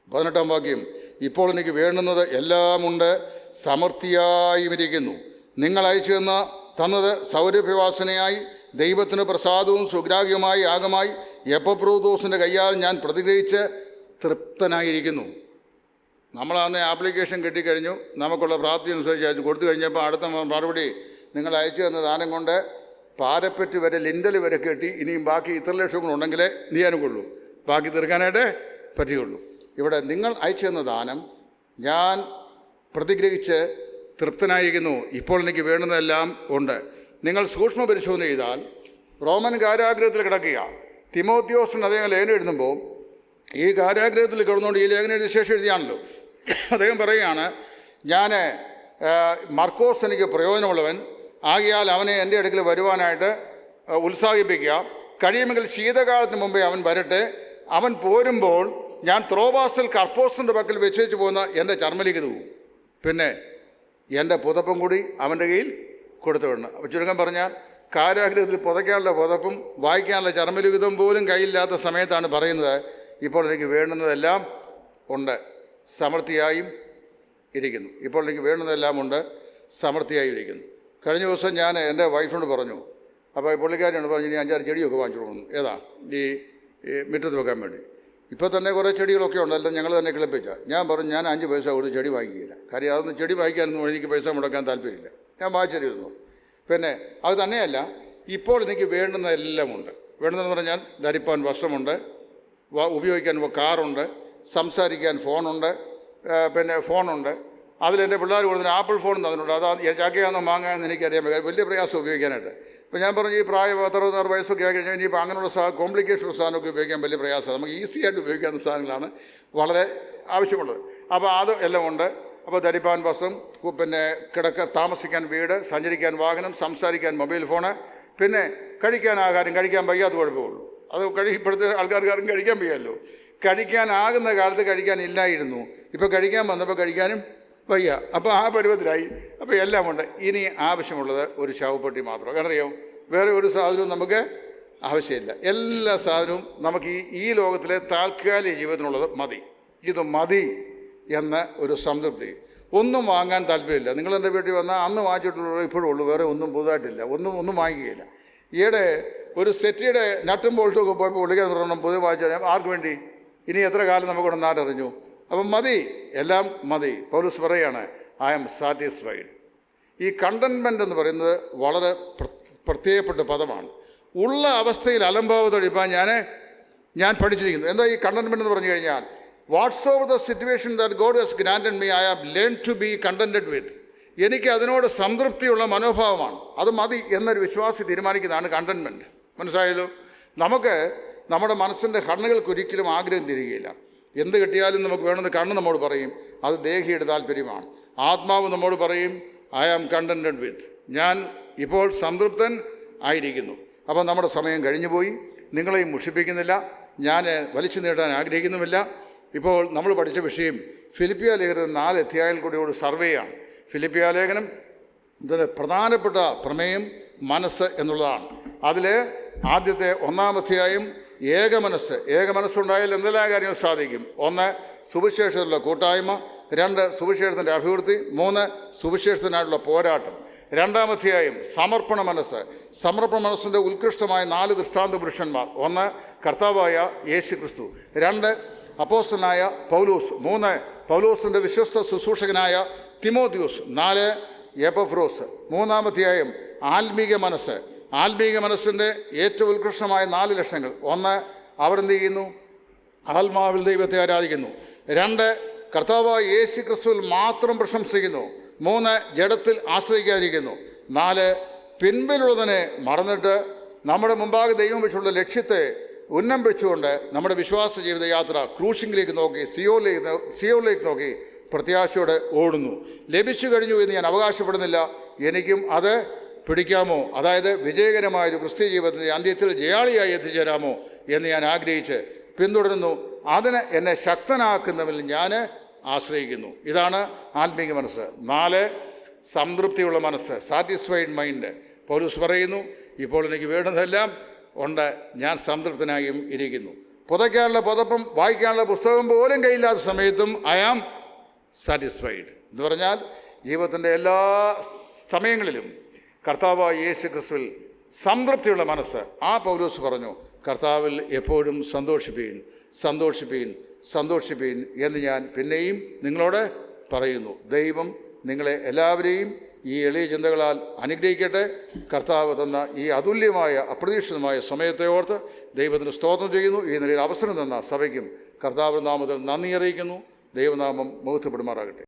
18-ാം വാക്യം, ഇപ്പോൾ എനിക്ക് വേണ്ടുന്നത് എല്ലാമുണ്ട്, സമൃദ്ധിയായും ഇരിക്കുന്നു. നിങ്ങൾ അയച്ചു തന്നത് സൗരഭ്യവാസനയായി ദൈവത്തിന് പ്രസാദവും സുഗ്രാഹ്യവുമായി യാഗമായി എപ്പഫ്രോദോസിൻ്റെ കയ്യാൽ ഞാൻ പ്രതിഗ്രഹിച്ച് തൃപ്തനായിരിക്കുന്നു. നമ്മളന്ന് ആപ്ലിക്കേഷൻ കിട്ടിക്കഴിഞ്ഞു, നമുക്കുള്ള പ്രാപ്തി അനുസരിച്ച് അയച്ചു കൊടുത്തു കഴിഞ്ഞപ്പോൾ അടുത്ത മറുപടി, നിങ്ങൾ അയച്ചു തന്ന ദാനം കൊണ്ട് പാരപ്പറ്റ് വരെ ലിൻഡൽ വരെ കെട്ടി ഇനിയും ബാക്കി ഇത്ര ലക്ഷം ഉണ്ടെങ്കിലേ നീയാനും കൊള്ളൂ, ബാക്കി തീർക്കാനായിട്ട് പറ്റുകയുള്ളൂ. ഇവിടെ നിങ്ങൾ അയച്ചു തന്ന ദാനം ഞാൻ പ്രതിഗ്രഹിച്ച് തൃപ്തനായിരിക്കുന്നു, ഇപ്പോൾ എനിക്ക് വേണ്ടുന്നതെല്ലാം ഉണ്ട്. നിങ്ങൾ സൂക്ഷ്മ പരിശോധന ചെയ്താൽ റോമൻ കാരാഗ്രഹത്തിൽ കിടക്കുക. തിമോത്തിയോസിന് അദ്ദേഹം ലേഖനം എഴുതുമ്പോൾ ഈ കാരാഗ്രഹത്തിൽ കിടന്നുകൊണ്ട് ഈ ലേഖനം എഴുതിയ ശേഷം എഴുതിയാണല്ലോ. അദ്ദേഹം പറയുകയാണ്, ഞാൻ മർക്കോസ് എനിക്ക് പ്രയോജനമുള്ളവൻ, ആകയാൽ അവനെ എൻ്റെ അടുക്കൽ വരുവാനായിട്ട് ഉത്സാഹിപ്പിക്കുക. കഴിയുമെങ്കിൽ ശീതകാലത്തിന് മുമ്പേ അവൻ വരട്ടെ. അവൻ പോരുമ്പോൾ ഞാൻ ത്രോവാസിൽ കർപ്പോസിൻ്റെ പക്കൽ വെച്ചേച്ച് പോകുന്ന എൻ്റെ ചർമ്മലിഖിതവും പിന്നെ എൻ്റെ പുതപ്പും കൂടി അവൻ്റെ കയ്യിൽ കൊടുത്തു വിടണം. അപ്പോൾ ചുരുക്കം പറഞ്ഞാൽ കാരാഗ്രഹത്തിൽ പുതയ്ക്കാനുള്ള പുതപ്പും വായിക്കാനുള്ള ചർമ്മലിഖിതവും പോലും കയ്യില്ലാത്ത സമയത്താണ് പറയുന്നത്, ഇപ്പോൾ എനിക്ക് വേണ്ടുന്നതെല്ലാം ഉണ്ട്, സമൃദ്ധിയായും ഇരിക്കുന്നു. ഇപ്പോൾ എനിക്ക് വേണ്ടുന്നതെല്ലാം ഉണ്ട്, സമൃദ്ധിയായും ഇരിക്കുന്നു. കഴിഞ്ഞ ദിവസം ഞാൻ എൻ്റെ വൈഫിനോട് പറഞ്ഞു, അപ്പോൾ പുള്ളിക്കാരിനോട് പറഞ്ഞു, ഇനി 5-6 ചെടിയൊക്കെ വാങ്ങിച്ചു കൊടുക്കുന്നു. ഏതാ ഈ മുറ്റത്ത് വെക്കാൻ വേണ്ടി. ഇപ്പോൾ തന്നെ കുറേ ചെടികളൊക്കെ ഉണ്ട്, എല്ലാം ഞങ്ങൾ തന്നെ കിളിപ്പിച്ച. ഞാൻ പറഞ്ഞു, ഞാൻ 5 പൈസ കൊടുത്ത് ചെടി വാങ്ങിക്കില്ല. കാര്യം അതൊന്നും ചെടി വാങ്ങിക്കാനൊന്നും എനിക്ക് പൈസ മുടക്കാൻ താല്പര്യമില്ല. ഞാൻ വാങ്ങിച്ചിരുന്നു. പിന്നെ അത് തന്നെയല്ല, ഇപ്പോൾ എനിക്ക് വേണ്ടുന്നതെല്ലാം ഉണ്ട്. വേണ്ടുന്നതെന്ന് പറഞ്ഞാൽ ധരിപ്പാൻ വസ്ത്രമുണ്ട്, ഉപയോഗിക്കാൻ കാറുണ്ട്, സംസാരിക്കാൻ ഫോണുണ്ട്, പിന്നെ ഫോണുണ്ട്. അതിലെൻ്റെ പിള്ളേർ കൊടുത്തിട്ട് ആപ്പിൾ ഫോൺ തന്നിട്ടുണ്ട്. അത് ചാക്കയാണെന്നോ മാങ്ങാന്ന് എനിക്കറിയാൻ വലിയ പ്രയാസം ഉപയോഗിക്കാനായിട്ട്. ഇപ്പോൾ ഞാൻ പറഞ്ഞു, ഈ പ്രായം 60 വയസ്സൊക്കെ ആയി കഴിഞ്ഞാൽ ഇനിയിപ്പോൾ അങ്ങനെയുള്ള കോംപ്ലിക്കേഷനുള്ള സാധനമൊക്കെ ഉപയോഗിക്കാൻ വലിയ പ്രയാസമാണ്. നമുക്ക് ഈസി ആയിട്ട് ഉപയോഗിക്കാവുന്ന സാധനങ്ങളാണ് വളരെ ആവശ്യമുള്ളത്. അപ്പോൾ അത് എല്ലാം ഉണ്ട്. അപ്പോൾ ധരിപ്പാൻ വസ്ത്രം, പിന്നെ താമസിക്കാൻ വീട്, സഞ്ചരിക്കാൻ വാഹനം, സംസാരിക്കാൻ മൊബൈൽ ഫോണ്, പിന്നെ കഴിക്കാൻ ആഹാരം. കഴിക്കാൻ വയ്യാത്ത കുഴപ്പമുള്ളൂ. അത് ഇപ്പോഴത്തെ ആൾക്കാർക്കാരും കഴിക്കാൻ വയ്യാമല്ലോ. കഴിക്കാനാകുന്ന കാലത്ത് കഴിക്കാനില്ലായിരുന്നു, ഇപ്പോൾ കഴിക്കാൻ വന്നപ്പോൾ കഴിക്കാനും വയ്യ. അപ്പോൾ ആ പരുവത്തിലായി. അപ്പോൾ എല്ലാം ഉണ്ട്. ഇനി ആവശ്യമുള്ളത് ഒരു ശവപ്പെട്ടി മാത്രം. കാരണം അറിയാം, വേറെ ഒരു സാധനവും നമുക്ക് ആവശ്യമില്ല. എല്ലാ സാധനവും നമുക്ക് ഈ ലോകത്തിലെ താൽക്കാലിക ജീവിതത്തിനുള്ളത് മതി. ഇത് മതി എന്ന ഒരു സംതൃപ്തി. ഒന്നും വാങ്ങാൻ താല്പര്യമില്ല. നിങ്ങളെൻ്റെ വീട്ടിൽ വന്നാൽ അന്ന് വാങ്ങിച്ചിട്ടുള്ളത് ഇപ്പോഴും ഉള്ളൂ, വേറെ ഒന്നും പുതുതായിട്ടില്ല, ഒന്നും വാങ്ങിക്കുകയില്ല. ഈയിടെ ഒരു സെറ്റിയുടെ നട്ടും ബോൾട്ടും ഒക്കെ പോയപ്പോൾ പുള്ളിക്കാരൻ പറയണം പൊതുവെ വായിച്ചാൽ ആർക്ക് വേണ്ടി ഇനി എത്ര കാലം നമുക്കിവിടെ നാട്ടറിഞ്ഞു, അപ്പം മതി, എല്ലാം മതി. പൗലോസ് പറയാണ് ഐ ആം സാറ്റിസ്ഫൈഡ്. ഈ കണ്ടൻമെൻ്റ് എന്ന് പറയുന്നത് വളരെ പ്രത്യേകപ്പെട്ട പദമാണ്. ഉള്ള അവസ്ഥയിൽ അലംഭാവത്തോടിപ്പോൾ ഞാൻ പഠിച്ചിരിക്കുന്നു. എന്താ ഈ കണ്ടൻമെൻ്റ് എന്ന് പറഞ്ഞു കഴിഞ്ഞാൽ, whatsoever the situation that God has granted me I have learn to be contented with. എനിക്ക് അതിനോട് സംതൃപ്തിയുള്ള മനോഭാവമാണ്, അത് മതി എന്നൊരു വിശ്വാസി തീരുമാനിക്കുന്നതാണ് കണ്ടൻമെൻറ്റ്. മനസ്സിലായല്ലോ? നമുക്ക് നമ്മുടെ മനസ്സിൻ്റെ കണ്ണുകൾക്ക് ഒരിക്കലും ആഗ്രഹം തിരികയില്ല. എന്ത് കിട്ടിയാലും നമുക്ക് വേണമെന്ന് കണ്ണ് നമ്മോട് പറയും, അത് ദേഹിയുടെ താല്പര്യമാണ്. ആത്മാവ് നമ്മോട് പറയും ഐ ആം കണ്ടൻറ്റഡ് വിത്ത്, ഞാൻ ഇപ്പോൾ സംതൃപ്തൻ ആയിരിക്കുന്നു. അപ്പോൾ നമ്മുടെ സമയം കഴിഞ്ഞുപോയി. നിങ്ങളെയും മുഷിപ്പിക്കുന്നില്ല, ഞാൻ വലിച്ചു നീട്ടാൻ ആഗ്രഹിക്കുന്നുമില്ല. ഇപ്പോൾ നമ്മൾ പഠിച്ച വിഷയം ഫിലിപ്പിയ ലേഖനം 4 അധ്യായത്തിൽ കൂടിയുള്ള സർവേയാണ്. ഫിലിപ്പിയ ലേഖനം ഇതിന് പ്രധാനപ്പെട്ട പ്രമേയം മനസ്സ് എന്നുള്ളതാണ്. അതിൽ ആദ്യത്തെ 1-ാം അധ്യായം ഏകമനസ്സുണ്ടായാൽ എന്തെല്ലാം കാര്യങ്ങൾ സാധിക്കും. 1 സുവിശേഷത്തിലുള്ള കൂട്ടായ്മ, 2 സുവിശേഷത്തിൻ്റെ അഭിവൃദ്ധി, 3 സുവിശേഷത്തിനായിട്ടുള്ള പോരാട്ടം. 2-ാം അധ്യായം സമർപ്പണ മനസ്സിൻ്റെ ഉത്കൃഷ്ടമായ 4 ദൃഷ്ടാന്ത പുരുഷന്മാർ. 1 കർത്താവായ യേശു ക്രിസ്തു, 2 അപ്പോസ്തലനായ പൗലോസ്, 3 പൗലോസിൻ്റെ വിശ്വസ്ത ശുശ്രൂഷകനായ തിമോത്തിയോസ്, 4 എപ്പഫ്രോസ്. 3-ാം അധ്യായം ആത്മീക മനസ്സിൻ്റെ ഏറ്റവും ഉത്കൃഷ്ടമായ 4 ലക്ഷണങ്ങൾ. 1 അവരെന്ത് ചെയ്യുന്നു? ആത്മാവിൽ ദൈവത്തെ ആരാധിക്കുന്നു. 2 കർത്താവായ യേശു ക്രിസ്തുവിൽ മാത്രം പ്രശംസിക്കുന്നു. 3 ജഡത്തിൽ ആശ്രയിക്കാതിരിക്കുന്നു. 4 പിൻപിലുള്ളതിനെ മറന്നിട്ട് നമ്മുടെ മുമ്പാകെ ദൈവം വെച്ചുള്ള ലക്ഷ്യത്തെ ഉന്നം വെച്ചുകൊണ്ട് നമ്മുടെ വിശ്വാസ ജീവിത യാത്ര ക്രൂശിങ്ങിലേക്ക് നോക്കി സിയോലിലേക്ക് നോക്കി പ്രത്യാശയോടെ ഓടുന്നു. ലഭിച്ചു കഴിഞ്ഞു എന്ന് ഞാൻ അവകാശപ്പെടുന്നില്ല, എനിക്കും അത് പിടിക്കാമോ, അതായത് വിജയകരമായൊരു ക്രിസ്ത്യ ജീവിതത്തിൻ്റെ അന്ത്യത്തിൽ ജയാളിയായി എത്തിച്ചേരാമോ എന്ന് ഞാൻ ആഗ്രഹിച്ച് പിന്തുടരുന്നു. അതിന് എന്നെ ശക്തനാക്കുന്നവരിൽ ഞാൻ ആശ്രയിക്കുന്നു. ഇതാണ് ആത്മീക മനസ്സ്. 4 സംതൃപ്തിയുള്ള മനസ്സ്, സാറ്റിസ്ഫൈഡ് മൈൻഡ്. പൗലോസ് പറയുന്നു, ഇപ്പോൾ എനിക്ക് വേണ്ടതെല്ലാം ഉണ്ട്, ഞാൻ സംതൃപ്തനായും ഇരിക്കുന്നു. പുതയ്ക്കാനുള്ള പുതപ്പും വായിക്കാനുള്ള പുസ്തകം പോലും കയ്യില്ലാത്ത സമയത്തും ഐ ആം സാറ്റിസ്ഫൈഡ് എന്ന് പറഞ്ഞാൽ ജീവിതത്തിൻ്റെ എല്ലാ സമയങ്ങളിലും കർത്താവായ യേശു ക്രിസ്തുവിൽ സംതൃപ്തിയുള്ള മനസ്സ്. ആ പൗലോസ് പറഞ്ഞു, കർത്താവിൽ എപ്പോഴും സന്തോഷിപ്പീൻ എന്ന് ഞാൻ പിന്നെയും നിങ്ങളോട് പറയുന്നു. ദൈവം നിങ്ങളെ എല്ലാവരെയും ഈ എളിയ ചിന്തകളാൽ അനുഗ്രഹിക്കട്ടെ. കർത്താവ് തന്ന ഈ അതുല്യമായ അപ്രതീക്ഷിതമായ സമയത്തെ ഓർത്ത് ദൈവത്തിന് സ്തോത്രം ചെയ്യുന്നു. ഈ നിലയിൽ അവസരം തന്ന സഭയ്ക്കും കർത്താവിൻ്റെ നാമത്തിൽ നന്ദി അറിയിക്കുന്നു. ദൈവനാമം മഹത്വപ്പെടുമാറാകട്ടെ.